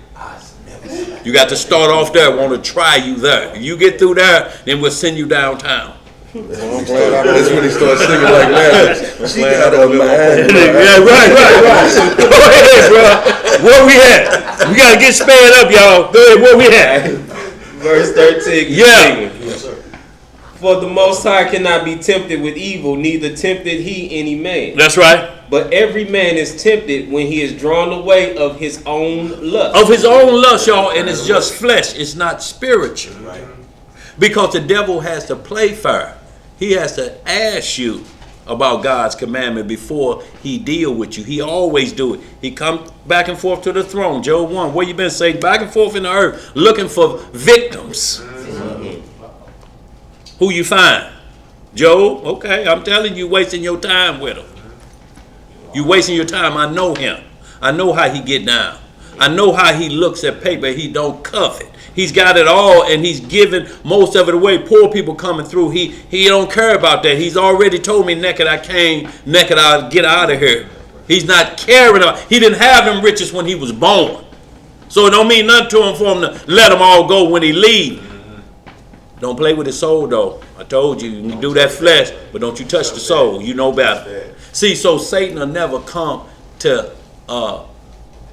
You got to start off there. Want to try you there. If you get through there, then we'll send you downtown. That's when he starts singing like that. Yeah, right. Go ahead, bro. Where we at? We got to get sped up, y'all. Go ahead, where we at? Verse 13. Yeah. For the Most High cannot be tempted with evil, neither tempted he any man. That's right. But every man is tempted when he is drawn away of his own lust. Of his own lust, y'all, and it's just flesh. It's not spiritual. Right. Because the devil has to play fair. He has to ask you about God's commandment before he deal with you. He always do it. He come back and forth to the throne. Job 1, where you been, Satan? Back and forth in the earth, looking for victims. Who you find? Job? Okay, I'm telling you, wasting your time with him. You wasting your time. I know him. I know how he get down. I know how he looks at paper. He don't covet. He's got it all, and he's giving most of it away. Poor people coming through. He don't care about that. He's already told me, naked I came, naked I'll get out of here. He's not caring about. He didn't have them riches when he was born. So it don't mean nothing to him for him to let them all go when he leave. Don't play with his soul, though. I told you, you can do that flesh, but don't you touch the soul. You know better. See, so Satan will never come to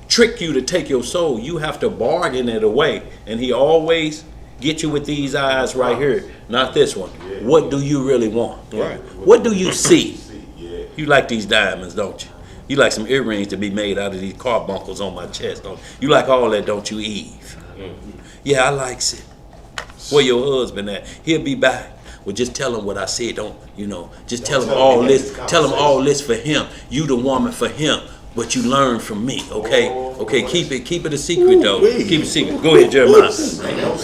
trick you to take your soul. You have to bargain it away. And he always get you with these eyes right here, not this one. What do you really want? Right. What do you see? You like these diamonds, don't you? You like some earrings to be made out of these carbuncles on my chest, don't you? You like all that, don't you, Eve? Yeah, I likes it. Where your husband at? He'll be back. Well, just tell him what I said. Just tell him all this. Tell him all this for him. You the woman for him. But you learn from me, okay? Okay, keep it a secret, though. Keep it a secret. Go ahead, Jeremiah. You know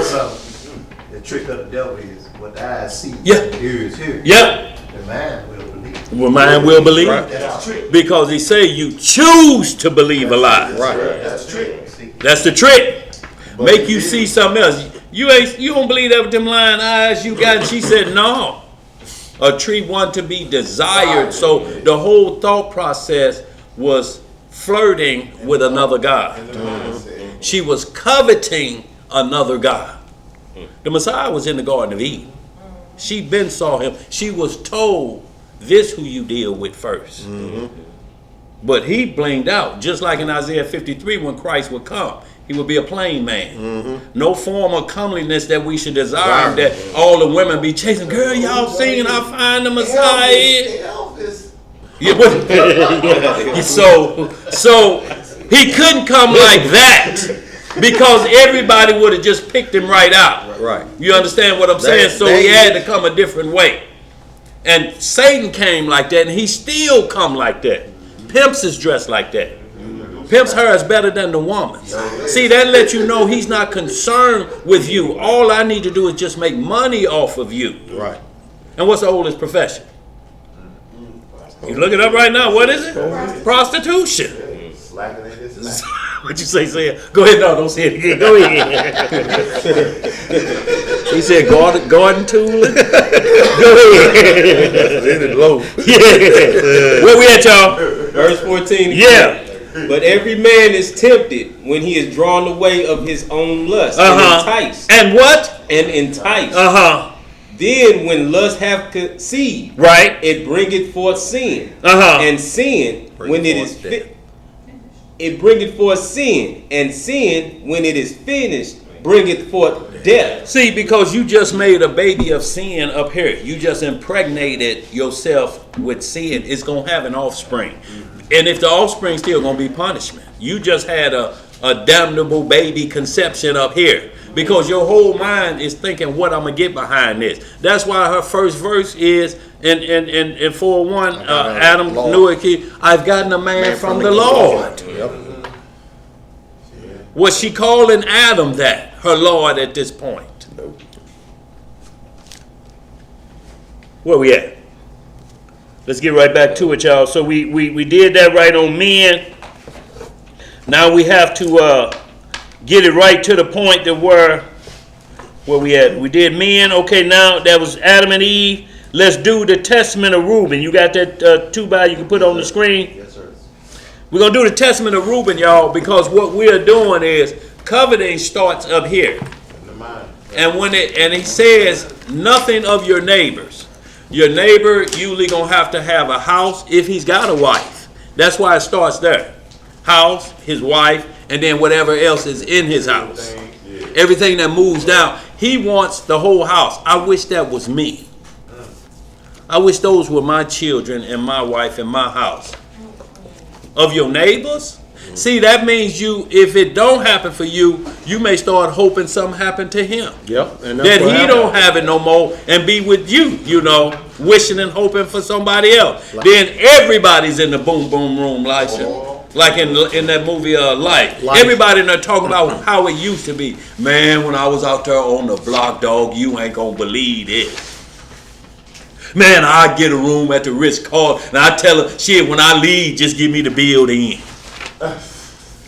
something. The trick of the devil is what the eyes see, the ears hear. Yep. The mind will believe. Well, mind will believe. Right. That's the trick. Because he say you choose to believe a lie. Right. That's the trick. That's the trick. Make you see something else. You don't believe that with them lying eyes you got. And she said, no. A tree one to be desired. So the whole thought process was flirting with another God. She was coveting another God. The Messiah was in the Garden of Eden. She been saw him. She was told this who you deal with first. But he blinked out, just like in Isaiah 53 when Christ would come. He would be a plain man. No form of comeliness that we should desire, that all the women be chasing. Girl, y'all singing, I find the Messiah. Elvis. Yeah, so he couldn't come like that because everybody would have just picked him right out. Right. You understand what I'm saying? So he had to come a different way. And Satan came like that, and he still come like that. Pimps is dressed like that. Pimp's hair is better than the woman's. See, that lets you know he's not concerned with you. All I need to do is just make money off of you. Right. And what's the oldest profession? You look it up right now. What is it? Prostitution. What you say? Go ahead. No, don't say it again. Go ahead. He said garden tooling. Go ahead. Low. Yeah. Where we at, y'all? Verse 14. Yeah. But every man is tempted when he is drawn away of his own lust and enticed. And what? And enticed. Then when lust hath conceived, right, it bringeth forth sin. And sin, when it is it bringeth forth sin. And sin, when it is finished, bringeth forth death. See, because you just made a baby of sin up here. You just impregnated yourself with sin. It's going to have an offspring. And if the offspring still going to be punishment. You just had a damnable baby conception up here. Because your whole mind is thinking what I'm going to get behind this. That's why her first verse is in 4:1, Adam knew it. I've gotten a man from the Lord. Yep. Was she calling Adam that, her Lord, at this point? Nope. Where we at? Let's get right back to it, y'all. So we did that right on men. Now we have to get it right to the point that where we at. We did men. Okay, now that was Adam and Eve. Let's do the testament of Reuben. You got that 2 by you can put on the screen? Yes, sir. We're going to do the testament of Reuben, y'all, because what we're doing is coveting starts up here. And he says nothing of your neighbors. Your neighbor usually going to have a house if he's got a wife. That's why it starts there. House, his wife, and then whatever else is in his house. Everything that moves down. He wants the whole house. I wish that was me. I wish those were my children and my wife and my house. Of your neighbors? See, that means if it don't happen for you, you may start hoping something happened to him. Yep. And that he don't have it no more and be with you, wishing and hoping for somebody else. Then everybody's in the boom boom room, like in that movie Life. Everybody in there talking about how it used to be. Man, when I was out there on the block, dog, you ain't gonna believe it. Man, I get a room at the Ritz-Carlton, and I tell her, shit, when I leave, just give me the building.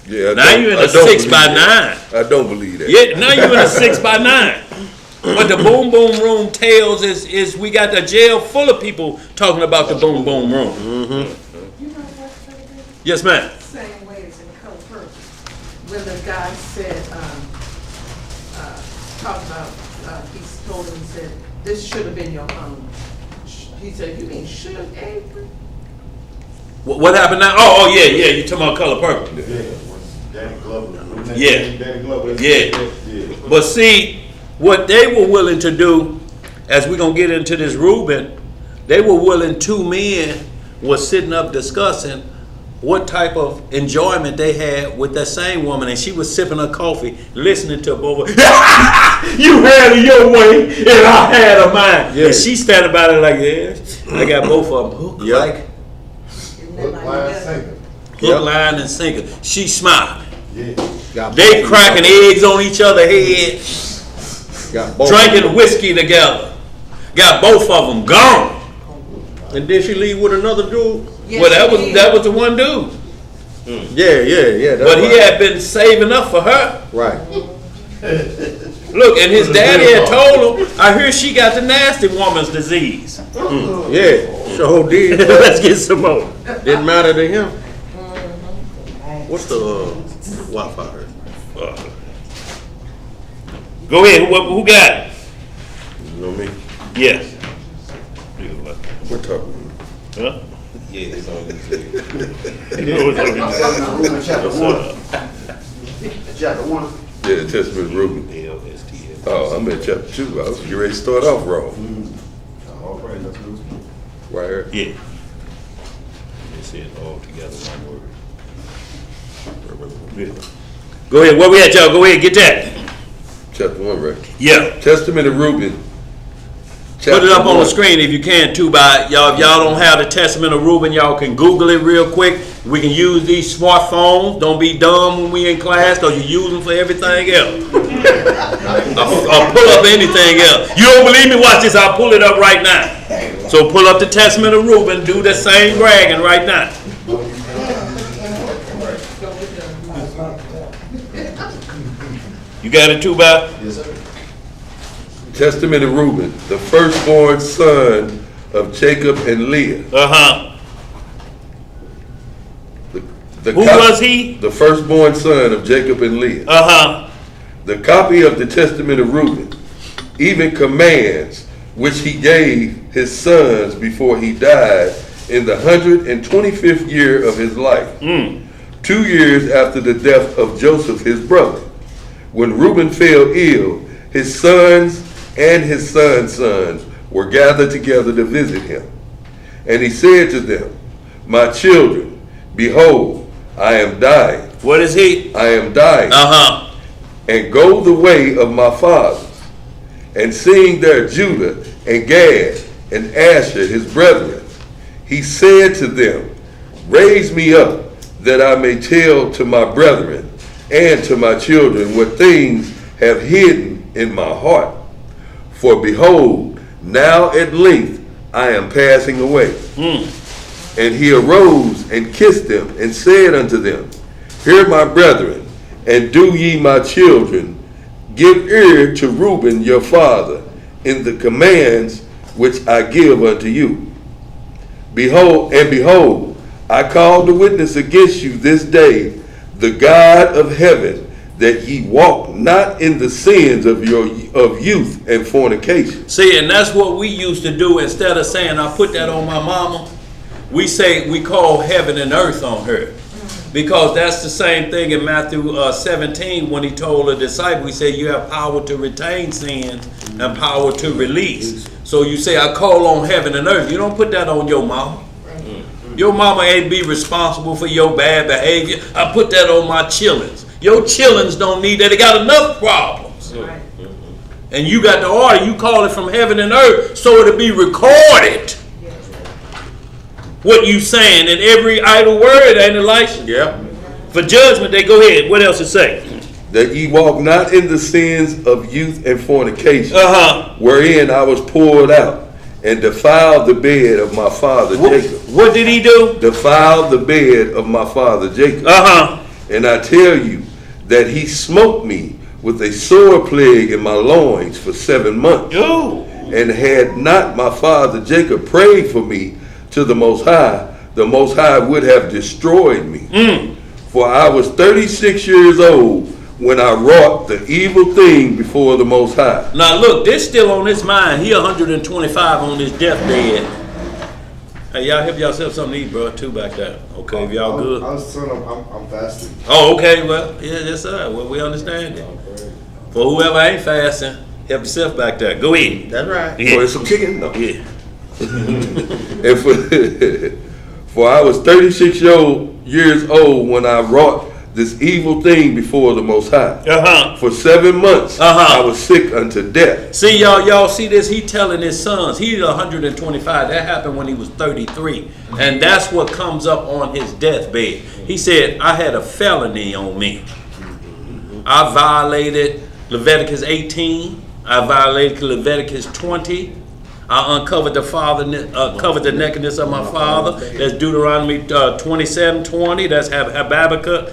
Yeah, now you're in a 6 by 9. I don't believe that. Yeah, now you're in a 6 by 9. What the boom boom room tells is we got the jail full of people talking about the boom boom room. You know what? Yes, ma'am. Same way as in Color Purple. When the guy said, talked about, he told him, he said, this should have been your home. He said, you mean should have, Avery? What happened now? Oh, yeah. You talking about Color Purple? Yeah. But see, what they were willing to do, as we're going to get into this Reuben, they were willing, 2 men were sitting up discussing what type of enjoyment they had with that same woman, and she was sipping her coffee, listening to both. You had it your way, and I had a mine. Yeah. And she standing by there like, yeah, I got both of them hooked, like hook, line, and sinker. She smiling. Yeah. They cracking eggs on each other's head, drinking whiskey together. Got both of them gone. And did she leave with another dude? Yes, well, that was the one dude. Yeah. But he had been saving up for her. Right. Look, and his daddy had told him, I hear she got the nasty woman's disease. Yeah, sure did. Let's get some more. Didn't matter to him. What's the Wi-Fi? Go ahead. Who got it? You know me? Yes. We're talking. Huh? Yeah, it's on his head. Reuben chapter 1. Chapter 1. Yeah, the Testament of Reuben. LSTS. Oh, I'm in chapter 2. I was getting ready to start off wrong. All praise unto the Lord. Right here. Yeah. It says all together one word. Go ahead. Where we at, y'all? Go ahead. Get that. Chapter 1, right? Yeah. Testament of Reuben. Put it up on the 1. screen if you can too. By y'all, if y'all don't have the Testament of Reuben, y'all can Google it real quick. We can use these smartphones. Don't be dumb when we in class, because you use them for everything else. I'll pull up anything else. You don't believe me? Watch this. I'll pull it up right now. So pull up the Testament of Reuben. Do the same bragging right now. You got it too, Bob? Yes, sir. Testament of Reuben, the firstborn son of Jacob and Leah. Who was he? The firstborn son of Jacob and Leah. The copy of the Testament of Reuben, even commands which he gave his sons before he died in the 125th year of his life, 2 years after the death of Joseph his brother. When Reuben fell ill, his sons and his sons' sons were gathered together to visit him. And he said to them, my children, behold, I am dying. What is he? I am dying. And go the way of my fathers. And seeing there Judah and Gad and Asher his brethren, he said to them, raise me up, that I may tell to my brethren and to my children what things have hidden in my heart. For behold, now at length I am passing away. And he arose and kissed them and said unto them, hear my brethren, and do ye my children, give ear to Reuben your father in the commands which I give unto you. Behold, I call to witness against you this day the God of heaven, that ye walk not in the sins of youth and fornication. See, and that's what we used to do. Instead of saying, I put that on my mama, we call heaven and earth on her. Because that's the same thing in Matthew 17 when he told the disciple, he said, you have power to retain sins and power to release. So you say, I call on heaven and earth. You don't put that on your mama. Your mama ain't be responsible for your bad behavior. I put that on my chillins. Your chillins don't need that. They got enough problems. And you got the order. You call it from heaven and earth so it'll be recorded. What you saying in every idle word, ain't it, Elisha? Yeah. For judgment, they go ahead. What else it say? That ye walk not in the sins of youth and fornication, wherein I was poured out, and defiled the bed of my father Jacob. What did he do? Defiled the bed of my father Jacob. And I tell you that he smote me with a sore plague in my loins for 7 months. And had not my father Jacob prayed for me to the Most High would have destroyed me. For I was 36 years old when I wrought the evil thing before the Most High. Now look, this still on his mind. He 125 on his deathbed. Hey, y'all help yourself something to eat, bro, too, back there. Okay, if y'all good. I'm fasting. Oh, okay, well, yeah, yes, sir. Well, we understand it. For whoever ain't fasting, help yourself back there. Go ahead. That's right. Yeah. For some chicken? No. Yeah. And for I was 36 years old when I wrought this evil thing before the Most High. For 7 months I was sick unto death. See, y'all see this? He telling his sons. He's 125. That happened when he was 33. And that's what comes up on his deathbed. He said, I had a felony on me. I violated Leviticus 18. I violated Leviticus 20. I uncovered covered the nakedness of my father. That's Deuteronomy 27:20. That's Habakkuk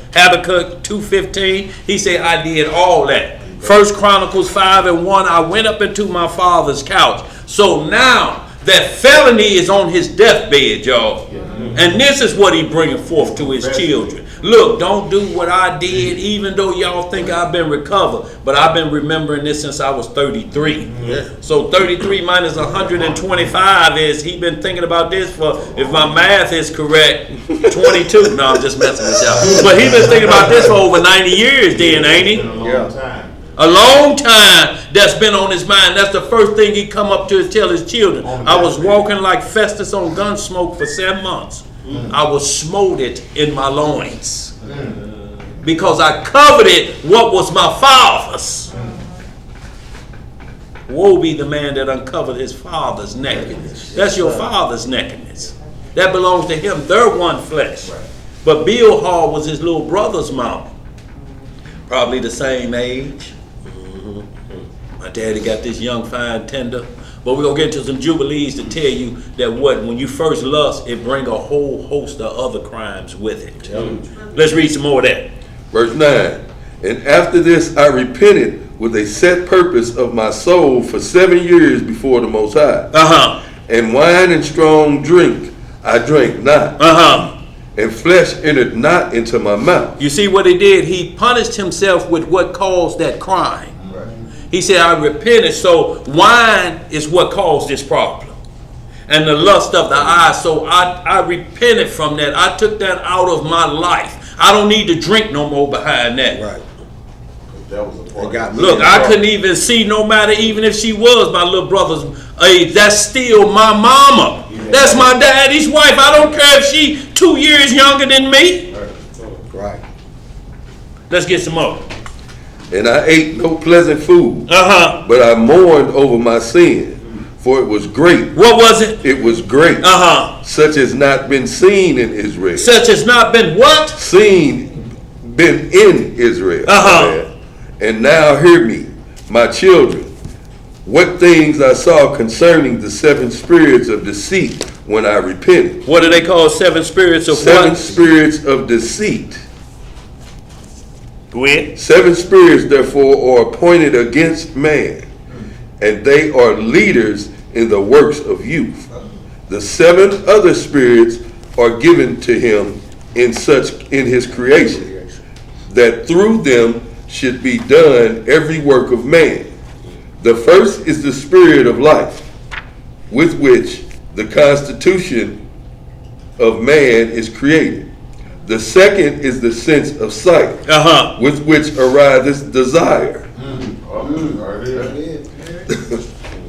2:15. He said, I did all that. 1 Chronicles 5:1. I went up into my father's couch. So now that felony is on his deathbed, y'all. And this is what he bringing forth to his children. Look, don't do what I did, even though y'all think I've been recovered. But I've been remembering this since I was 33. Yeah. So 33 minus 125 is, he been thinking about this for, if my math is correct, 22. No, I'm just messing with y'all. But he been thinking about this for over 90 years then, ain't he? A long time that's been on his mind. That's the first thing he come up to tell his children. I was walking like Festus on Gunsmoke for 7 months. I was smoted in my loins because I coveted what was my father's. Woe be the man that uncovered his father's nakedness. That's your father's nakedness. That belongs to him. They're one flesh. But Bilhah was his little brother's mama. Probably the same age. My daddy got this young, fine, tender. But we're going to get into some jubilees to tell you that when you first lust, it bring a whole host of other crimes with it. Let's read some more of that. Verse 9. And after this I repented with a set purpose of my soul for 7 years before the Most High. And wine and strong drink I drank not. And flesh entered not into my mouth. You see what he did? He punished himself with what caused that crime. He said, I repented. So wine is what caused this problem. And the lust of the eye. So I repented from that. I took that out of my life. I don't need to drink no more behind that. Right. That was a part. Look, I couldn't even see, no matter even if she was my little brother's age, that's still my mama. That's my daddy's wife. I don't care if she 2 years younger than me. Right. Let's get some more. And I ate no pleasant food, but I mourned over my sin, for it was great. What was it? It was great. Such as not been seen in Israel. Such as not been what? Been in Israel. And now hear me, my children, what things I saw concerning the 7 spirits of deceit when I repented. What do they call 7 spirits of 7 spirits of deceit. Go ahead. 7 spirits, therefore, are appointed against man, and they are leaders in the works of youth. The 7 other spirits are given to him in his creation, that through them should be done every work of man. The first is the spirit of life, with which the constitution of man is created. The second is the sense of sight, with which ariseth desire.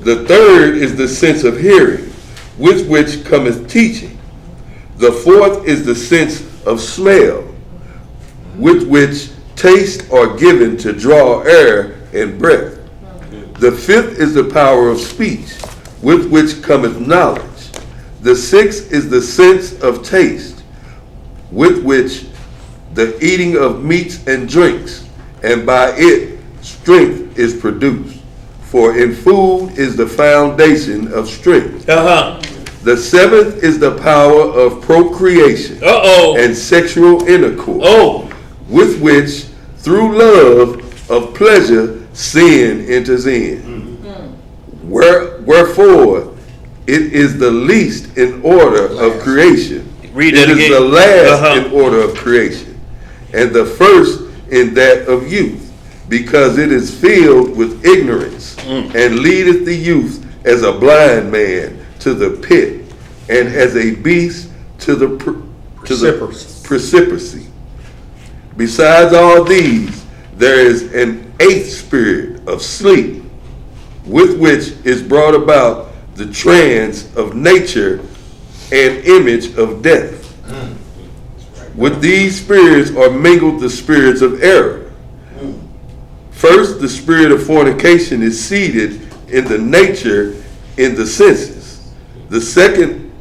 The third is the sense of hearing, with which cometh teaching. The fourth is the sense of smell, with which tastes are given to draw air and breath. The fifth is the power of speech, with which cometh knowledge. The sixth is the sense of taste, with which the eating of meats and drinks, and by it strength is produced. For in food is the foundation of strength. The seventh is the power of procreation and sexual intercourse, with which through love of pleasure sin enters in. Wherefore it is the least in order of creation. Read it is again. The last in order of creation, and the first in that of youth, because it is filled with ignorance, and leadeth the youth as a blind man to the pit, and as a beast to the precipice. Besides all these, there is an 8th spirit of sleep, with which is brought about the trance of nature and image of death. With these spirits are mingled the spirits of error. First, the spirit of fornication is seated in the nature in the senses. The second,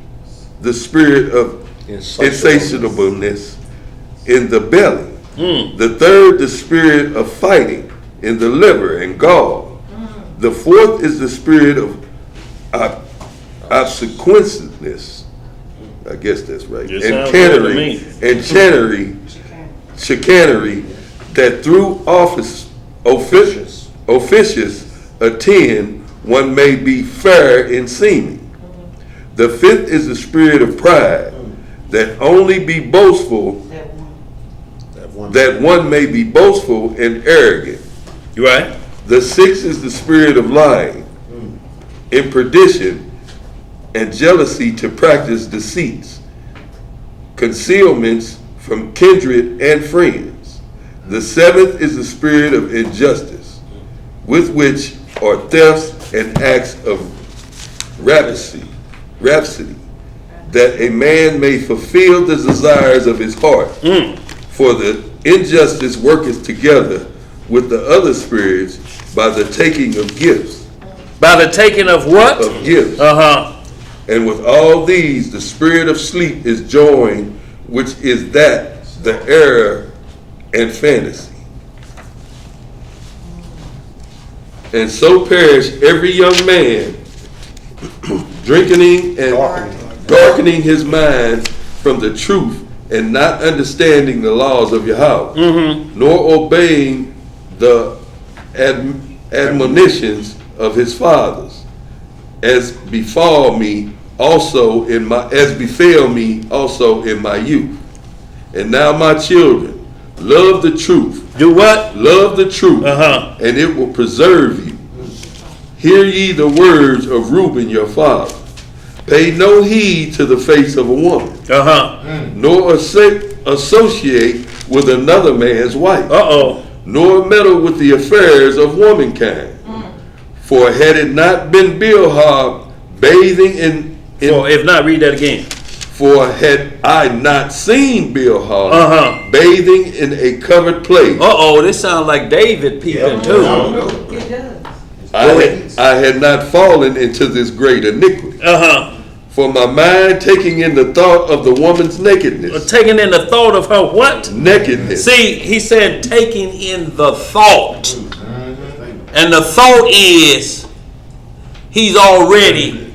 the spirit of insatiableness in the belly. The third, the spirit of fighting in the liver and gall. The fourth is the spirit of obsequiousness. I guess that's right. And chicanery, that through officious attend, one may be fair in seeming. The fifth is the spirit of pride, that only be boastful that one may be boastful and arrogant. You right? The 6th is the spirit of lying, in perdition, and jealousy to practice deceits, concealments from kindred and friends. The 7th is the spirit of injustice, with which are thefts and acts of rhapsody, that a man may fulfill the desires of his heart. For the injustice worketh together with the other spirits by the taking of gifts. By the taking of what? Of gifts. And with all these, the spirit of sleep is joined, which is that, the error and fantasy. And so perish every young man, drinking and darkening his mind from the truth, and not understanding the laws of Yahweh, nor obeying the admonitions of his fathers, as befell me also in my youth. And now, my children, love the truth. Do what? Love the truth, and it will preserve you. Hear ye the words of Reuben your father. Pay no heed to the face of a woman, nor associate with another man's wife, nor meddle with the affairs of womankind. For had it not been Bilhah bathing in if not, read that again. For had I not seen Bilhah bathing in a covered place. This sounds like David peeping too. It does. I had not fallen into this great iniquity. For my mind taking in the thought of the woman's nakedness. Taking in the thought of her what? Nakedness. See, he said taking in the thought. And the thought is he's already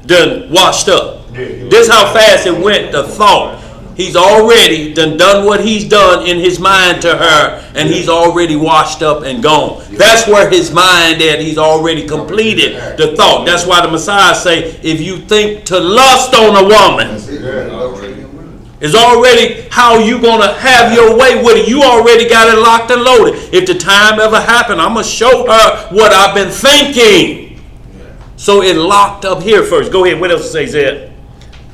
done washed up. This how fast it went, the thought. He's already done what he's done in his mind to her, and he's already washed up and gone. That's where his mind at. He's already completed the thought. That's why the Messiah say, if you think to lust on a woman, it's already how you going to have your way with it. You already got it locked and loaded. If the time ever happened, I'm going to show her what I've been thinking. So it locked up here first. Go ahead. What else says that?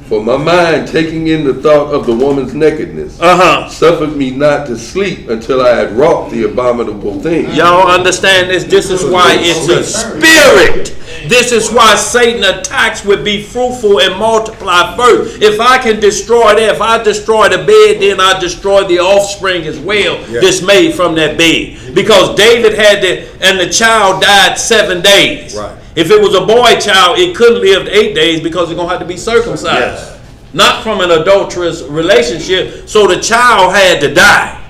For my mind taking in the thought of the woman's nakedness suffered me not to sleep until I had wrought the abominable thing. Y'all understand this? This is why it's a spirit. This is why Satan attacks with be fruitful and multiply first. If I can destroy that, if I destroy the bed, then I destroy the offspring as well that's made from that bed. Because David had and the child died 7 days. Right. If it was a boy child, it couldn't live 8 days because it's going to have to be circumcised. Not from an adulterous relationship. So the child had to die.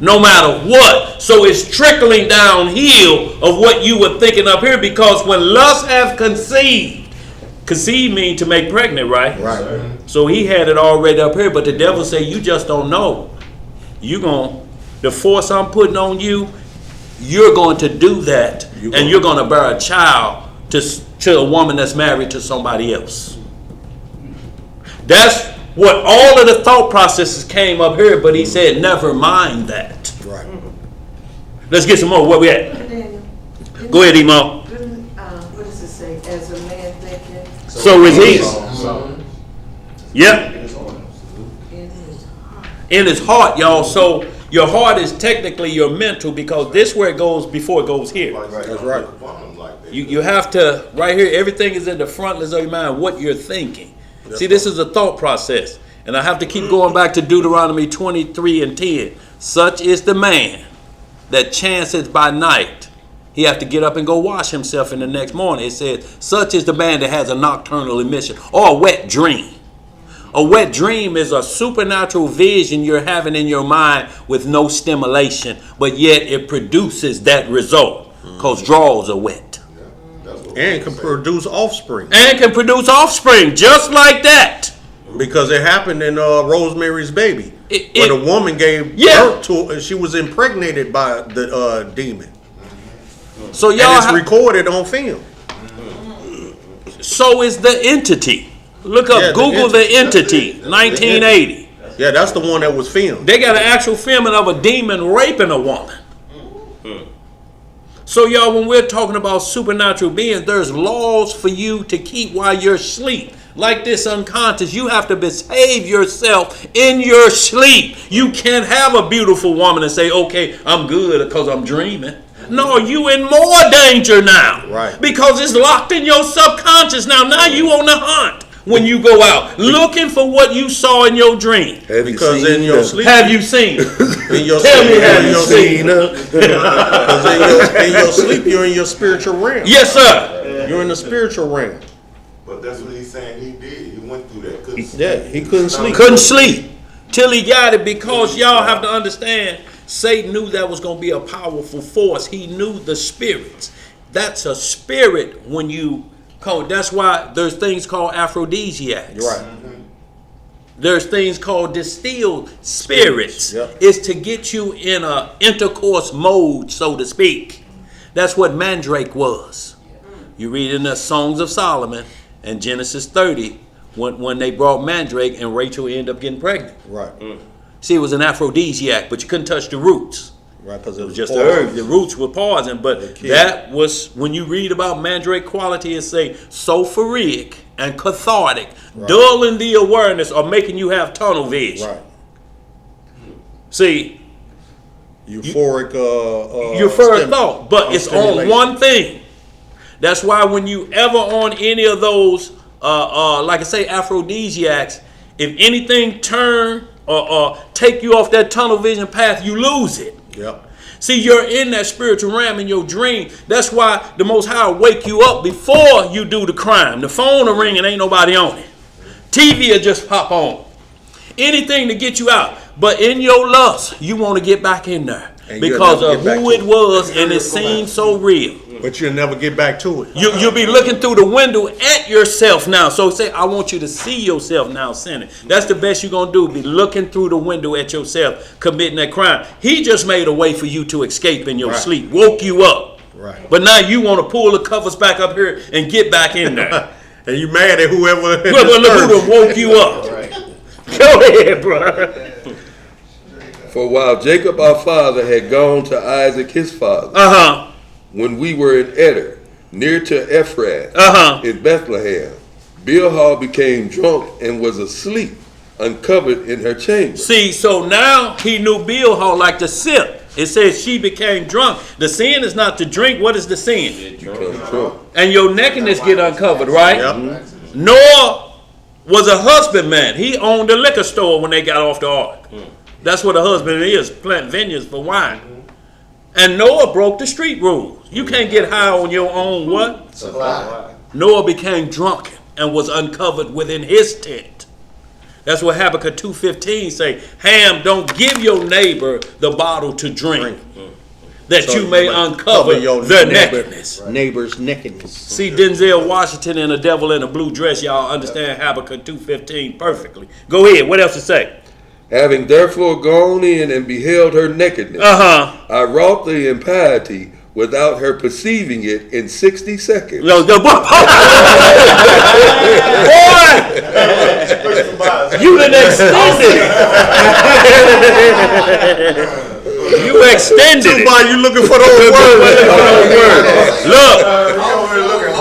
No matter what. So it's trickling downhill of what you were thinking up here, because when lust have conceived means to make pregnant, right? Right. So he had it already up here, but the devil say, you just don't know. The force I'm putting on you, you're going to do that, and you're going to bear a child to a woman that's married to somebody else. That's what all of the thought processes came up here, but he said, never mind that. Right. Let's get some more. Where we at? Go ahead, Emo. What does it say? As a man thinking. So is he. Yep. In his heart, y'all. So your heart is technically your mental, because this where it goes before it goes here. That's right. You have to, right here, everything is in the frontlets of your mind, what you're thinking. See, this is a thought process. And I have to keep going back to Deuteronomy 23:10. Such is the man that chanceth by night. He have to get up and go wash himself in the next morning. It says, such is the man that has a nocturnal emission, or a wet dream. A wet dream is a supernatural vision you're having in your mind with no stimulation, but yet it produces that result, because drawers are wet. And can produce offspring. And can produce offspring, just like that. Because it happened in Rosemary's Baby. Where the woman gave birth to, and she was impregnated by the demon. So y'all, and it's recorded on film. So is the entity. Look up, Google the entity, 1980. Yeah, that's the one that was filmed. They got an actual filming of a demon raping a woman. So y'all, when we're talking about supernatural beings, there's laws for you to keep while you're asleep. Like this unconscious, you have to behave yourself in your sleep. You can't have a beautiful woman and say, okay, I'm good because I'm dreaming. No, you in more danger now. Right. Because it's locked in your subconscious now. Now you on the hunt when you go out, looking for what you saw in your dream. Because in your sleep. Have you seen? In your Tell sleep, me, have you seen? Because in your sleep, you're in your spiritual realm. Yes, sir. You're in the spiritual realm. But that's what he's saying he did. He went through that. He couldn't sleep. Couldn't sleep till he got it, because y'all have to understand, Satan knew that was going to be a powerful force. He knew the spirits. That's a spirit when you come. That's why there's things called aphrodisiacs. Right. There's things called distilled spirits. Yep. It's to get you in a intercourse mode, so to speak. That's what mandrake was. You read in the Songs of Solomon and Genesis 30 when they brought mandrake and Rachel ended up getting pregnant. Right. See, it was an aphrodisiac, but you couldn't touch the roots. Right, because it was Just the herb. The roots were poison, but that was, when you read about mandrake quality, it say sulfuric and cathartic, dulling the awareness or making you have tunnel vision. Right. See, Euphoric thought, but it's on one thing. That's why when you ever on any of those, like I say, aphrodisiacs, if anything turn or take you off that tunnel vision path, you lose it. Yep. See, you're in that spiritual realm in your dream. That's why the Most High will wake you up before you do the crime. The phone will ring and ain't nobody on it. TV will just pop on. Anything to get you out. But in your lust, you want to get back in there. And because of who it was, and it seemed so real. But you'll never get back to it. You'll be looking through the window at yourself now. So say, I want you to see yourself now sinning. That's the best you're going to do, be looking through the window at yourself, committing that crime. He just made a way for you to escape in your sleep, woke you up. Right. But now you want to pull the covers back up here and get back in there. And you mad at whoever who woke you up. Go ahead, bro. For while Jacob our father had gone to Isaac his father, when we were in Eder, near to Ephrath, in Bethlehem, Bilhah became drunk and was asleep, uncovered in her chamber. See, so now he knew Bilhah like to sip. It says she became drunk. The sin is not to drink. What is the sin? Drunk. And your nakedness get uncovered, right? Yep. Noah was a husbandman. He owned a liquor store when they got off the ark. That's what a husband is, plant vineyards for wine. And Noah broke the street rules. You can't get high on your own what? Supply. Noah became drunk and was uncovered within his tent. That's what Habakkuk 2:15 say. Ham, don't give your neighbor the bottle to drink, that so you may uncover their nakedness. Neighbor's nakedness. See, Denzel Washington and the devil in a blue dress, y'all understand Habakkuk 2:15 perfectly. Go ahead, what else to say? Having therefore gone in and beheld her nakedness, I wrought the impiety without her perceiving it in 60 seconds. Boy! You done extended. You extended. You looking for those words. Look,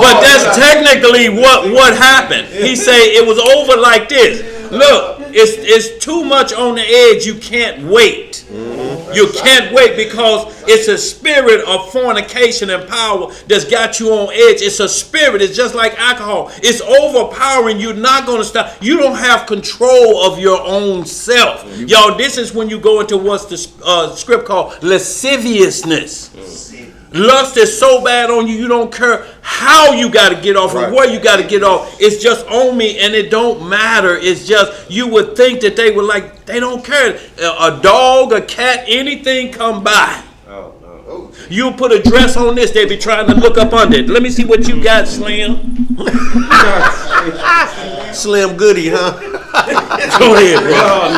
but that's technically what happened. He say it was over like this. Look, it's too much on the edge. You can't wait. You can't wait because it's a spirit of fornication and power that's got you on edge. It's a spirit. It's just like alcohol. It's overpowering. You're not going to stop. You don't have control of your own self. Y'all, this is when you go into what's the script called lasciviousness. Lust is so bad on you, you don't care how you got to get off and where you got to get off. It's just on me and it don't matter. It's just, you would think that they were like, they don't care. A dog, a cat, anything come by. You put a dress on this, they be trying to look up under it. Let me see what you got, Slim. Slim Goody, huh? Go ahead, bro.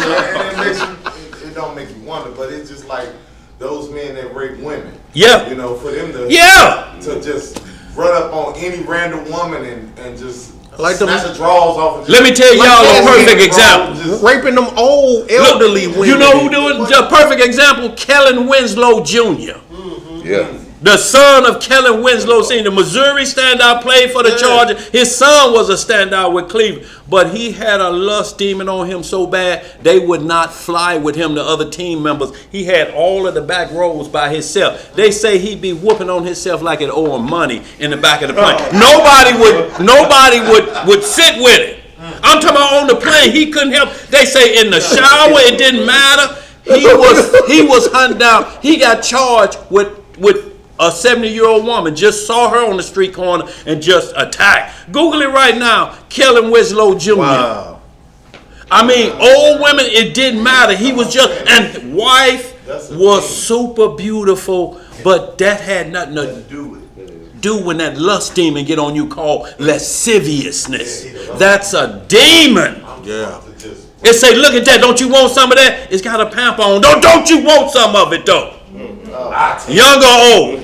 It don't make you wonder, but it's just like those men that rape women. Yeah. You know, for them to to just run up on any random woman and just Like them, That's the draws off. Let me tell y'all a perfect example. raping them old elderly women. You know who doing the perfect example? Kellen Winslow Jr. Yeah. The son of Kellen Winslow Sr., the Missouri standout, played for the Chargers. His son was a standout with Cleveland. But he had a lust demon on him so bad, they would not fly with him, the other team members. He had all of the back rows by himself. They say he'd be whooping on himself like it owed him money in the back of the plane. Nobody would sit with it. I'm talking about on the plane, he couldn't help. They say in the shower, it didn't matter. He was hunted down. He got charged with a 70-year-old woman, just saw her on the street corner and just attacked. Google it right now, Kellen Winslow Jr. Wow. I mean, old women, it didn't matter. He was just, and wife was super beautiful, but that had nothing to do when that lust demon get on you called lasciviousness. That's a demon. Yeah. It say, look at that, don't you want some of that? It's got a pamp on. Don't you want some of it though? Young or old?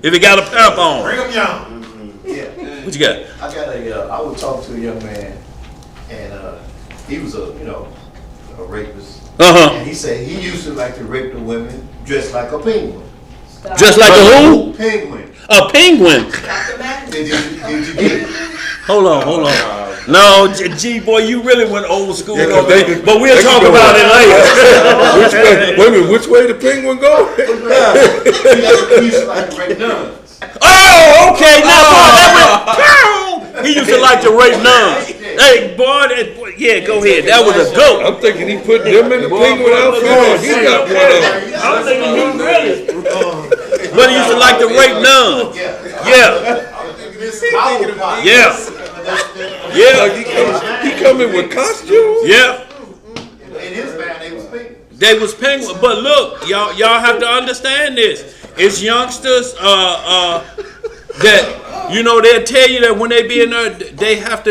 If it got a pamp on. Bring them young. Yeah. What you got? I was talking to a young man, and he was a rapist. And he said he used to like to rape the women dressed like a penguin. Just like a who? Penguin. A penguin. Did you get it? Hold on. No, G boy, you really went old school on that. But we'll talk go about it later. Wait a minute, which way the penguin go? He used to like to rape nuns. Oh, okay. Now, boy, that went. He used to like to rape nuns. Hey, boy, yeah, go ahead. That was a goat. I'm thinking he put them in the penguin outfit on. He got one of them. I'm thinking he really. But he used to like to rape nuns. Yeah. Like he coming with costumes. Yeah. In his band, they was penguins. They was penguins. But look, y'all have to understand this. It's youngsters that they'll tell you that when they be in there, they have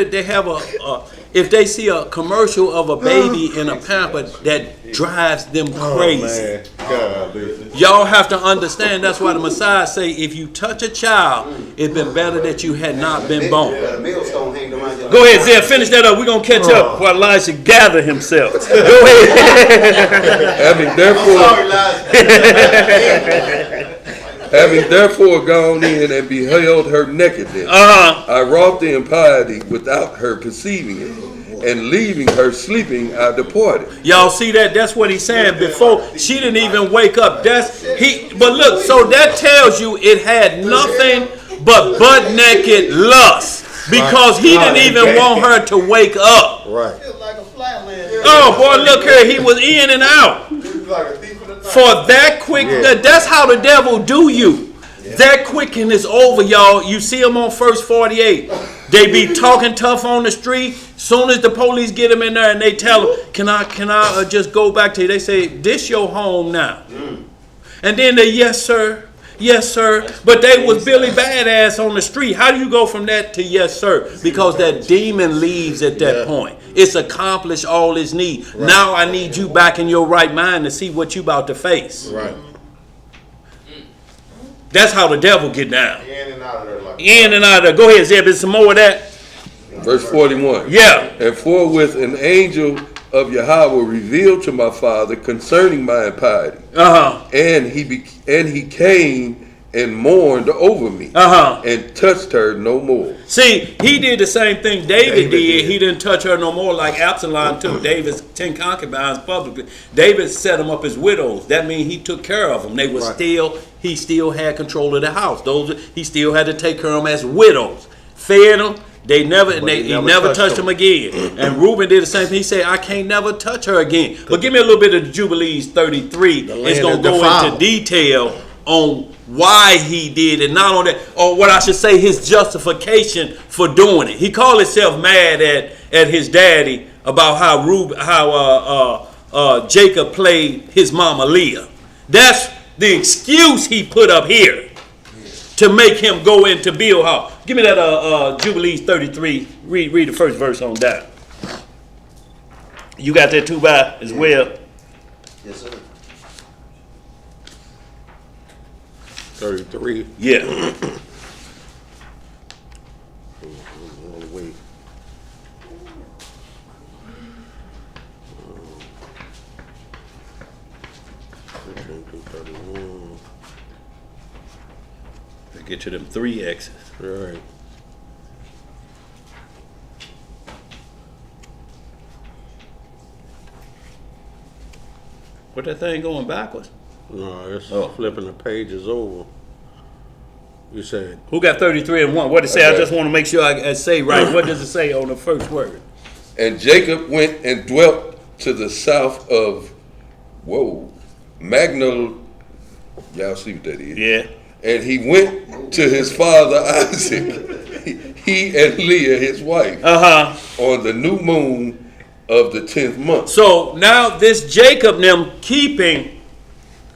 if they see a commercial of a baby in a pamper that drives them crazy. Y'all have to understand, that's why the Messiah say, if you touch a child, it'd been better that you had not been born. Go ahead, Zed, finish that up. We're going to catch up while Elijah gather himself. Go ahead. Having therefore gone in and beheld her nakedness, I wrought the impiety without her perceiving it, and leaving her sleeping, I departed. Y'all see that? That's what he's saying. Before she didn't even wake up. But look, so that tells you it had nothing but butt naked lust, because he didn't even want her to wake up. Right. Oh boy, look here, he was in and out. For that quick, that's how the devil do you. That quick and it's over, y'all. You see them on First 48. They be talking tough on the street. Soon as the police get them in there and they tell them, can I just go back to you? They say, this your home now. And then they, yes sir. But they was Billy Badass on the street. How do you go from that to yes sir? Because that demon leaves at that point. It's accomplished all its need. Right. Now I need you back in your right mind to see what you about to face. Right. That's how the devil get down. In and out of there. In and out of there. Go ahead, Zeb. There's some more of that. Verse 41. Yeah. And forthwith an angel of Yahweh revealed to my father concerning my impiety. And he came and mourned over me, and touched her no more. See, he did the same thing David did. He didn't touch her no more, like Absalom took David's 10 concubines publicly. David set them up as widows. That means he took care of them. They were he still had control of the house. He still had to take care of them as widows. Fed them. He never touched them again. And Reuben did the same thing. He said, I can't never touch her again. But give me a little bit of the Jubilees 33. It's going to go into detail on why he did it, not on that, or what I should say, his justification for doing it. He called himself mad at his daddy about how Jacob played his mama Leah. That's the excuse he put up here to make him go into Bilhah. Give me that Jubilees 33. Read the first verse on that. You got that too, by as well? Yes, sir. 33. Yeah. Get to them 3 X's. All right. What that thing going backwards? No, it's flipping the pages over. You said, Who got 33 and 1? What did it say? I just want to make sure I say right. What does it say on the first word? And Jacob went and dwelt to the south of, Magna, y'all see what that is? Yeah. And he went to his father Isaac, he and Leah, his wife, on the new moon of the 10th month. So now this Jacob and them keeping,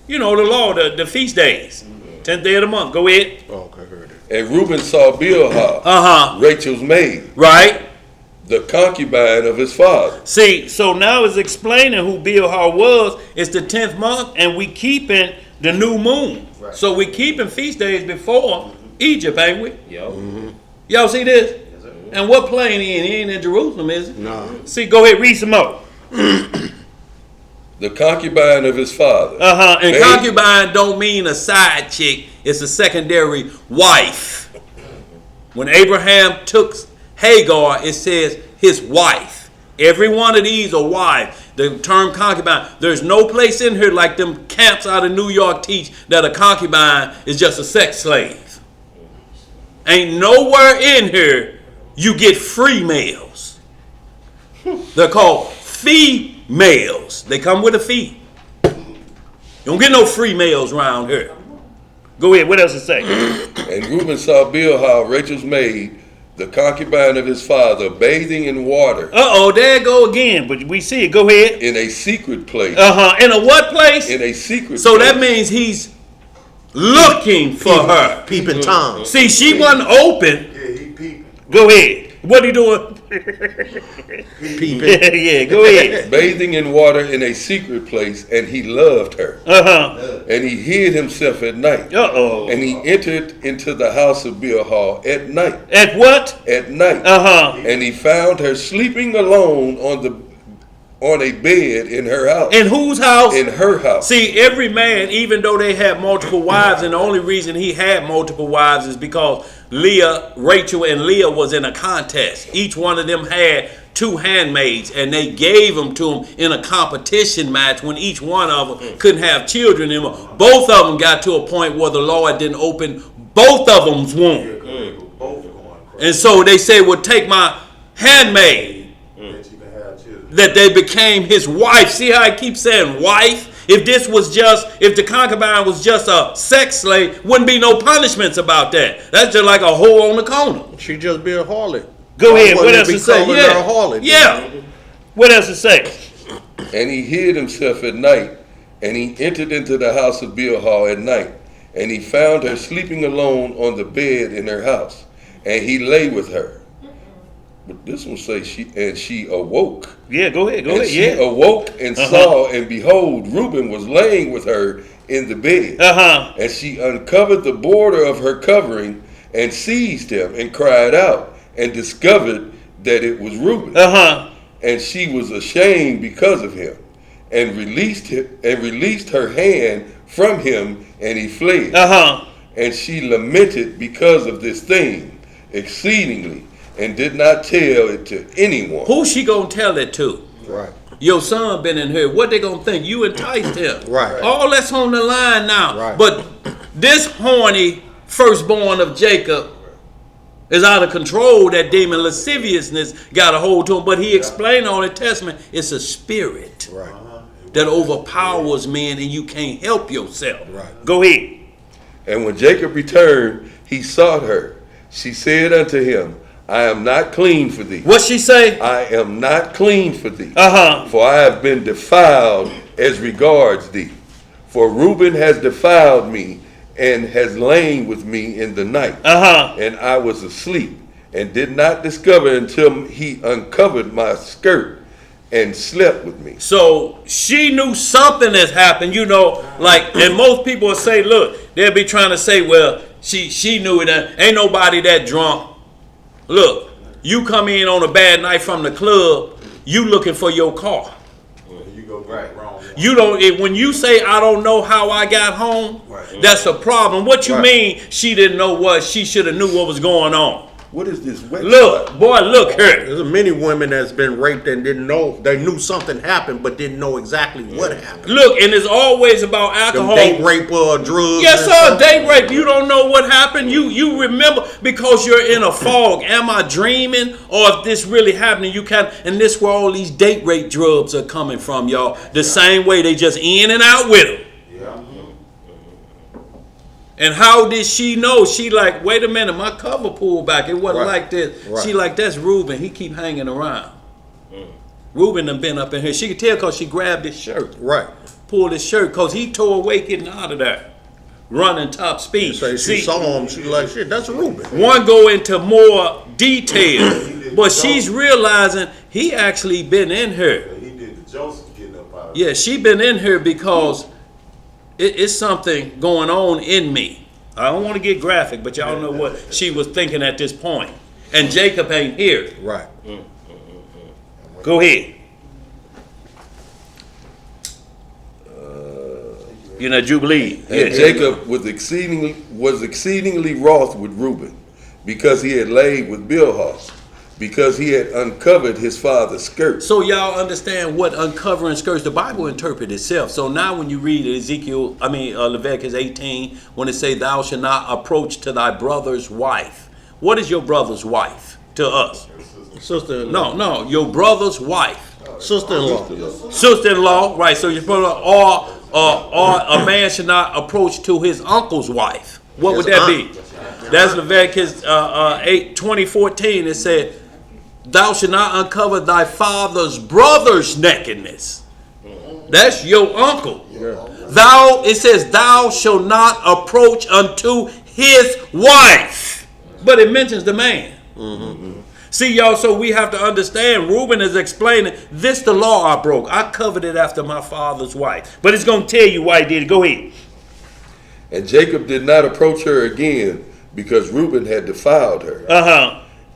the law, the feast days. 10th day of the month. Go ahead. okay, heard it. And Reuben saw Bilhah, Rachel's maid, Right. the concubine of his father. See, so now it's explaining who Bilhah was. It's the 10th month, and we keeping the new moon. Right. So we keeping feast days before Egypt, ain't we? Yo. Y'all see this? Yes, sir. And what plane he in? He ain't in Jerusalem, is it? No. See, go ahead, read some more. The concubine of his father. And Maid- concubine don't mean a side chick. It's a secondary wife. When Abraham took Hagar, it says his wife. Every one of these are wife. The term concubine, there's no place in here like them camps out of New York teach that a concubine is just a sex slave. Ain't nowhere in here you get free males. They're called females. They come with a fee. You don't get no free males around here. Go ahead, what else it say? And Reuben saw Bilhah, Rachel's maid, the concubine of his father, bathing in water. There it go again, but we see it. Go ahead. In a secret place. In a what place? In a secret So place. that means he's looking for her. Peeping Tom. See, she wasn't open. Yeah, he peeping. Go ahead. What are you doing? Peeping. Yeah, go ahead. Bathing in water in a secret place, and he loved her. And he hid himself at night. And he entered into the house of Bilhah at night. At what? At night. And he found her sleeping alone on a bed in her house. In whose house? In her house. See, every man, even though they had multiple wives, and the only reason he had multiple wives is because Rachel and Leah was in a contest. Each one of them had 2 handmaids, and they gave them to him in a competition match when each one of them couldn't have children in them. Both of them got to a point where the Lord didn't open both of them's womb. And so they say, well, take my handmaid, that they became his wife. See how I keep saying wife? If the concubine was just a sex slave, wouldn't be no punishments about that. That's just like a whore on the corner. She just be a harlot. Go Why ahead. What wouldn't else it be to say? calling her a harlot? Yeah. What else to say? And he hid himself at night, and he entered into the house of Bilhah at night, and he found her sleeping alone on the bed in her house, and he lay with her. But this one say she awoke. Yeah, go ahead. And she awoke and saw, and behold, Reuben was laying with her in the bed. And she uncovered the border of her covering and seized him and cried out and discovered that it was Reuben. And she was ashamed because of him and released her hand from him, and he fled. And she lamented because of this thing exceedingly, and did not tell it to anyone. Who she gonna tell it to? Right. Your son been in here. What they gonna think? You enticed him. Right. All that's on the line now. Right. But this horny firstborn of Jacob is out of control. That demon lasciviousness got a hold to him. But he explained on the Testament, it's a spirit that overpowers men, and you can't help yourself. Right. Go ahead. And when Jacob returned, he sought her. She said unto him, I am not clean for thee. What she say? I am not clean for thee. For I have been defiled as regards thee. For Reuben has defiled me and has lain with me in the night. And I was asleep and did not discover until he uncovered my skirt and slept with me. So she knew something has happened, and most people will say, look, they'll be trying to say, well, she knew it. Ain't nobody that drunk. Look, you come in on a bad night from the club, you looking for your car. You go right wrong. You don't. When you say I don't know how I got home, that's a problem. What you mean she didn't know what she should have knew what was going on? What is this? Look, boy, look here. There's many women that's been raped and didn't know. They knew something happened, but didn't know exactly what happened. Look, and it's always about alcohol. Date rape or drugs. Yes, sir. Date rape. You don't know what happened. You remember because you're in a fog. Am I dreaming, or if this really happening? You can. And this where all these date rape drugs are coming from, y'all. The same way they just in and out with them. And how did she know? She like, wait a minute, my cover pulled back. It wasn't like this. She like, that's Reuben. He keep hanging around. Reuben done been up in here. She could tell because she grabbed his shirt. Right. Pulled his shirt because he tore away getting out of there. Running top speed. So she saw him. She like, shit, that's Reuben. One go into more detail. But she's realizing he actually been in her. He did the Joseph getting up out of Yeah, she been in here because it's something going on in me. I don't want to get graphic, but y'all know what she was thinking at this point. And Jacob ain't here. Right. Go ahead. Jubilee. And Jacob was exceedingly wroth with Reuben, because he had laid with Bilhah, because he had uncovered his father's skirt. So y'all understand what uncovering skirts, the Bible interpret itself. So now when you read Leviticus 18, when it say thou shalt not approach to thy brother's wife. What is your brother's wife to us? Sister-in-law. No, your brother's wife. Sister-in-law. Sister-in-law, right? So your brother, or a man should not approach to his uncle's wife. What would that be? That's Leviticus 8:20-14. It said, thou shalt not uncover thy father's brother's nakedness. That's your uncle. Yeah. It says, thou shalt not approach unto his wife. But it mentions the man. Mm-hmm. See, y'all, so we have to understand, Reuben is explaining, this the law I broke. I coveted after my father's wife. But it's going to tell you why he did it. Go ahead. And Jacob did not approach her again, because Reuben had defiled her.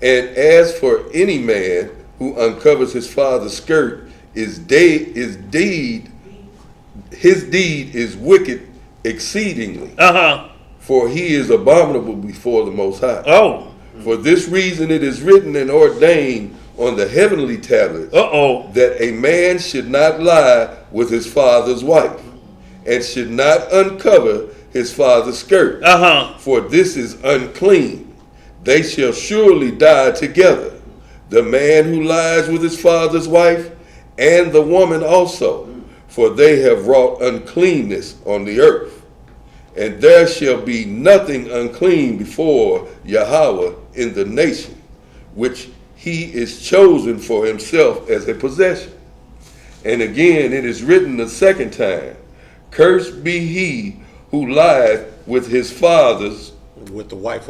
And as for any man who uncovers his father's skirt, his deed is wicked exceedingly. For he is abominable before the Most High. For this reason it is written and ordained on the heavenly tablets that a man should not lie with his father's wife, and should not uncover his father's skirt. For this is unclean. They shall surely die together, the man who lies with his father's wife, and the woman also, for they have wrought uncleanness on the earth. And there shall be nothing unclean before Yahweh in the nation, which he is chosen for himself as a possession. And again it is written the second time, cursed be he who lieth with his father's, with the wife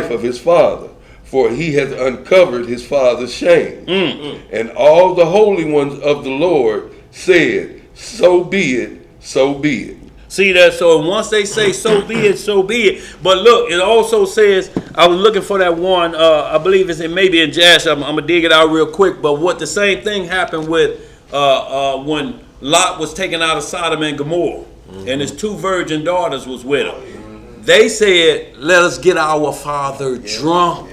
of his father, for he hath uncovered his father's shame. And all the holy ones of the Lord said, so be it, so be it. See that? So once they say so be it, so be it. But look, it also says, I was looking for that one, I believe it's maybe in Josh, I'm going to dig it out real quick, but what the same thing happened with when Lot was taken out of Sodom and Gomorrah, and his two virgin daughters was with him. They said, let us get our father drunk.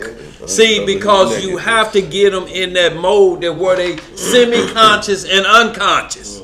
See, because you have to get them in that mode that where they semi-conscious and unconscious.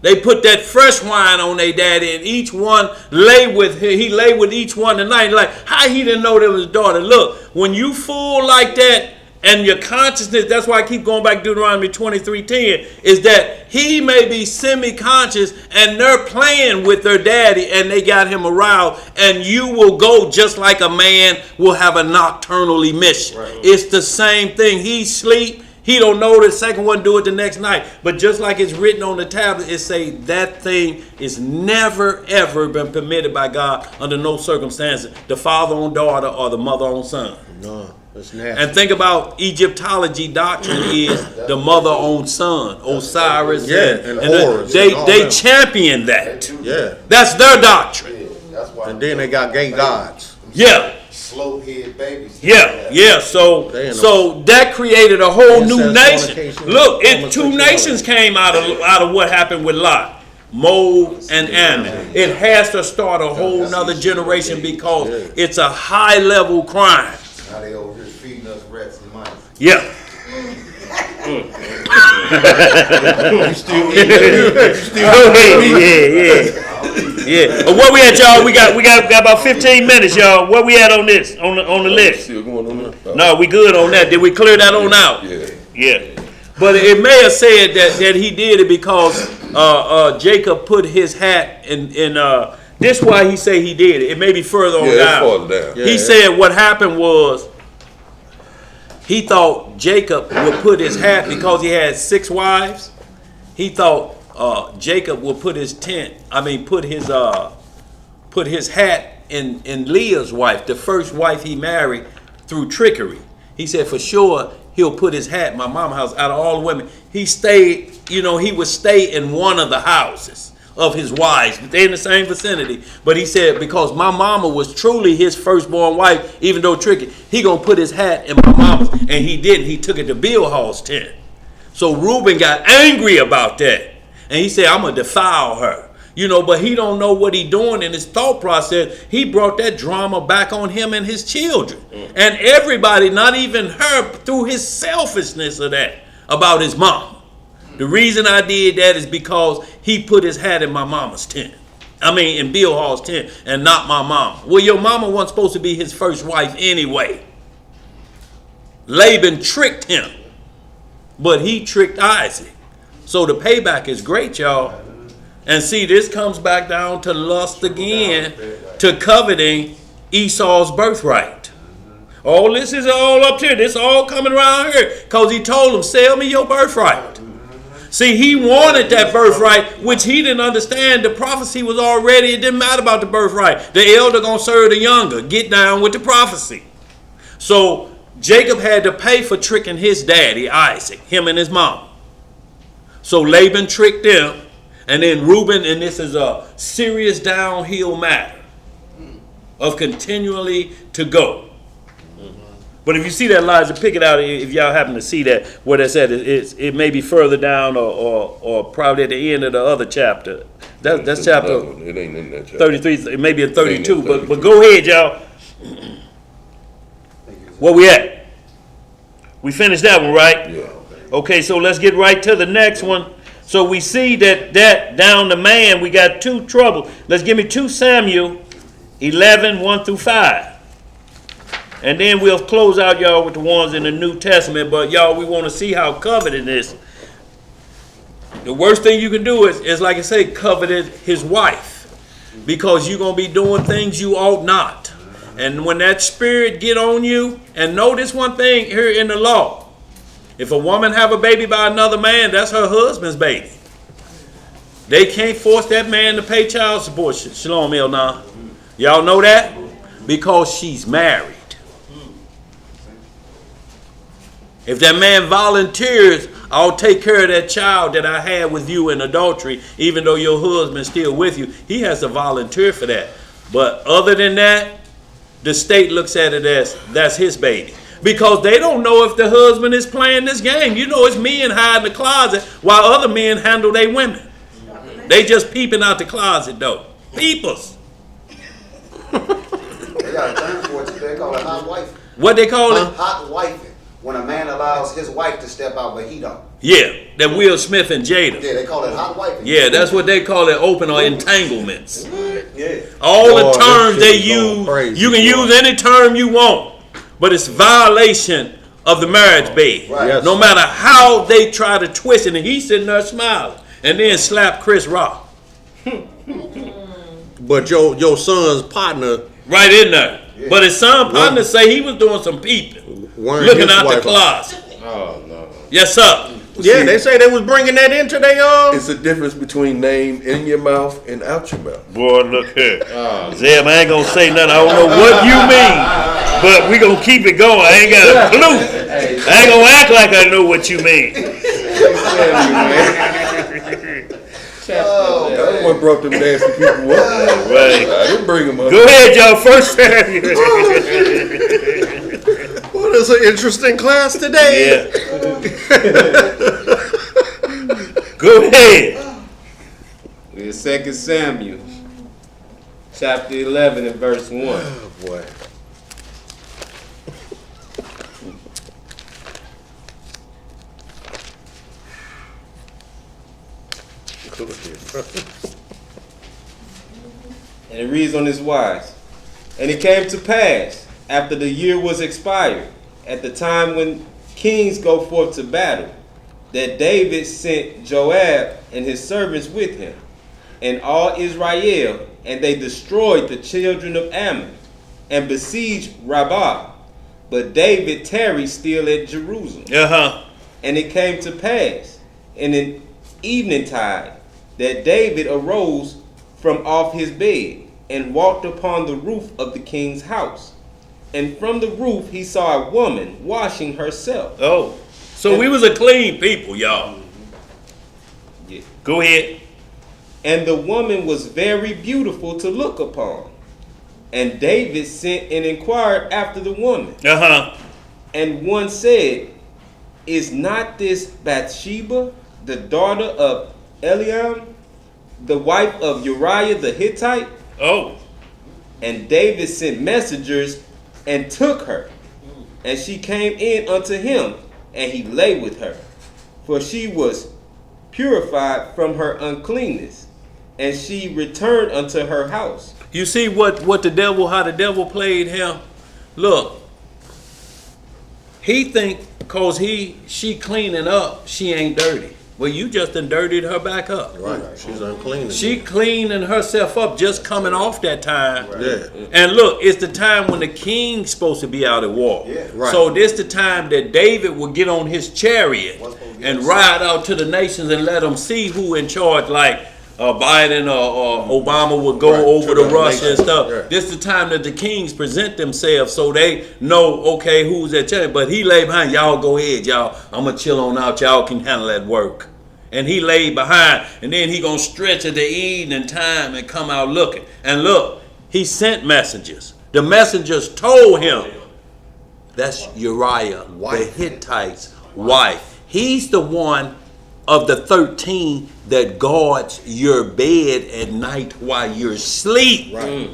They put that fresh wine on their daddy, and each one lay with each one tonight. Like, how he didn't know that was his daughter? Look, when you fool like that, and your consciousness, that's why I keep going back to Deuteronomy 23:10, is that he may be semi-conscious and they're playing with their daddy and they got him aroused, and you will go just like a man will have a nocturnal emission. Right. It's the same thing. He sleep. He don't know the second one do it the next night. But just like it's written on the tablet, it say that thing is never, ever been permitted by God under no circumstances. The father on daughter or the mother on son. No, that's nasty. And think about Egyptology doctrine is the mother on son, Osiris. And Horus. They champion that. Yeah. That's their doctrine. Yeah, that's why. And then they got gay gods. Yeah. Slow head babies. Yeah. So that created a whole new nation. Look, two nations came out of what happened with Lot. Moab, and Ammon. It has to start a whole nother generation because it's a high level crime. Now they over here feeding us rats and mice. Yeah. Yeah. What we at, y'all? We got about 15 minutes, y'all. What we at on this? On the list? Still going on there? No, we good on that. Did we clear that on out? Yeah. Yeah. But it may have said that he did it because Jacob put his hat in this why he say he did it. It may be further on down. Further down. He said what happened was he thought Jacob would put his hat because he had 6 wives. He thought Jacob would put his hat in Leah's wife, the first wife he married through trickery. He said for sure he'll put his hat in my mama's house. Out of all the women, he stayed. He would stay in one of the houses of his wives. They in the same vicinity. But he said because my mama was truly his firstborn wife, even though tricky, he gonna put his hat in my mama's, and he didn't. He took it to Bilhah's tent. So Reuben got angry about that. And he said, I'm going to defile her. But he don't know what he doing in his thought process. He brought that drama back on him and his children. And everybody, not even her, through his selfishness of that, about his mom. The reason I did that is because he put his hat in my mama's tent. In Bilhah's tent, and not my mama. Well, your mama wasn't supposed to be his first wife anyway. Laban tricked him. But he tricked Isaac. So the payback is great, y'all. And see, this comes back down to lust again, to coveting Esau's birthright. All this is all up here. This all coming around here. Because he told him, sell me your birthright. See, he wanted that birthright, which he didn't understand. The prophecy was already, it didn't matter about the birthright. The elder going to serve the younger. Get down with the prophecy. So Jacob had to pay for tricking his daddy, Isaac, him and his mom. So Laban tricked them, and then Reuben, and this is a serious downhill matter of continually to go. But if you see that, Elijah, pick it out if y'all happen to see that, where that's at. It may be further down or probably at the end of the other chapter. That's chapter it ain't in that chapter. 33, it may be in 32, but go ahead, y'all. Where we at? We finished that one, right? Yeah. Okay, so let's get right to the next one. So we see that down the man, we got 2 trouble. Let's give me 2 Samuel 11, 1 through 5. And then we'll close out, y'all, with the ones in the New Testament. But, y'all, we want to see how coveted is. The worst thing you can do is like I say, coveted his wife. Because you're going to be doing things you ought not. And when that spirit get on you, and notice one thing here in the law. If a woman have a baby by another man, that's her husband's baby. They can't force that man to pay child support. Shalom, Elna. Y'all know that? Because she's married. If that man volunteers, I'll take care of that child that I had with you in adultery, even though your husband's still with you, he has to volunteer for that. But other than that, the state looks at it as that's his baby. Because they don't know if the husband is playing this game. It's men hide in the closet while other men handle their women. They just peeping out the closet, though. Peepers. They got a term for it. They call it hot wifing. What they call it? Hot wifing. When a man allows his wife to step out, but he don't. Yeah, that Will Smith and Jada. Yeah, they call it hot wifing. Yeah, that's what they call it, open or entanglements. Yeah. All the terms they use, you can use any term you want. But it's violation of the marriage bed. Right. Yes. No matter how they try to twist it. And he's sitting there smiling. And then slap Chris Rock. But your son's partner... Right in there. Yeah. But his son partner say he was doing some peeping. Looking out the closet. Oh, no. Yes, sir. Yeah, they say they was bringing that into their It's the difference between name in your mouth and out your mouth. Boy, look here. Zeb, I ain't gonna say nothing. I don't know what you mean, but we gonna keep it going. I ain't got a clue. I ain't gonna act like I know what you mean. That's what brought them nasty people up. Right. I didn't bring them up. Go ahead, y'all. First Samuel. Well, it's an interesting class today. Yeah. Go ahead. Yeah, It's 2 Samuel, chapter 11 and verse 1. Oh, boy. And it reads on this wise. And it came to pass, after the year was expired, at the time when kings go forth to battle, that David sent Joab and his servants with him, and all Israel, and they destroyed the children of Ammon, and besieged Rabbah. But David tarried still at Jerusalem. And it came to pass in an eventide that David arose from off his bed, and walked upon the roof of the king's house. And from the roof he saw a woman washing herself. Oh, so we was a clean people, y'all. Yeah. Go ahead. And the woman was very beautiful to look upon. And David sent and inquired after the woman. And one said, Is not this Bathsheba, the daughter of Eliam, the wife of Uriah the Hittite? Oh. And David sent messengers and took her. And she came in unto him, and he lay with her. For she was purified from her uncleanness, and she returned unto her house. You see how the devil played him? Look, he think cause she cleaning up, she ain't dirty. Well, you just done dirtied her back up. Right, she's unclean. She cleaning herself up just coming off that time. Right. Yeah. And look, it's the time when the king's supposed to be out at war. Yeah. Right. So this the time that David will get on his chariot and ride out to the nations and let them see who in charge, like Biden or Obama would go over to Russia and stuff. Yeah. This is the time that the kings present themselves so they know, okay, who's at chariot. But he lay behind, y'all go ahead, y'all. I'm going to chill on out. Y'all can handle that work. And he laid behind, and then he going to stretch at the evening time and come out looking. And look, he sent messengers. The messengers told him, that's Uriah, the Hittite's wife. He's the one of the 13 that guards your bed at night while you're asleep. Right.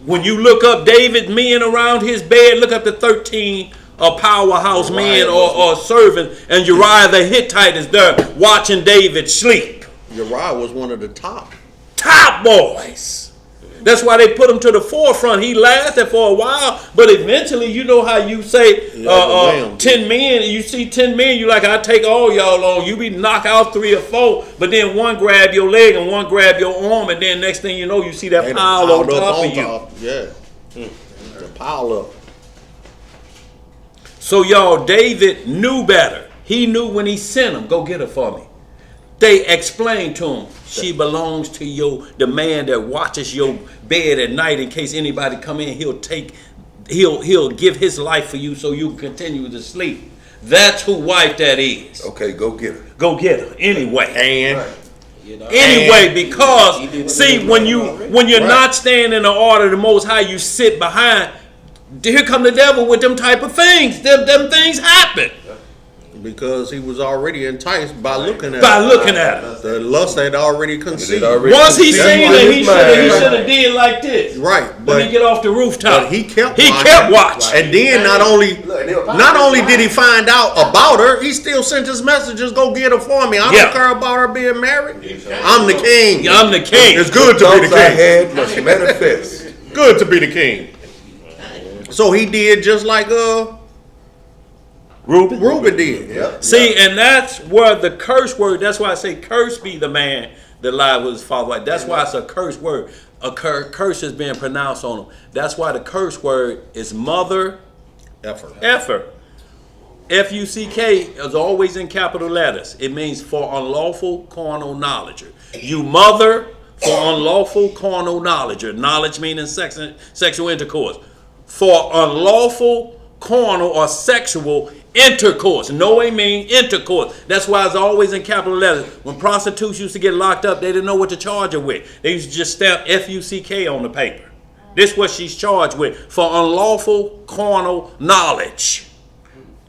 When you look up David men around his bed, look up the 13 powerhouse men or servants, and Uriah the Hittite is there watching David sleep. Uriah was one of the top boys. That's why they put him to the forefront. He lasted for a while, but eventually, you know how you say 10 men, and you see 10 men, you like, I take all y'all on. You be knock out 3 or 4, but then one grab your leg and one grab your arm, and then next thing you know, you see that pile on top of you. Yeah, the pile up. So y'all, David knew better. He knew when he sent him, go get her for me. They explained to him, she belongs to the man that watches your bed at night in case anybody come in. He'll give his life for you so you can continue to sleep. That's who wife that is. Okay, go get her. Go get her anyway. Anyway, because see, when you're not staying in the order of the Most High, you sit behind. Here come the devil with them type of things. Them things happen. Because he was already enticed by looking at her. The lust had already conceived. Once he seen it, he should have did like this. Right. But he get off the rooftop. But he kept watching. And then not only did he find out about her, he still sent his messengers, go get her for me. I don't care about her being married. I'm the king. I'm the king. It's good to be the king. Head must manifest. Good to be the king. So he did just like Reuben did. Yep. See, and that's where the curse word, that's why I say curse be the man that lied with his father. That's why it's a curse word. A curse is being pronounced on him. That's why the curse word is mother effer. F-U-C-K is always in capital letters. It means for unlawful carnal knowledge. You mother for unlawful carnal knowledge. Knowledge meaning sexual intercourse. For unlawful carnal or sexual intercourse. No, I mean intercourse. That's why it's always in capital letters. When prostitutes used to get locked up, they didn't know what to charge her with. They used to just stamp F-U-C-K on the paper. This is what she's charged with. For unlawful carnal knowledge.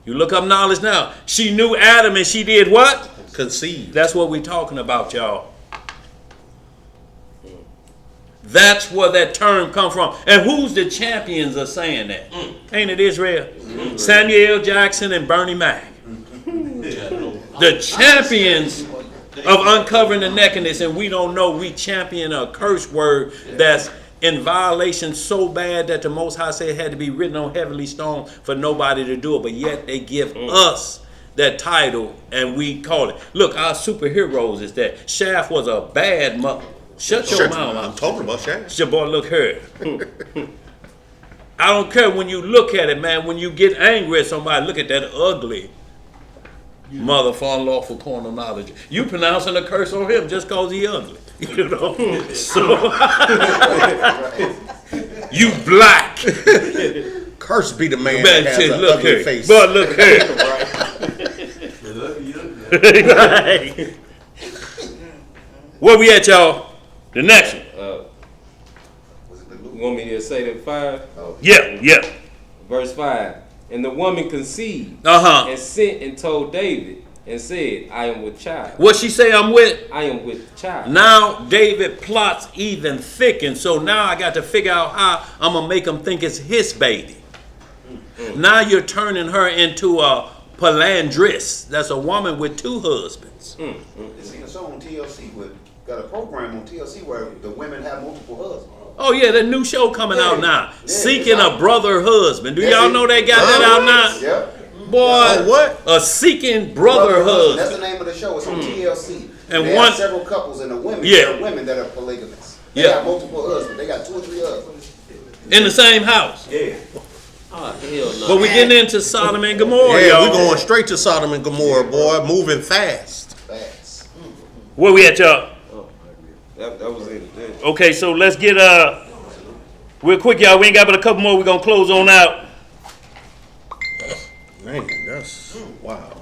You look up knowledge now. She knew Adam and she did what? Conceived. That's what we're talking about, y'all. That's where that term come from. And who's the champions of saying that? Ain't it Israel? Samuel L. Jackson and Bernie Mac. The champions of uncovering the nakedness, and we don't know. We champion a curse word that's in violation so bad that the Most High said it had to be written on heavenly stone for nobody to do it. But yet they give us that title, and we call it. Look, our superheroes is that. Shaft was a bad mother. Shut your mouth. I'm talking about Shaft. Your boy, look here. I don't care when you look at it, man. When you get angry at somebody, look at that ugly mother for unlawful carnal knowledge. You pronouncing a curse on him just cause he ugly. You know? So you black. Curse be the man that has an look ugly here. face. But look here. Where we at, y'all? The next one. You want me to say that 5? Yeah. Verse 5. And the woman conceived and sent and told David and said, I am with child. What she say I'm with? I am with child. Now David plots even thicken. So now I got to figure out how I'm going to make him think it's his baby. Now you're turning her into a palandress. That's a woman with 2 husbands. It's seen a show on TLC got a program on TLC where the women have multiple husbands. Oh yeah, the new show coming out now. Seeking a brother husband. Do y'all know they got that out now? Yep. Boy, what? A seeking brother husband. That's the name of the show. It's on TLC. And they have several couples, and the women, there are women that are polygamous. They have multiple husbands. They got 2 or 3 husbands. In the same house. Yeah. Oh, hell no. But we getting into Sodom and Gomorrah, Yeah, y'all. we going straight to Sodom and Gomorrah, boy. Moving fast. Where we at, y'all? That was it. Okay, so let's get real quick, y'all. We ain't got but a couple more. We're gonna close on out. Man, that's wow.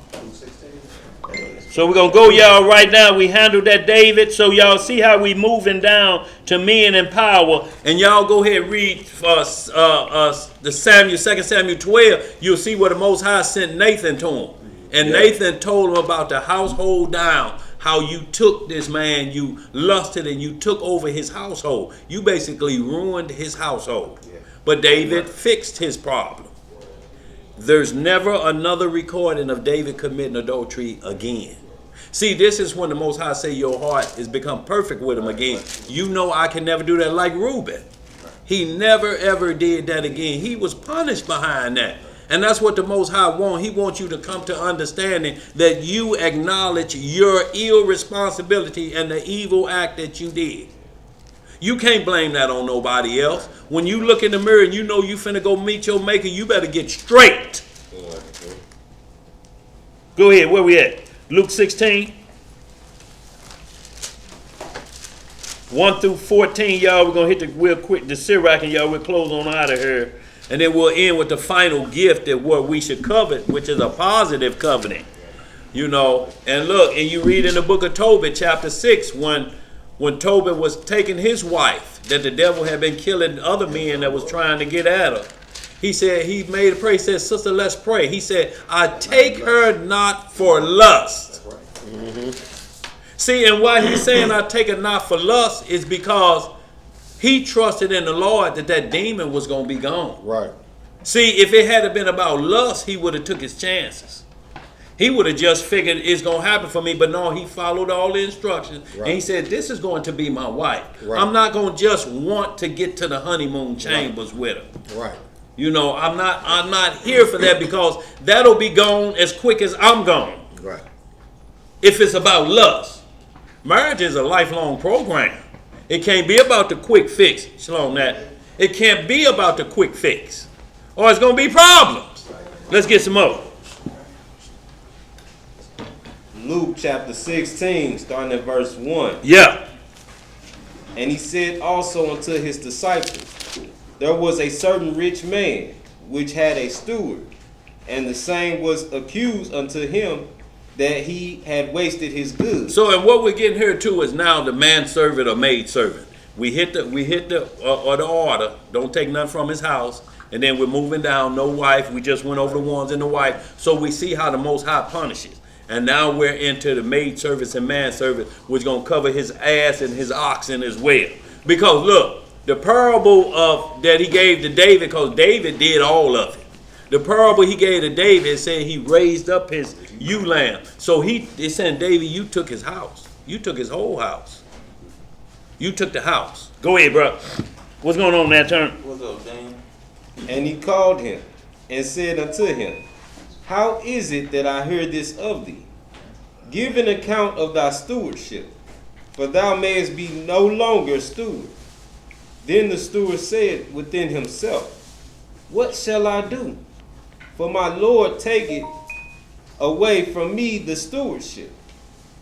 So we're going to go, y'all, right now. We handled that David. So y'all see how we moving down to men in power. And y'all go ahead and read the Samuel, 2 Samuel 12. You'll see where the Most High sent Nathan to him. And Nathan told him about the household down. How you took this man, you lusted and you took over his household. You basically ruined his household. But David fixed his problem. There's never another recording of David committing adultery again. See, this is when the Most High say your heart has become perfect with him again. You know I can never do that like Reuben. He never ever did that again. He was punished behind that. And that's what the Most High wants. He wants you to come to understanding that you acknowledge your irresponsibility and the evil act that you did. You can't blame that on nobody else. When you look in the mirror and you know you finna go meet your maker, you better get straight. Go ahead, where we at? Luke 16. 1 through 14, y'all. We're going to hit the real quick, the Sirach, and y'all, we'll close on out of here. And then we'll end with the final gift that what we should covet, which is a positive covenant. You know, and look, and you read in the book of Tobit, chapter 6, when Tobit was taking his wife, that the devil had been killing other men that was trying to get at her. He said, he made a prayer. He said, sister, let's pray. He said, I take her not for lust. See, and why he's saying I take her not for lust is because he trusted in the Lord that demon was going to be gone. Right. See, if it had been about lust, he would have took his chances. He would have just figured it's going to happen for me. But no, he followed all the instructions. Right. And he said, this is going to be my wife. Right. I'm not going to just want to get to the honeymoon chambers with her. Right. You know, I'm not here for that because that'll be gone as quick as I'm gone. Right. If it's about lust. Marriage is a lifelong program. It can't be about the quick fix. Shalom, that. It can't be about the quick fix. Or it's going to be problems. Let's get some more. Luke chapter 16, starting at verse 1. Yeah. And he said also unto his disciples, there was a certain rich man, which had a steward, and the same was accused unto him that he had wasted his goods. So, and what we're getting here too is now the manservant or maidservant. We hit the order. Don't take nothing from his house. And then we're moving down, no wife. We just went over the ones and the wife. So we see how the Most High punishes. And now we're into the maidservants and manservant, which is going to cover his ass and his oxen as well. Because look, the parable of that he gave to David, because David did all of it. The parable he gave to David said he raised up his ewe lamb. So they said, David, you took his house. You took his whole house. You took the house. Go ahead, bro. What's going on in that turn? What's up, Dan? And he called him and said unto him, how is it that I hear this of thee? Give an account of thy stewardship, for thou mayest be no longer steward. Then the steward said within himself, what shall I do? For my Lord taketh away from me the stewardship.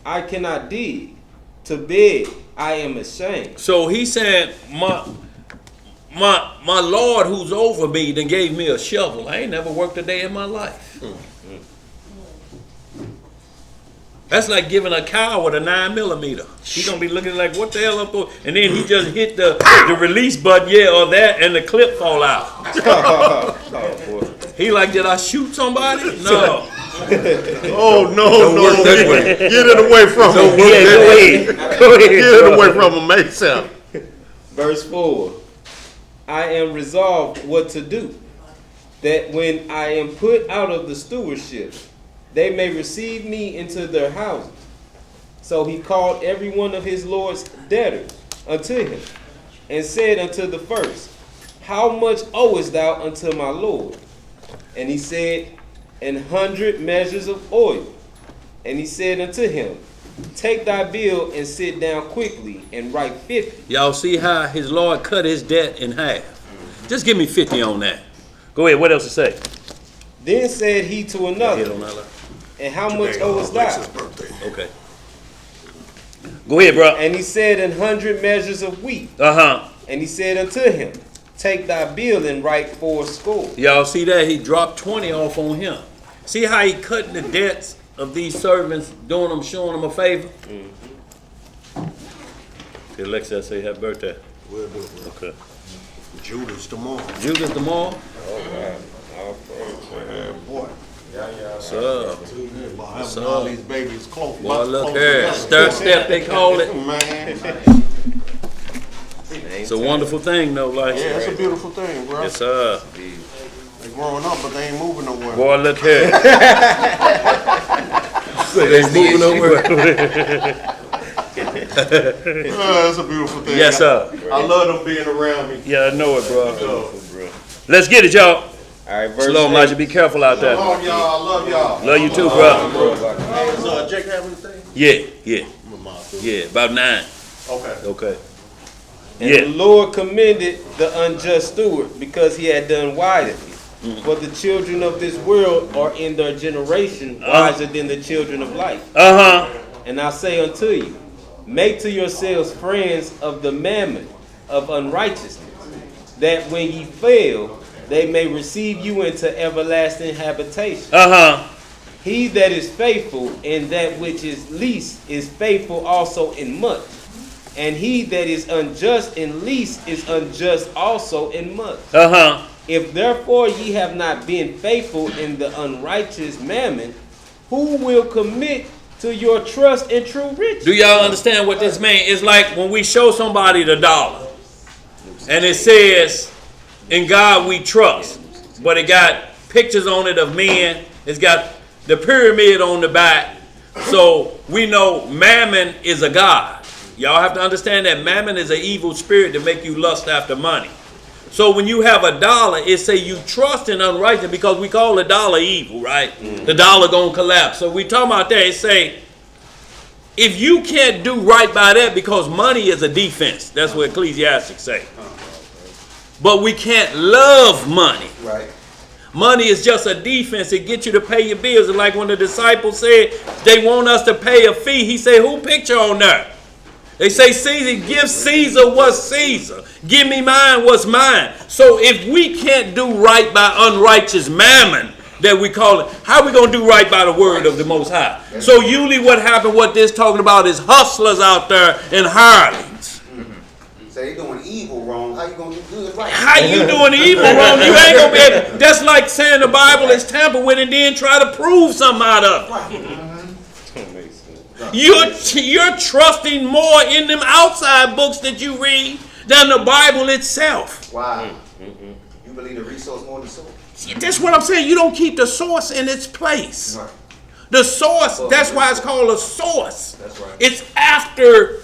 I cannot dig. To beg, I am ashamed. So he said, my Lord who's over me then gave me a shovel. I ain't never worked a day in my life. That's like giving a cow with a 9mm. He's gonna be looking like, what the hell I'm doing? And then he just hit the release button, or that, and the clip fall out. He like, did I shoot somebody? No. Oh, no. Get it away from him. Go ahead. Get it away from him, make sense. Verse 4. I am resolved what to do, that when I am put out of the stewardship, they may receive me into their houses. So he called every one of his Lord's debtors unto him, and said unto the first, how much owest thou unto my Lord? And he said, 100 measures of oil. And he said unto him, take thy bill and sit down quickly and write 50. Y'all see how his Lord cut his debt in half? Just give me 50 on that. Go ahead, what else to say? Then said he to another, and how much owest thou? Okay. Go ahead, bro. And he said, 100 measures of wheat. And he said unto him, take thy bill and write 80. Y'all see that? He dropped 20 off on him. See how he cutting the debts of these servants, showing them a favor? Alexa say happy birthday. We'll do it. Okay. Judas tomorrow. Judas tomorrow? Boy. So, Having all these babies close. boy, look here. Stir step, they call it. Man. It's a wonderful thing, though. Like, Yeah, it's a beautiful thing, bro. yes, sir. They growing up, but they ain't moving nowhere. Boy, look here. They ain't moving nowhere. It's a beautiful thing. Yes, sir. I love them being around me. Yeah, I know it, bro. Let's get it, y'all. All right, verse Slow, 8. Elijah. Be careful out there. Love y'all. I love y'all. Love you too, bro. Does Jake have anything? Yeah. About 9. Okay. And the Lord commended the unjust steward because he had done wisely. For the children of this world are in their generation wiser than the children of light. And I say unto you, make to yourselves friends of the mammon of unrighteousness, that when ye fail, they may receive you into everlasting habitation. He that is faithful in that which is least is faithful also in much. And he that is unjust in least is unjust also in much. If therefore ye have not been faithful in the unrighteous mammon, who will commit to your trust in true riches? Do y'all understand what this means? It's like when we show somebody the dollar, and it says, in God we trust, but it got pictures on it of men. It's got the pyramid on the back. So we know mammon is a god. Y'all have to understand that mammon is an evil spirit to make you lust after money. So when you have a dollar, it say you trust in unrighteousness, because we call the dollar evil, right? The dollar gonna collapse. So we talking about that. It say, if you can't do right by that, because money is a defense. That's what Ecclesiastes say. But we can't love money. Right. Money is just a defense. It gets you to pay your bills. And like when the disciples said they want us to pay a fee, he said, who picture on there? They say, Caesar, give Caesar what's Caesar. Give me mine what's mine. So if we can't do right by unrighteous mammon, that we call it, how are we going to do right by the word of the Most High? So usually what happened, what this talking about is hustlers out there and hirelings. So they doing evil wrong. How you gonna do good right? How you doing evil wrong? You ain't going to be able. That's like saying the Bible is tampered with and then try to prove something out of it. You're trusting more in them outside books that you read than the Bible itself. Why? You believe the resource more than the source? See, that's what I'm saying. You don't keep the source in its place. Right. The source, that's why it's called a source. That's right. It's after,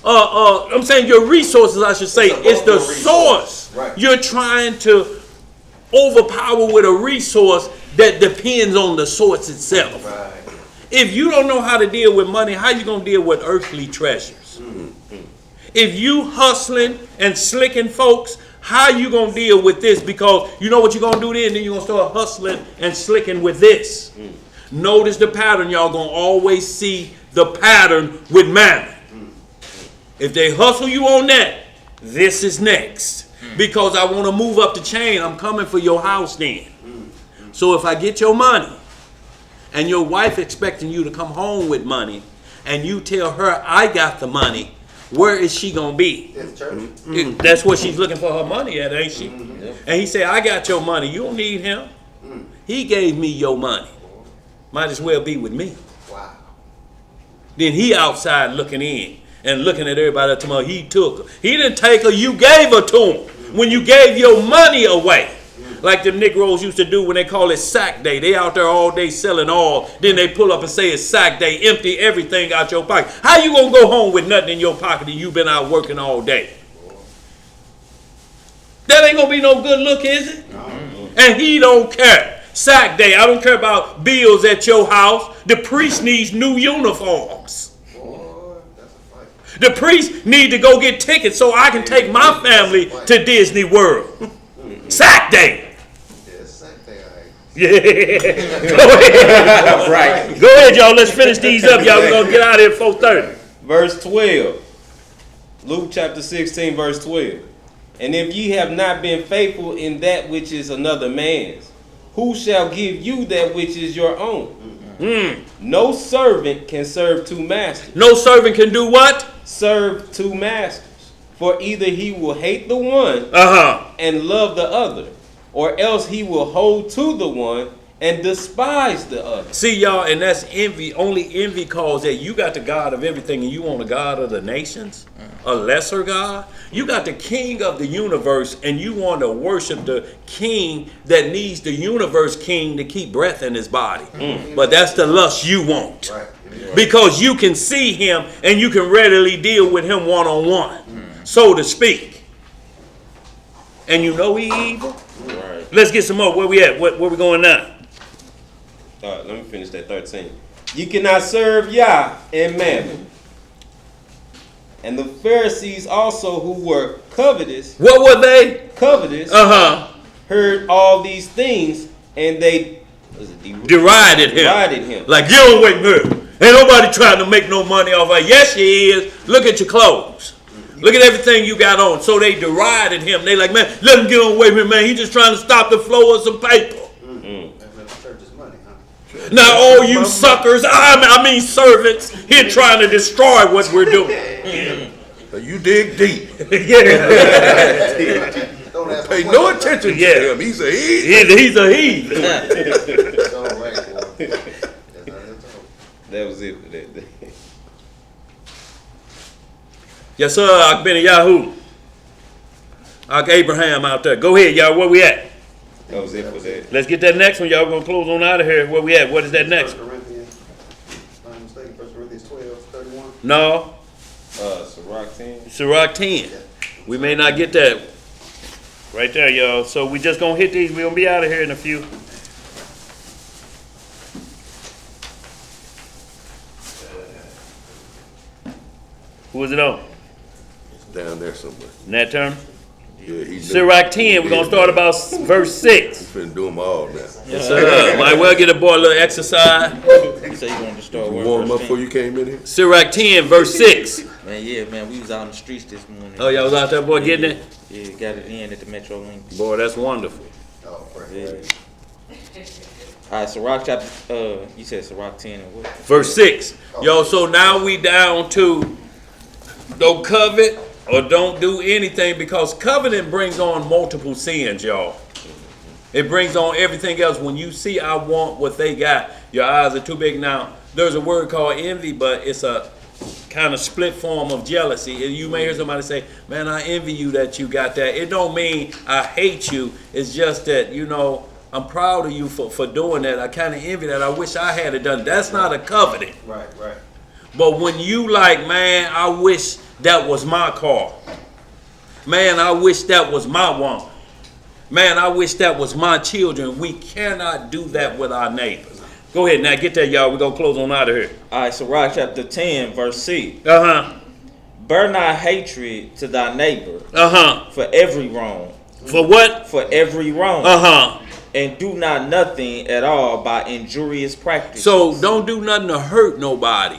I'm saying your resources, I should say. It's the source. Right. You're trying to overpower with a resource that depends on the source itself. Right. If you don't know how to deal with money, how you going to deal with earthly treasures? If you hustling and slicking folks, how you going to deal with this? Because you know what you're going to do then you're going to start hustling and slicking with this. Notice the pattern. Y'all going to always see the pattern with mammon. If they hustle you on that, this is next. Because I want to move up the chain. I'm coming for your house then. So if I get your money and your wife expecting you to come home with money and you tell her I got the money, where is she going to be? In church. That's what she's looking for her money at, ain't she? And he said, I got your money. You don't need him. He gave me your money. Might as well be with me. Wow. Then he outside looking in and looking at everybody tomorrow. He took her. He didn't take her. You gave her to him. When you gave your money away. Like the Negroes used to do when they call it sack day. They out there all day selling all. Then they pull up and say it's sack day. Empty everything out your pocket. How you going to go home with nothing in your pocket and you been out working all day? That ain't going to be no good look, is it? And he don't care. Sack day. I don't care about bills at your house. The priest needs new uniforms. The priest need to go get tickets so I can take my family to Disney World. Sack day. Yeah. Go ahead. Right. Go ahead, y'all. Let's finish these up, y'all. We're going to get out of here at 4:30. Verse 12. Luke chapter 16, verse 12. And if ye have not been faithful in that which is another man's, who shall give you that which is your own? No servant can serve two masters. No servant can do what? Serve two masters. For either he will hate the one and love the other, or else he will hold to the one and despise the other. See, y'all, and that's envy. Only envy calls that. You got the God of everything and you want a God of the nations? A lesser God? You got the king of the universe and you want to worship the king that needs the universe king to keep breath in his body. But that's the lust you want. Right. Because you can see him and you can readily deal with him one-on-one, so to speak. And you know he evil? Right. Let's get some more. Where we at? Where we going now? All right, let me finish that 13. You cannot serve Yah and Mammon. And the Pharisees also, who were covetous. What were they? Covetous. Heard all these things, and they derided him. Like, you don't wait a minute. Ain't nobody trying to make no money off of it. Yes, he is. Look at your clothes. Look at everything you got on. So they derided him. They like, man, let him get on away with me, man. He's just trying to stop the flow of some paper. Now, all you suckers, I mean servants, here trying to destroy what we're doing. You dig deep. Pay no attention to him. He's a heathen. He's a heathen. That was it for that day. Yes, sir. I've been a Yahoo. Ak Abraham out there. Go ahead, y'all. Where we at? That was it for that. Let's get that next one, y'all. We're going to close on out of here. Where we at? What is that next one? 1 Corinthians 12:31. No. Sirach 10. Sirach 10. We may not get that. Right there, y'all. So we just going to hit these. We're going to be out of here in a few. Who is it on? It's down there somewhere. Nat Turner? Yeah, he's Sirach 10. We're going to start about verse 6. He's finna do them all now. Yes, sir. Might well get a boy a little exercise. You say you want to start You warm up before you came in here? Sirach 10, verse 6. Man, yeah, man, we was out in the streets this morning. Oh, y'all was out there, boy, getting it? Yeah, got it in at the Metro Link. Boy, that's wonderful. Oh, Yeah. All right, Sirach chapter, you said Sirach 10 and what? Verse 6. Yo, so now we down to don't covet or don't do anything, because coveting brings on multiple sins, y'all. It brings on everything else. When you see I want what they got, your eyes are too big. Now, there's a word called envy, but it's a kind of split form of jealousy. And you may hear somebody say, man, I envy you that you got that. It don't mean I hate you. It's just that, I'm proud of you for doing that. I kind of envy that. I wish I had it done. That's not a coveting. Right. But when you like, man, I wish that was my car. Man, I wish that was my woman. Man, I wish that was my children. We cannot do that with our neighbors. Go ahead now, get that, y'all. We're going to close on out of here. All right, Sirach chapter 10, verse 6. Bear not hatred to thy neighbor for every wrong. For what? For every wrong. And do not nothing at all by injurious practice. So don't do nothing to hurt nobody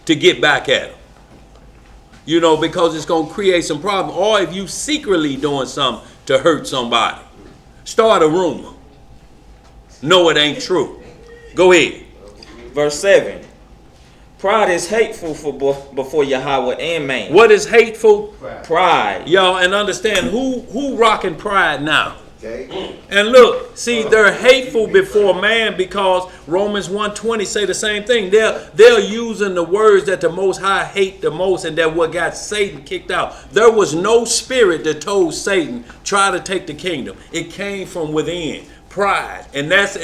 to get back at them. Because it's going to create some problem. Or if you secretly doing something to hurt somebody, start a rumor. No, it ain't true. Go ahead. Verse 7. Pride is hateful before Yahweh and man. What is hateful? Pride. Y'all, and understand who rocking pride now. Okay. And look, see, they're hateful before man because Romans 1:20 say the same thing. They're using the words that the Most High hate the most, and that what got Satan kicked out. There was no spirit that told Satan, try to take the kingdom. It came from within. Pride. And that's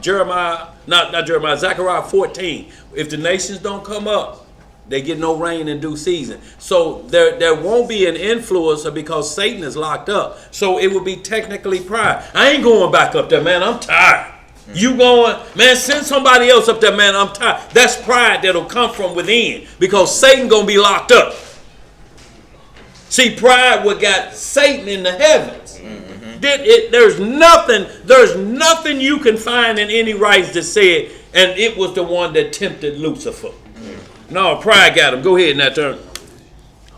Zechariah 14. If the nations don't come up, they get no rain in due season. So there won't be an influencer because Satan is locked up. So it would be technically pride. I ain't going back up there, man. I'm tired. You going, man, send somebody else up there, man. I'm tired. That's pride that'll come from within because Satan going to be locked up. See, pride what got Satan in the heavens. There's nothing you can find in any writings that said, and it was the one that tempted Lucifer. No, pride got him. Go ahead in that turn.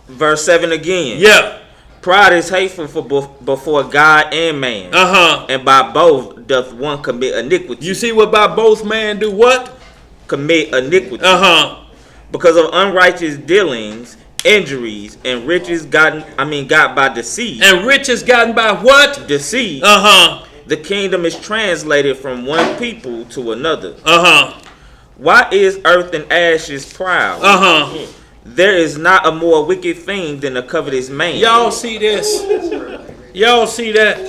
Verse 7 again. Yeah. Pride is hateful before God and man. And by both doth one commit iniquity. You see what by both man do what? Commit iniquity. Because of unrighteous dealings, injuries, and riches got by deceit. And riches gotten by what? Deceit. The kingdom is translated from one people to another. Why is earth and ashes proud? There is not a more wicked thing than a covetous man. Y'all see this? Y'all see that?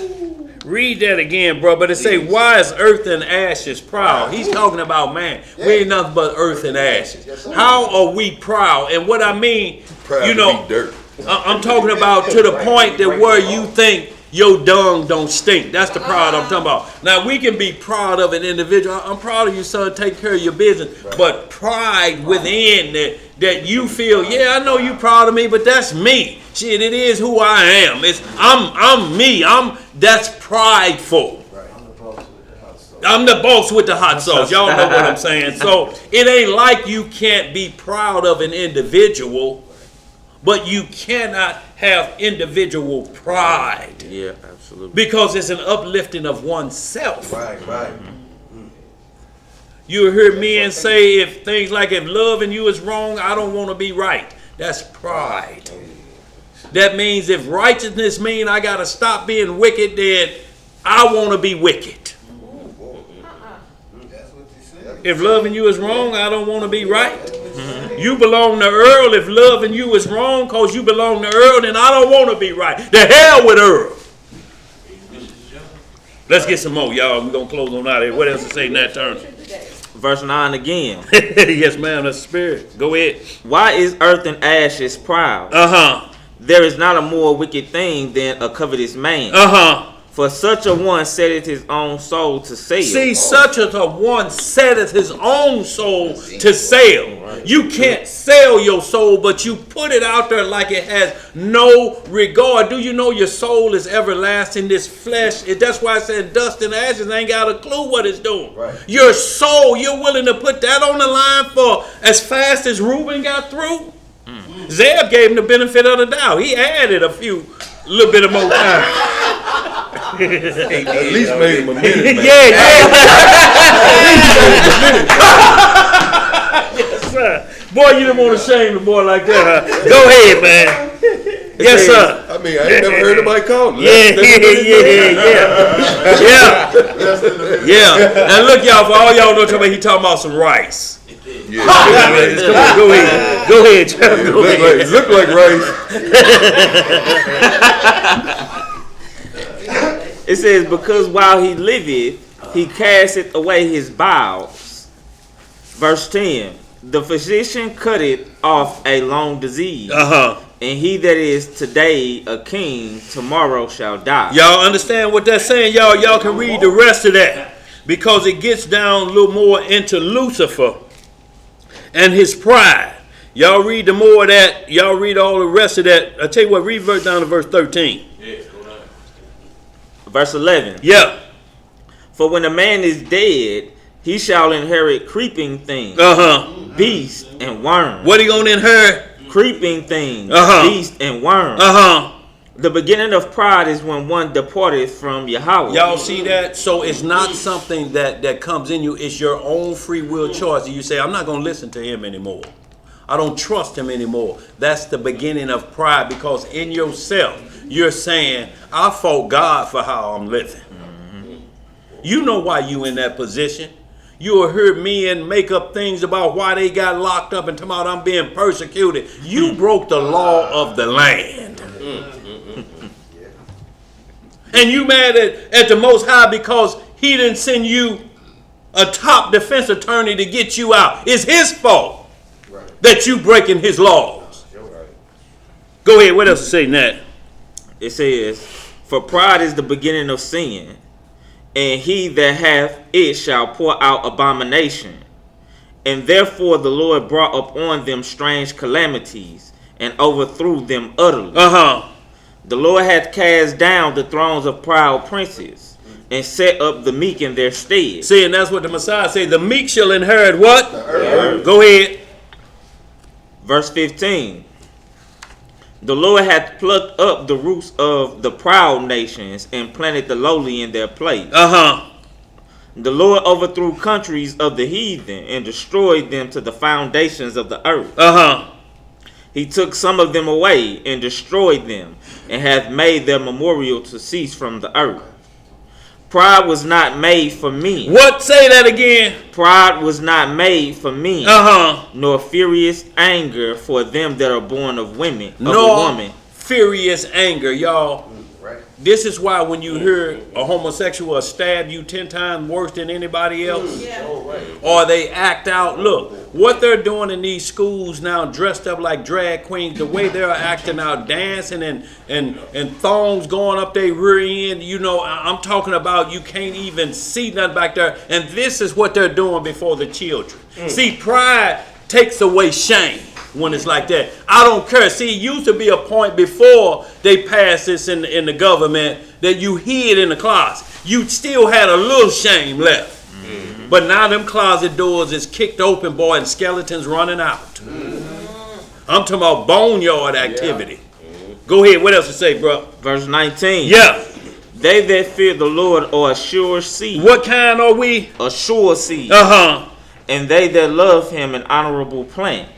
Read that again, bro. But it say, why is earth and ashes proud? He's talking about man. We ain't nothing but earth and ashes. How are we proud? And what I mean, proud to be dirt. I'm talking about to the point that where you think your dung don't stink. That's the pride I'm talking about. Now, we can be proud of an individual. I'm proud of you, son. Take care of your business. But pride within that you feel, yeah, I know you proud of me, but that's me. Shit, it is who I am. I'm me. That's prideful. I'm the boss with the hot sauce. Y'all know what I'm saying. So it ain't like you can't be proud of an individual, but you cannot have individual pride. Yeah, absolutely. Because it's an uplifting of oneself. Right. You hear men say if loving you is wrong, I don't want to be right. That's pride. That means if righteousness means I got to stop being wicked, then I want to be wicked. If loving you is wrong, I don't want to be right. You belong to Earl. If loving you is wrong because you belong to Earl, then I don't want to be right. The hell with Earl. Let's get some more, y'all. We're going to close on out of here. What else to say in that turn? Verse 9 again. Yes, ma'am. That's the spirit. Go ahead. Why is earth and ashes proud? There is not a more wicked thing than a covetous man. For such a one setteth his own soul to sale. See, such a one setteth his own soul to sale. You can't sell your soul, but you put it out there like it has no regard. Do you know your soul is everlasting? This flesh, that's why I said dust and ashes ain't got a clue what it's doing. Your soul, you're willing to put that on the line for as fast as Reuben got through? Zeb gave him the benefit of the doubt. He added a little bit of more time. At least made him a minute, man. Yes, sir. Boy, you didn't want to shame the boy like that, huh? Go ahead, man. Yes, sir. I mean, I ain't never heard nobody call him. Yeah. And look, y'all, for all y'all know, he talking about some rice. Yeah. Come on, go ahead. Go ahead, Chuck. Go ahead. Look like rice. It says, because while he liveth, he casteth away his bowels. Verse 10. The physician cutteth off a long disease. And he that is today a king, tomorrow shall die. Y'all understand what that's saying? Y'all can read the rest of that. Because it gets down a little more into Lucifer and his pride. Y'all read the more of that. Y'all read all the rest of that. I tell you what, read verse down to verse 13. Yeah, go down. Verse 11. Yeah. For when a man is dead, he shall inherit creeping things, beasts, and worms. What he gonna inherit? Creeping things, beasts, and worms. The beginning of pride is when one departed from Yahweh. Y'all see that? So it's not something that comes in you. It's your own free will choice. You say, I'm not going to listen to him anymore. I don't trust him anymore. That's the beginning of pride, because in yourself, you're saying, I fault God for how I'm living. You know why you in that position. You'll hear men make up things about why they got locked up and talking about I'm being persecuted. You broke the law of the land. And you mad at the Most High because he didn't send you a top defense attorney to get you out. It's his fault that you breaking his laws. Go ahead. What else is saying that? It says, for pride is the beginning of sin, and he that hath it shall pour out abomination. And therefore the Lord brought upon them strange calamities, and overthrew them utterly. The Lord hath cast down the thrones of proud princes, and set up the meek in their stead. See, and that's what the Messiah said. The meek shall inherit what? The earth. Go ahead. Verse 15. The Lord hath plucked up the roots of the proud nations, and planted the lowly in their place. The Lord overthrew countries of the heathen, and destroyed them to the foundations of the earth. He took some of them away, and destroyed them, and hath made their memorial to cease from the earth. Pride was not made for me. What? Say that again. Pride was not made for me. Nor furious anger for them that are born of women. Nor furious anger, y'all. This is why when you hear a homosexual stab you 10 times worse than anybody else, or they act out. Look, what they're doing in these schools now, dressed up like drag queens, the way they're acting out, dancing and thongs going up their rear end. You know, I'm talking about you can't even see nothing back there. And this is what they're doing before the children. See, pride takes away shame. When it's like that, I don't care. See, it used to be a point before they passed this in the government that you hid in the closet. You still had a little shame left. But now them closet doors is kicked open, boy, and skeletons running out. I'm talking about boneyard activity. Go ahead. What else to say, bro? Verse 19. Yeah. They that fear the Lord are a sure seed. What kind are we? A sure seed. And they that love him an honorable plant.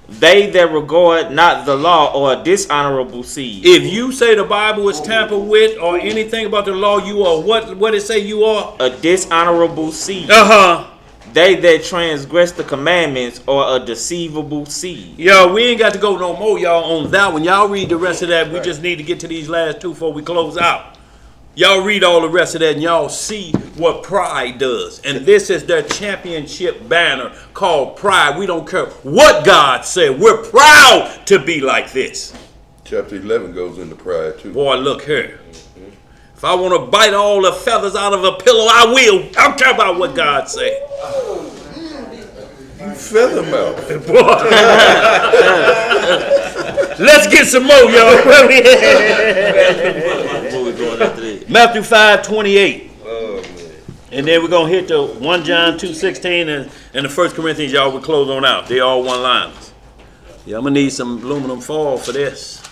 They that regard not the law are a dishonorable seed. If you say the Bible is tampered with or anything about the law, you are what it say you are? A dishonorable seed. They that transgress the commandments are a deceivable seed. Yo, we ain't got to go no more, y'all, on that one. Y'all read the rest of that. We just need to get to these last two before we close out. Y'all read all the rest of that and y'all see what pride does. And this is their championship banner called pride. We don't care what God said. We're proud to be like this. Chapter 11 goes into pride too. Boy, look here. If I want to bite all the feathers out of a pillow, I will. I don't care about what God said. You feather mouth. Boy. Let's get some more, y'all. Matthew 5:28. And then we're going to hit the 1 John 2:16 and the 1 Corinthians, y'all, we close on out. They all one-liners. Yeah, I'm going to need some aluminum foil for this.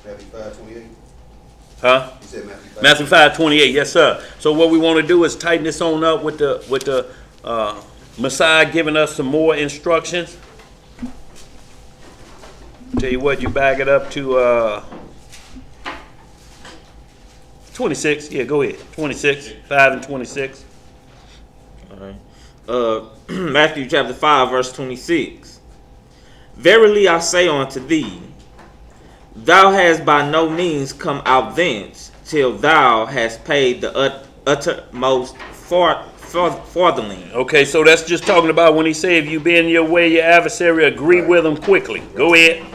Matthew 5:28. Huh? You said Matthew 5:28, yes, sir. So what we want to do is tighten this on up with the Messiah giving us some more instructions. Tell you what, you back it up to 26. Yeah, go ahead. 26, 5 and 26. All right. Matthew chapter 5, verse 26. Verily I say unto thee, thou hast by no means come out thence, till thou hast paid the uttermost farthing. Okay, so that's just talking about when he said, if you be in your way, your adversary, agree with him quickly. Go ahead.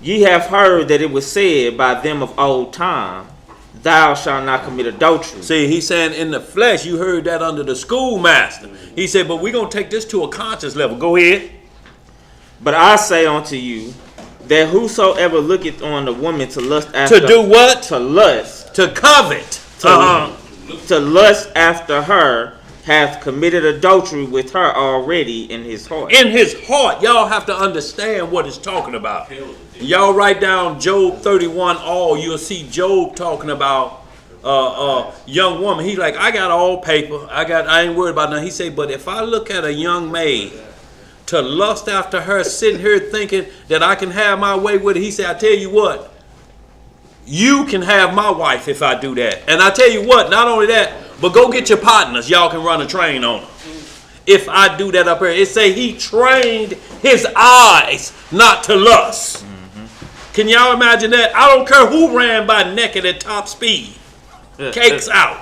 Ye have heard that it was said by them of old time, thou shalt not commit adultery. See, he's saying in the flesh, you heard that under the schoolmaster. He said, but we're going to take this to a conscious level. Go ahead. But I say unto you, that whosoever looketh on a woman to lust after... To do what? To lust. To covet. To lust after her, hath committed adultery with her already in his heart. In his heart. Y'all have to understand what it's talking about. Y'all write down Job 31 all. You'll see Job talking about young woman. He's like, I got all paper. I ain't worried about nothing. He said, but if I look at a young maid to lust after her, sitting here thinking that I can have my way with it, he said, I tell you what, you can have my wife if I do that. And I tell you what, not only that, but go get your partners. Y'all can run a train on them. If I do that up here. It say he trained his eyes not to lust. Can y'all imagine that? I don't care who ran by naked at top speed. Cakes out.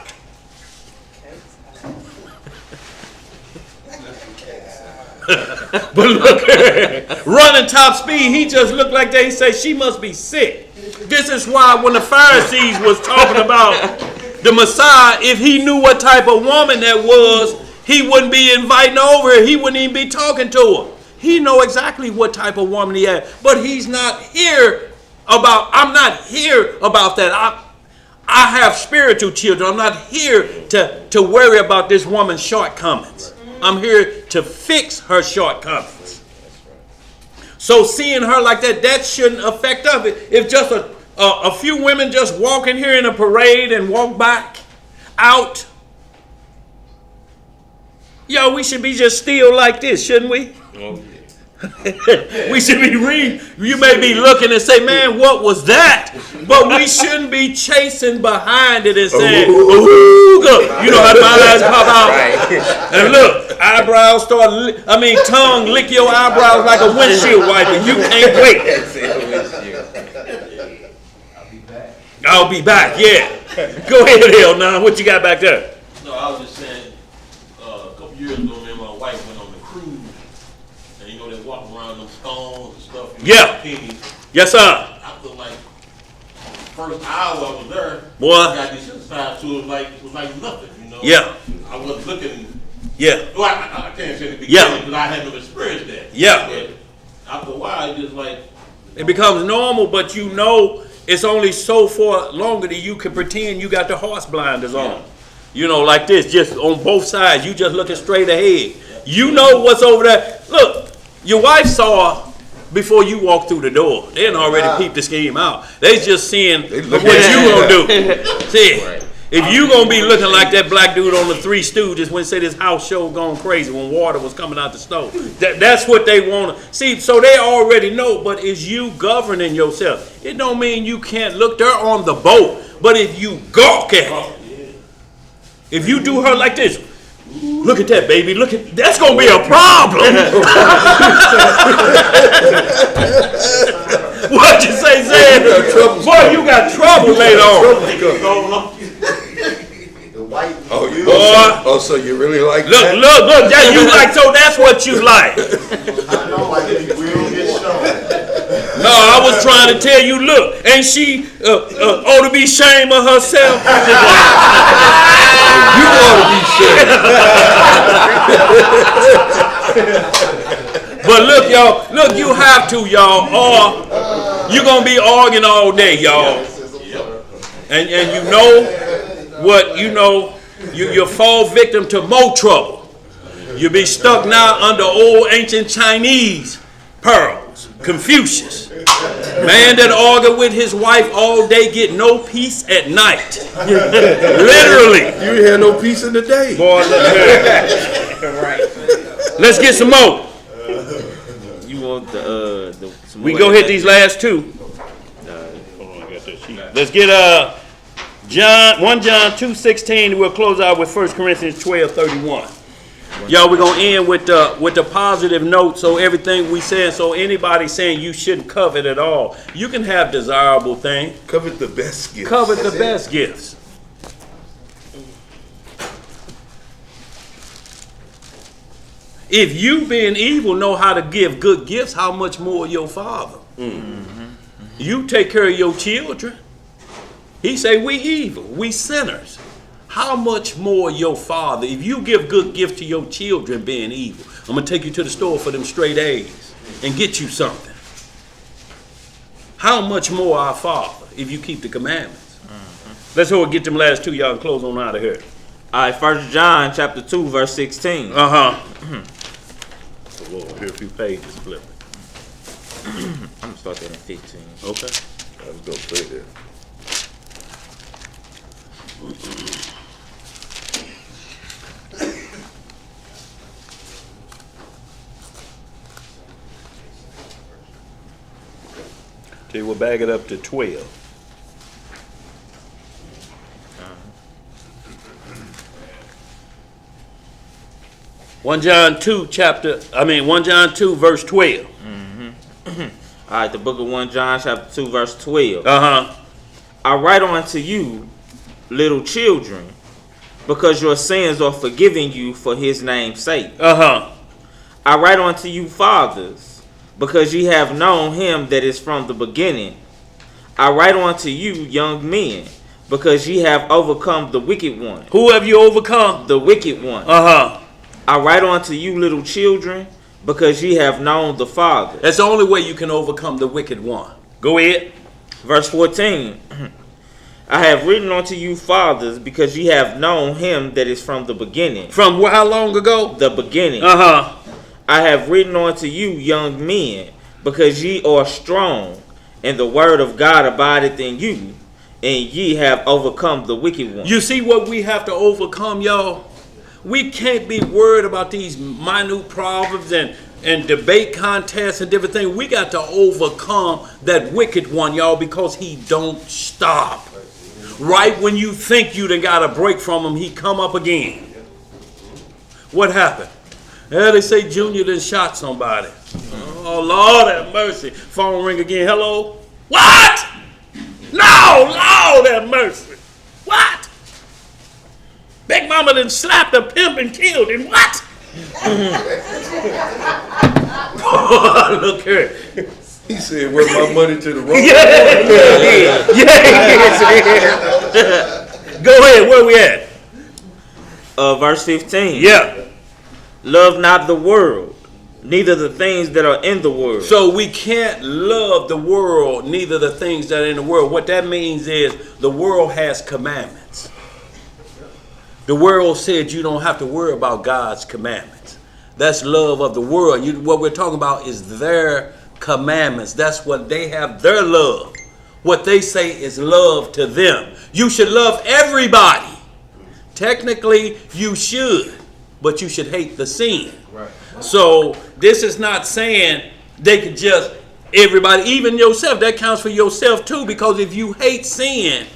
But look at her. Running top speed, he just looked like that. He said, she must be sick. This is why when the Pharisees was talking about the Messiah, if he knew what type of woman that was, he wouldn't be inviting over her. He wouldn't even be talking to her. He know exactly what type of woman he had. But he's not here about, I'm not here about that. I have spiritual children. I'm not here to worry about this woman's shortcomings. I'm here to fix her shortcomings. So seeing her like that, that shouldn't affect us. If just a few women just walk in here in a parade and walk back out, yo, we should be just still like this, shouldn't we? We should be you may be looking and say, man, what was that? But we shouldn't be chasing behind it and saying, ooga. You know how my eyes pop out? And look, eyebrows tongue lick your eyebrows like a windshield wiper. You can't wait. I'll be back, yeah. Go ahead, hell now. What you got back there? No, I was just saying, a couple years ago, me and my wife went on the cruise. And you know, they walk around them stones and stuff. Yeah. Yes, sir. After like first hour I was there, boy, I got desensitized to it was like nothing, you know. Yeah. I wasn't looking. Yeah. Well, I can't say in the beginning because I had no experience there. Yeah. But after a while, it just like it becomes normal, but you know it's only so far longer that you can pretend you got the horse blinders on. You know, like this, just on both sides. You just looking straight ahead. You know what's over there. Look, your wife saw before you walked through the door. They didn't already peep the scheme out. They just seeing what you gonna do. See, if you gonna be looking like that black dude on the Three Stooges when say this house show gone crazy when water was coming out the stove. That's what they want to see. So they already know. But is you governing yourself? It don't mean you can't look. They're on the boat. But if you gawk at her, if you do her like this, look at that, baby. Look at that's gonna be a problem. What'd you say, Zed? Boy, you got trouble later on. Oh, so you really like that? Look, that you like, so that's what you like. No, I was trying to tell you, look, ain't she ought to be ashamed of herself? You ought to be ashamed. But look, y'all, look, you have to, y'all, or you're going to be arguing all day, y'all. And you know what, you know, you'll fall victim to more trouble. You'll be stuck now under old ancient Chinese pearls, Confucius. Man that argued with his wife all day get no peace at night. Literally. You had no peace in the day. Boy, look right. Let's get some more. You want the we go hit these last two. Let's get 1 John 2:16. We'll close out with 1 Corinthians 12:31. Y'all, we're gonna end with the positive note. So everything we said. So anybody saying you shouldn't covet at all, you can have desirable things. Covet the best gifts. Covet the best gifts. If you being evil know how to give good gifts, how much more your Father? You take care of your children. He say we evil, we sinners. How much more your Father? If you give good gifts to your children being evil, I'm going to take you to the store for them straight A's and get you something. How much more our Father if you keep the commandments? Let's go and get them last two, y'all, and close on out of here. All right, 1 John chapter 2, verse 16. So Lord, here a few pages flipping. I'm going to start that in 15. Okay. I was going to say that. Tell you, we'll bag it up to 12. One John 2 verse 12. All right, the book of 1 John chapter 2 verse 12. Uh-huh. I write unto you, little children, because your sins are forgiven you for his name's sake. Uh-huh. I write unto you, fathers, because ye have known him that is from the beginning. I write unto you, young men, because ye have overcome the wicked one. Who have you overcome? The wicked one. Uh-huh. I write unto you, little children, because ye have known the Father. That's the only way you can overcome the wicked one. Go ahead. Verse 14. I have written unto you, fathers, because ye have known him that is from the beginning. From how long ago? The beginning. Uh-huh. I have written unto you, young men, because ye are strong, and the word of God abideth in you, and ye have overcome the wicked one. You see what we have to overcome, y'all? We can't be worried about these minute problems and debate contests and different things. We got to overcome that wicked one, y'all, because he don't stop. Right when you think you done got a break from him, he come up again. What happened? Yeah, they say Junior done shot somebody. Oh, Lord have mercy. Phone ring again. Hello? What? No, Lord have mercy. What? Big Mama done slapped a pimp and killed him. What? Look here. He said, "Where's my money to the road?" Yeah. Go ahead. Where we at? Verse 15. Yeah. Love not the world, neither the things that are in the world. So we can't love the world, neither the things that are in the world. What that means is the world has commandments. The world said you don't have to worry about God's commandments. That's love of the world. What we're talking about is their commandments. That's what they have, their love. What they say is love to them. You should love everybody. Technically, you should, but you should hate the sin. Right. So this is not saying they could just, everybody, even yourself, that counts for yourself too, because if you hate sin,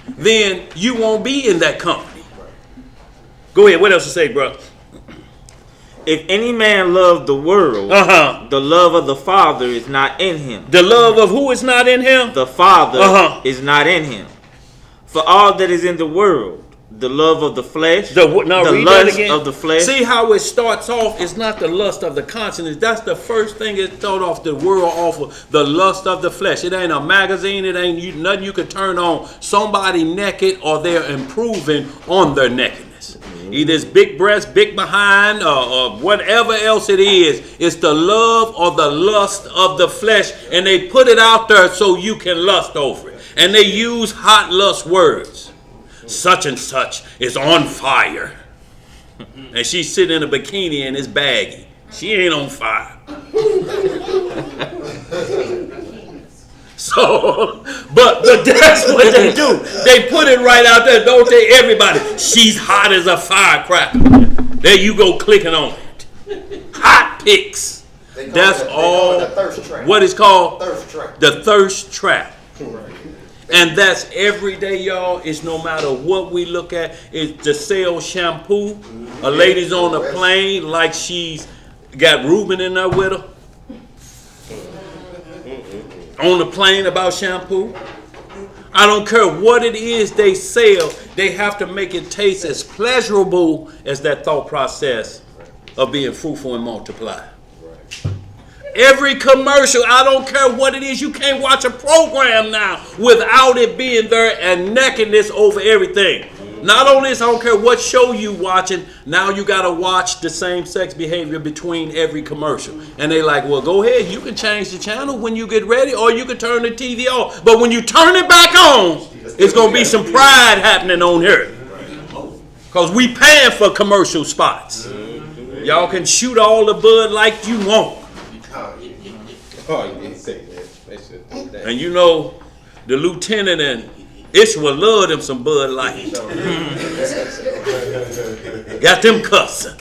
then you won't be in that company. Go ahead. What else to say, bro? If any man love the world, the love of the Father is not in him. The love of who is not in him? The Father is not in him. For all that is in the world, the love of the flesh, the lust of the flesh. See how it starts off? It's not the lust of the conscience. That's the first thing it thought off the world off of, the lust of the flesh. It ain't a magazine. It ain't nothing you could turn on somebody naked or they're improving on their nakedness. Either it's big breast, big behind, or whatever else it is. It's the love or the lust of the flesh. And they put it out there so you can lust over it. And they use hot lust words. Such and such is on fire. And she's sitting in a bikini and it's baggy. She ain't on fire. So, but that's what they do. They put it right out there, don't they? Everybody, she's hot as a firecracker. There you go, clicking on it. Hot pics. That's all. The thirst trap. What is called? Thirst trap. The thirst trap. And that's every day, y'all. It's no matter what we look at. It's to sell shampoo. A lady's on a plane like she's got Reuben in there with her. On the plane about shampoo. I don't care what it is they sell. They have to make it taste as pleasurable as that thought process of being fruitful and multiply. Every commercial, I don't care what it is, you can't watch a program now without it being there and nakedness over everything. Not only this, I don't care what show you watching, now you got to watch the same sex behavior between every commercial. And they like, well, go ahead, you can change the channel when you get ready, or you can turn the TV off. But when you turn it back on, it's going to be some pride happening on here. Because we paying for commercial spots. Y'all can shoot all the Bud like you want. Oh, you didn't say that. And you know, the lieutenant and Ishwa love them some Bud Light. Got them cussing.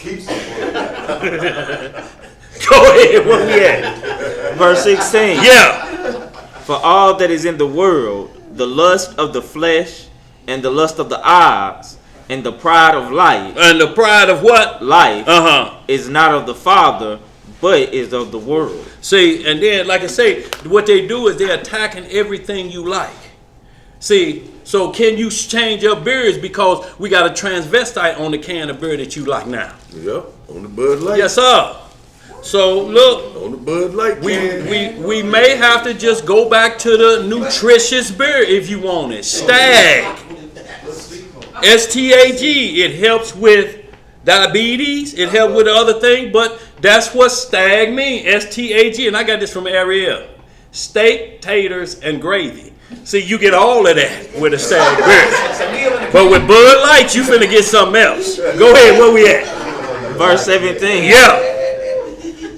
Go ahead, where we at? Verse 16. Yeah. For all that is in the world, the lust of the flesh, and the lust of the eyes, and the pride of life. And the pride of what? Life. Is not of the Father, but is of the world. See, and then, like I say, what they do is they're attacking everything you like. See, so can you change your beers because we got a transvestite on the can of beer that you like now? Yeah, on the Bud Light. Yes, sir. So look, on the Bud Light can. we may have to just go back to the nutritious beer if you want it. Stag. S-T-A-G. It helps with diabetes. It helps with other things, but that's what stag means. S-T-A-G. And I got this from Ariel. Steak, taters, and gravy. See, you get all of that with a stag beer. But with Bud Light, you finna get something else. Go ahead, where we at? Verse 17. Yeah.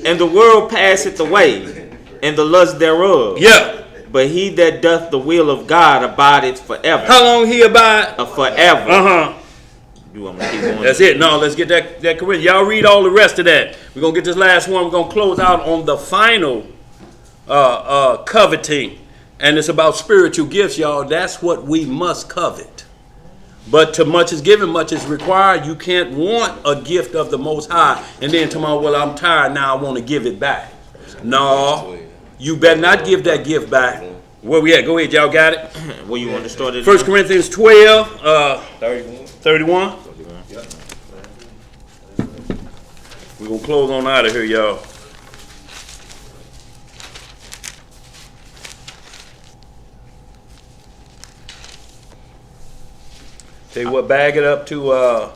And the world passeth away, and the lust thereof. Yeah. But he that doth the will of God abideth forever. How long he abide? Forever. You want me to keep going? That's it. No, let's get that correct. Y'all read all the rest of that. We're going to get this last one. We're going to close out on the final coveting. And it's about spiritual gifts, y'all. That's what we must covet. But to much is given, much is required. You can't want a gift of the Most High and then tomorrow, well, I'm tired now, I want to give it back. No, you better not give that gift back. Where we at? Go ahead, y'all got it? Where you want to start it? 1 Corinthians 12, 31. We're going to close on out of here, y'all. Tell you what, bag it up to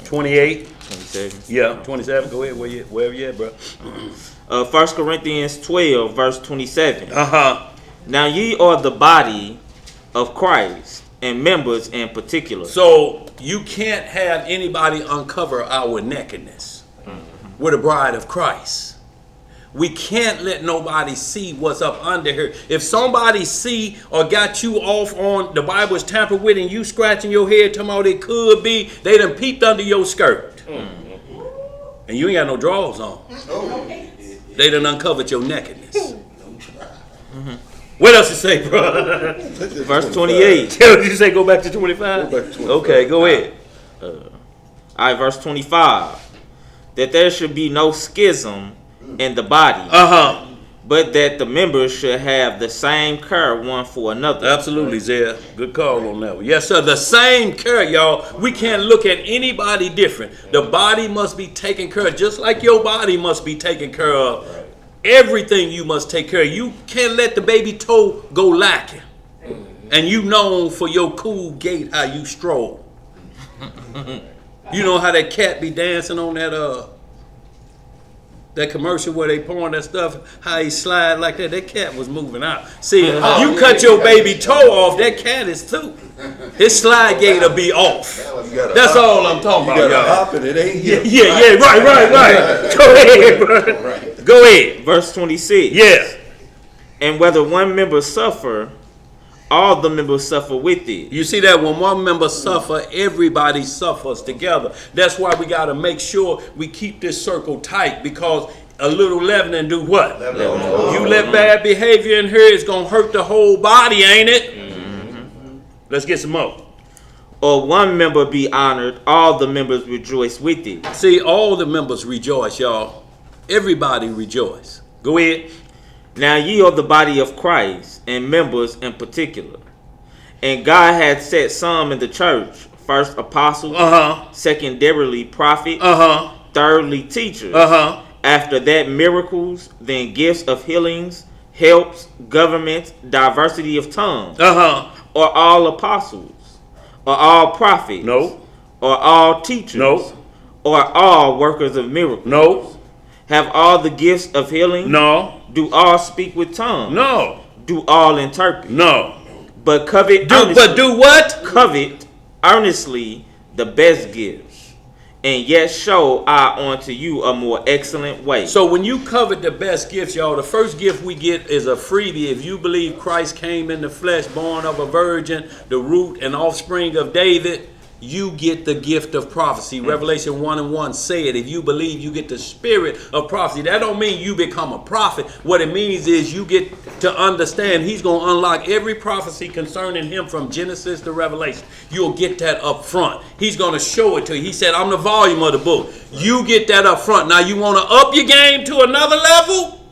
28. 27. Yeah, 27. Go ahead, wherever you at, bro. 1 Corinthians 12, verse 27. Now ye are the body of Christ, and members in particular. So you can't have anybody uncover our nakedness. We're the bride of Christ. We can't let nobody see what's up under here. If somebody see or got you off on the Bible is tampered with and you scratching your head talking about it could be, they done peeped under your skirt. And you ain't got no drawers on. They done uncovered your nakedness. What else you say, bro? Verse 28. Did you say go back to 25? Go back to 25. Okay, go ahead. All right, verse 25. That there should be no schism in the body, but that the members should have the same care one for another. Absolutely, Zed. Good call on that one. Yes, sir. The same care, y'all. We can't look at anybody different. The body must be taken care of, just like your body must be taken care of. Everything you must take care of. You can't let the baby toe go lacking. And you known for your cool gait, how you stroll. You know how that cat be dancing on that commercial where they pouring that stuff, how he slide like that. That cat was moving out. See, you cut your baby toe off, that cat is too. His slide gate will be off. That's all I'm talking about, y'all. Hop and it ain't here. Yeah, right. Go ahead, bro. Go ahead. Verse 26. Yeah. And whether one member suffer, all the members suffer with it. You see that when one member suffer, everybody suffers together. That's why we got to make sure we keep this circle tight, because a little leavening do what? You let bad behavior in here, it's going to hurt the whole body, ain't it? Let's get some more. Or one member be honored, all the members rejoice with it. See, all the members rejoice, y'all. Everybody rejoice. Go ahead. Now ye are the body of Christ, and members in particular. And God hath set some in the church, first apostles, secondarily prophets, thirdly teachers, after that miracles, then gifts of healings, helps, governments, diversity of tongues, or all apostles, or all prophets, no, or all teachers, no, or all workers of miracles, no, have all the gifts of healing, no, do all speak with tongues, no, do all interpret, no, but covet do what? Covet earnestly the best gifts, and yet show I unto you a more excellent way. So when you covet the best gifts, y'all, the first gift we get is a freebie. If you believe Christ came in the flesh, born of a virgin, the root and offspring of David, you get the gift of prophecy. Revelation 1:1 said, if you believe, you get the spirit of prophecy. That don't mean you become a prophet. What it means is you get to understand he's going to unlock every prophecy concerning him from Genesis to Revelation. You'll get that up front. He's going to show it to you. He said, I'm the volume of the book. You get that up front. Now you want to up your game to another level?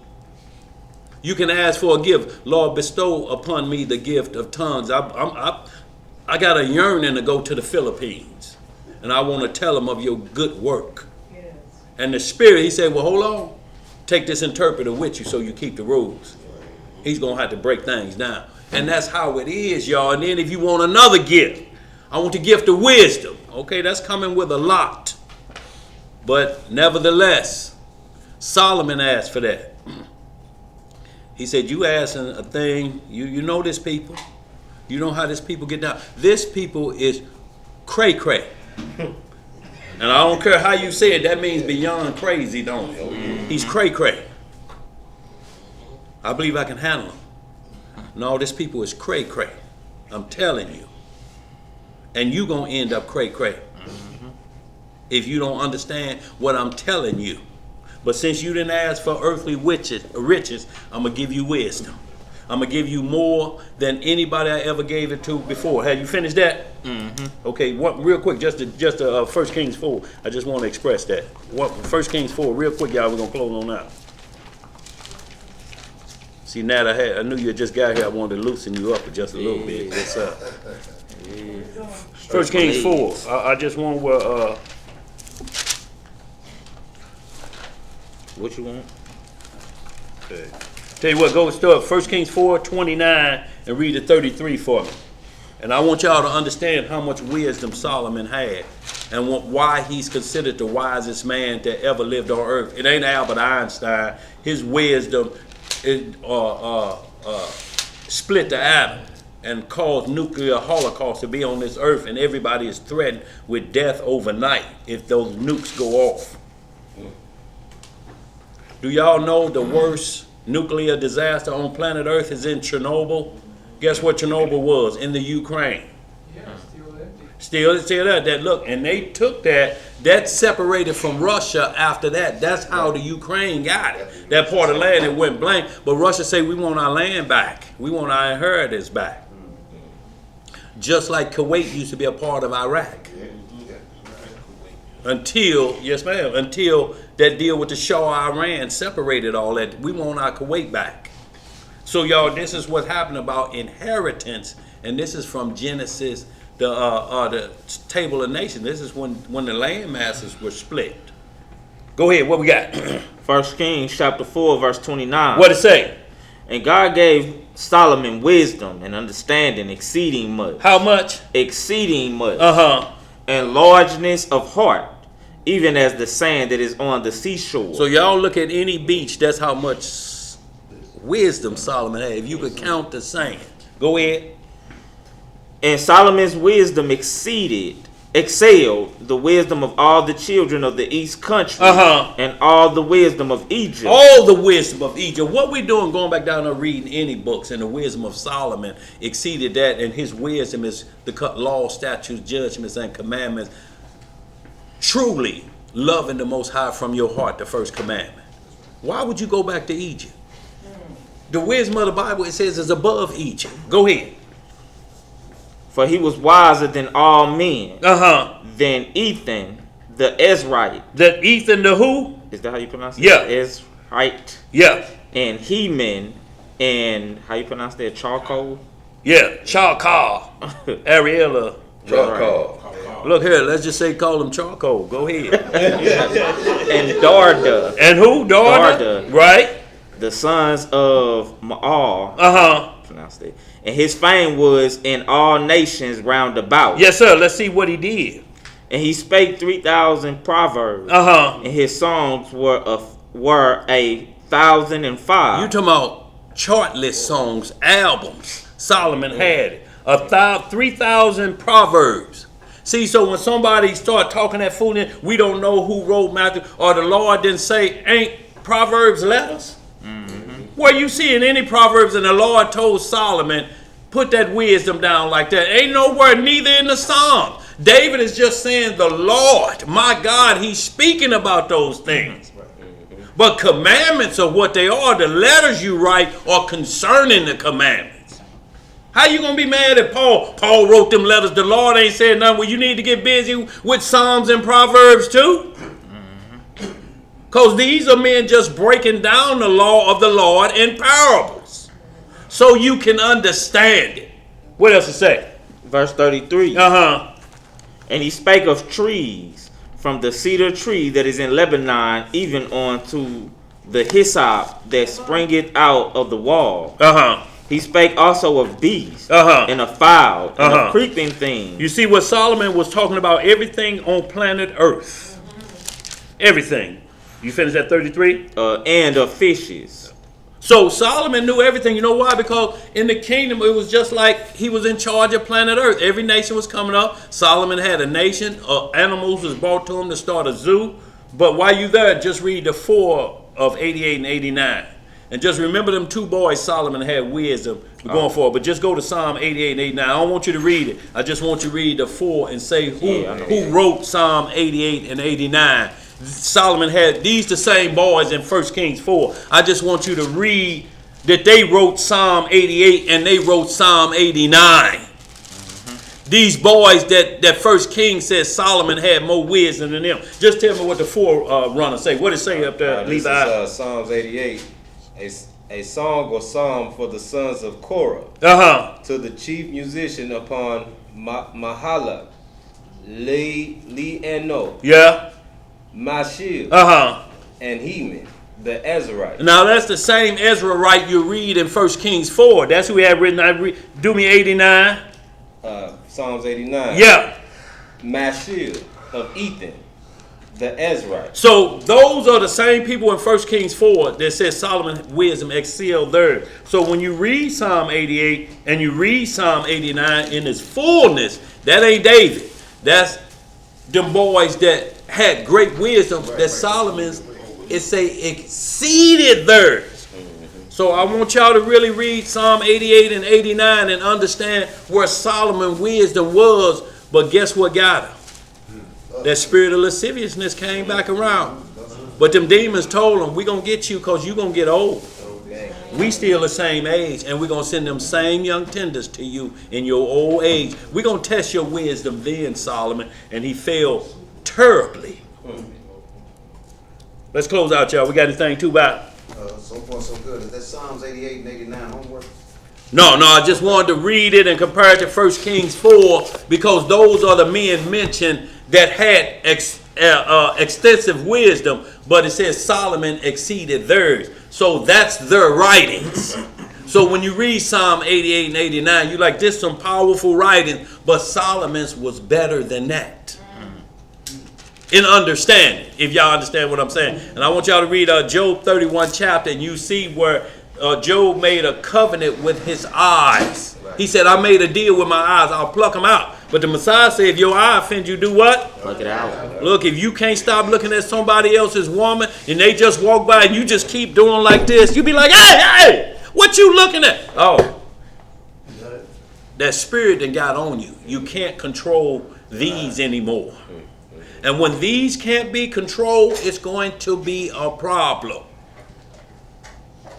You can ask for a gift. Lord, bestow upon me the gift of tongues. I got a yearning to go to the Philippines, and I want to tell them of your good work. Yes. And the Spirit, he said, well, hold on. Take this interpreter with you so you keep the rules. He's going to have to break things down. And that's how it is, y'all. And then if you want another gift, I want the gift of wisdom. Okay, that's coming with a lot. But nevertheless, Solomon asked for that. He said, you asking a thing, you know this people. You know how this people get down. This people is cray-cray. And I don't care how you say it, that means beyond crazy, don't it? He's cray-cray. I believe I can handle him. No, this people is cray-cray. I'm telling you. And you going to end up cray-cray. If you don't understand what I'm telling you. But since you didn't ask for earthly riches, I'm going to give you wisdom. I'm going to give you more than anybody I ever gave it to before. Have you finished that? Mm-hmm. Okay, real quick, just 1 Kings 4. I just want to express that. 1 Kings 4, real quick, y'all, we're going to close on out. See, Nat, I knew you had just got here. I wanted to loosen you up just a little bit. What's up? 1 Kings 4. I just want what you want? Okay. Tell you what, go start 1 Kings 4:29 and read the 33 for me. And I want y'all to understand how much wisdom Solomon had and why he's considered the wisest man that ever lived on earth. It ain't Albert Einstein. His wisdom split the atom and caused nuclear holocaust to be on this earth, and everybody is threatened with death overnight if those nukes go off. Do y'all know the worst nuclear disaster on planet Earth is in Chernobyl? Guess what Chernobyl was? In the Ukraine. Yeah, Still there. That look, and they took that separated from Russia after that. That's how the Ukraine got it. That part of land, it went blank. But Russia say, we want our land back. We want our inheritance back. Just like Kuwait used to be a part of Iraq. Until, yes ma'am, until that deal with the Shah of Iran separated all that. We want our Kuwait back. So y'all, this is what happened about inheritance, and this is from Genesis, the Table of Nations. This is when the land masses were split. Go ahead, what we got? 1 Kings chapter 4, verse 29. What it say? And God gave Solomon wisdom and understanding exceeding much. How much? Exceeding much. And largeness of heart, even as the sand that is on the seashore. So y'all look at any beach, that's how much wisdom Solomon had. If you could count the sand. Go ahead. And Solomon's wisdom excelled the wisdom of all the children of the east country, and all the wisdom of Egypt. All the wisdom of Egypt. What we doing going back down and reading any books, and the wisdom of Solomon exceeded that, and his wisdom is the law, statutes, judgments, and commandments. Truly loving the Most High from your heart, the first commandment. Why would you go back to Egypt? The wisdom of the Bible, it says, is above Egypt. Go ahead. For he was wiser than all men. Than Ethan, the Ezrite. The Ethan, the who? Is that how you pronounce it? Yeah. Ezrite. Yeah. And Heman, and how you pronounce that? Charcoal? Yeah. Charcoal. Ariella. Charcoal. Look here, let's just say call him Charcoal. Go ahead. And Darda. And who? Darda. Right. The sons of Maal. Pronounced it. And his fame was in all nations round about. Yes, sir. Let's see what he did. And he spake 3,000 proverbs. And his songs were 1,005. You talking about chartless songs, albums. Solomon had it. 3,000 proverbs. See, so when somebody start talking that foolishness, we don't know who wrote Matthew, or the Lord didn't say, ain't Proverbs letters? Where you see in any Proverbs, and the Lord told Solomon, put that wisdom down like that. Ain't nowhere, neither in the Psalm. David is just saying the Lord, my God, he's speaking about those things. But commandments are what they are. The letters you write are concerning the commandments. How you going to be mad at Paul? Paul wrote them letters. The Lord ain't said nothing. Well, you need to get busy with Psalms and Proverbs too. Because these are men just breaking down the law of the Lord in parables. So you can understand it. What else to say? Verse 33. And he spake of trees, from the cedar tree that is in Lebanon, even unto the hyssop that springeth out of the wall. He spake also of beasts, and of fowl, and of creeping things. You see what Solomon was talking about? Everything on planet Earth. Everything. You finished at 33? And of fishes. So Solomon knew everything. You know why? Because in the kingdom, it was just like he was in charge of planet Earth. Every nation was coming up. Solomon had a nation. Animals was brought to him to start a zoo. But while you there, just read the 4 of 88 and 89. And just remember them 2 boys Solomon had wisdom going forward. But just go to Psalm 88 and 89. I don't want you to read it. I just want you to read the 4 and say who wrote Psalm 88 and 89. Solomon had these the same boys in 1 Kings 4. I just want you to read that they wrote Psalm 88 and they wrote Psalm 89. These boys that 1 King says Solomon had more wisdom than them. Just tell me what the 4 runners say. What it say up there, This Levi? is Psalms 88. A song or psalm for the sons of Korah. To the chief musician upon Mahala. Leano. Yeah. Mashil. And Heman, the Ezrite. Now that's the same Ezrite you read in 1 Kings 4. That's who we have written. Do me 89. Psalms 89. Yeah. Mashil of Ethan, the Ezrite. So those are the same people in 1 Kings 4 that says Solomon's wisdom excelled theirs. So when you read Psalm 88 and you read Psalm 89 in its fullness, that ain't David. That's them boys that had great wisdom that Solomon's, it say, exceeded theirs. So I want y'all to really read Psalm 88 and 89 and understand where Solomon's wisdom was. But guess what got him? That spirit of lasciviousness came back around. But them demons told him, we're going to get you because you're going to get old. We still the same age, and we're going to send them same young tenders to you in your old age. We're going to test your wisdom then, Solomon. And he failed terribly. Let's close out, y'all. We got anything too bad? So far, so good. Is that Psalms 88 and 89 homework? No, I just wanted to read it and compare it to 1 Kings 4 because those are the men mentioned that had extensive wisdom, but it says Solomon exceeded theirs. So that's their writings. So when you read Psalm 88 and 89, you're like, this some powerful writing, but Solomon's was better than that. In understanding, if y'all understand what I'm saying. And I want y'all to read Job 31 chapter, and you see where Job made a covenant with his eyes. He said, I made a deal with my eyes. I'll pluck them out. But the Messiah said, if your eye offends you, do what? Pluck it out. Look, if you can't stop looking at somebody else's woman and they just walk by and you just keep doing like this, you be like, hey, what you looking at? Oh, that spirit that got on you. You can't control these anymore. And when these can't be controlled, it's going to be a problem.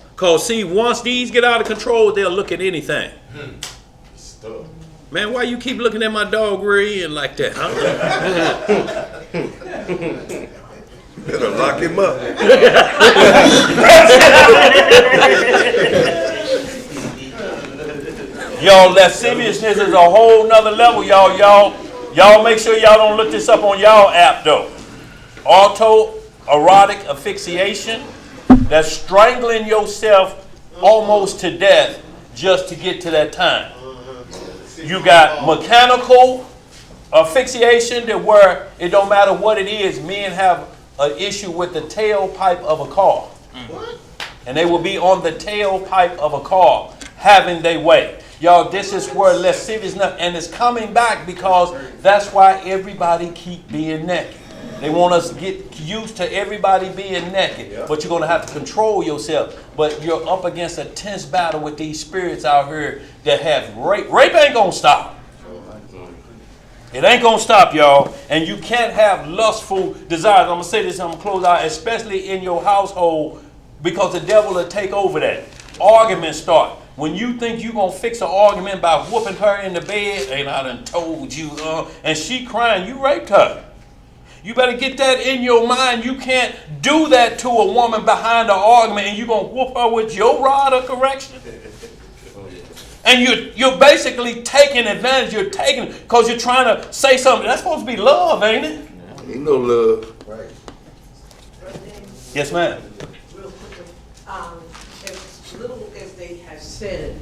Because, see, once these get out of control, they'll look at anything. Man, why you keep looking at my dog Ray like that, huh? Better lock him up. Y'all, lasciviousness is a whole nother level, y'all. Y'all make sure y'all don't look this up on y'all app, though. Autoerotic asphyxiation. That's strangling yourself almost to death just to get to that time. You got mechanical asphyxiation, that where it don't matter what it is, men have an issue with the tailpipe of a car. And they will be on the tailpipe of a car, having their way. Y'all, this is where lasciviousness, and it's coming back because that's why everybody keep being naked. They want us to get used to everybody being naked, but you're going to have to control yourself. But you're up against a tense battle with these spirits out here that have rape. Rape ain't going to stop. It ain't going to stop, y'all. And you can't have lustful desires. I'm going to say this, I'm going to close out, especially in your household, because the devil will take over that. Arguments start. When you think you're going to fix an argument by whooping her in the bed, and I done told you, and she crying, you raped her. You better get that in your mind. You can't do that to a woman behind an argument and you're going to whoop her with your rod of correction. And you're basically taking advantage. You're taking it because you're trying to say something. That's supposed to be love, ain't it? Ain't no love. Right. Yes, ma'am. Real quickly, as little as they have said,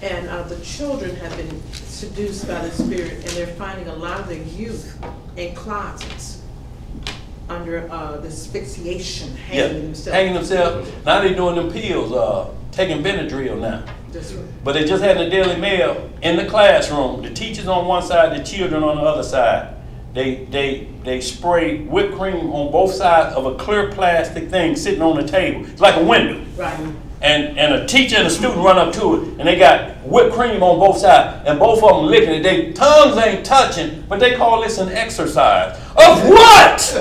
and the children have been seduced by the spirit, and they're finding a lot of the youth in closets under this asphyxiation, hanging themselves. Now they're doing them pills, taking Benadryl now. That's right. But they just had in the Daily Mail in the classroom, the teachers on one side, the children on the other side. They spray whipped cream on both sides of a clear plastic thing sitting on the table. It's like a window. Right. And a teacher and a student run up to it, and they got whipped cream on both sides, and both of them licking it. Their tongues ain't touching, but they call this an exercise. Of what?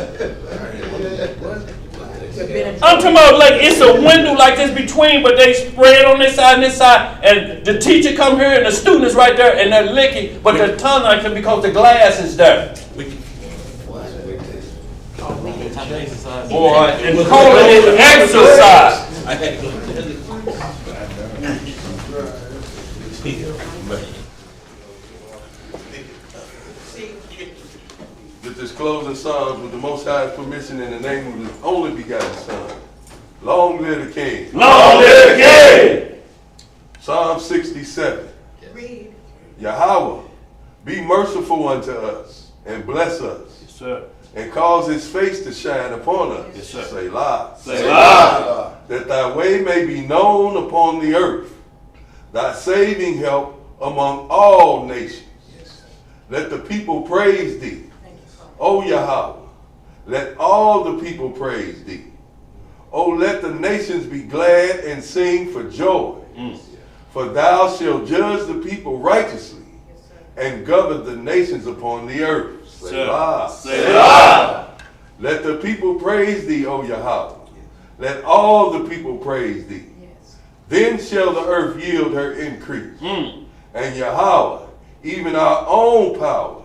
I'm talking about like it's a window like this between, but they spray it on this side and this side, and the teacher come here and the student is right there, and they're licking, but their tongue ain't touching because the glass is there. Boy, and calling it exercise. With this closing psalms with the Most High's permission in the name of His only begotten Son. Long live the King. Long live the King. Psalm 67. Read. Yahweh, be merciful unto us and bless us. Yes, sir. And cause His face to shine upon us. Yes, sir. Selah. Selah. That thy way may be known upon the earth, thy saving help among all nations. Yes. Let the people praise thee. O Yahweh, let all the people praise thee. O let the nations be glad and sing for joy. For thou shalt judge the people righteously and govern the nations upon the earth. Selah. Selah. Let the people praise thee, O Yahweh. Let all the people praise thee. Then shall the earth yield her increase. And Yahweh, even our own power,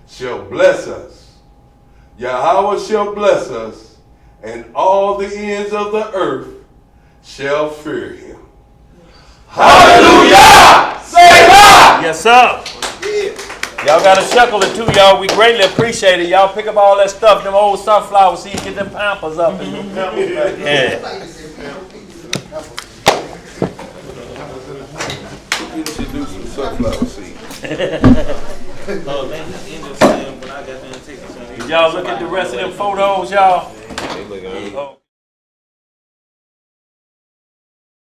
shall bless us. Yahweh shall bless us, and all the ends of the earth shall fear Him. Hallelujah! Selah! Yes, sir. Y'all got to shekel it too, y'all. We greatly appreciate it. Y'all pick up all that stuff, them old sunflower seeds, get them pampers up. Yeah. Introduce some sunflower seeds. Y'all look at the rest of them photos, y'all.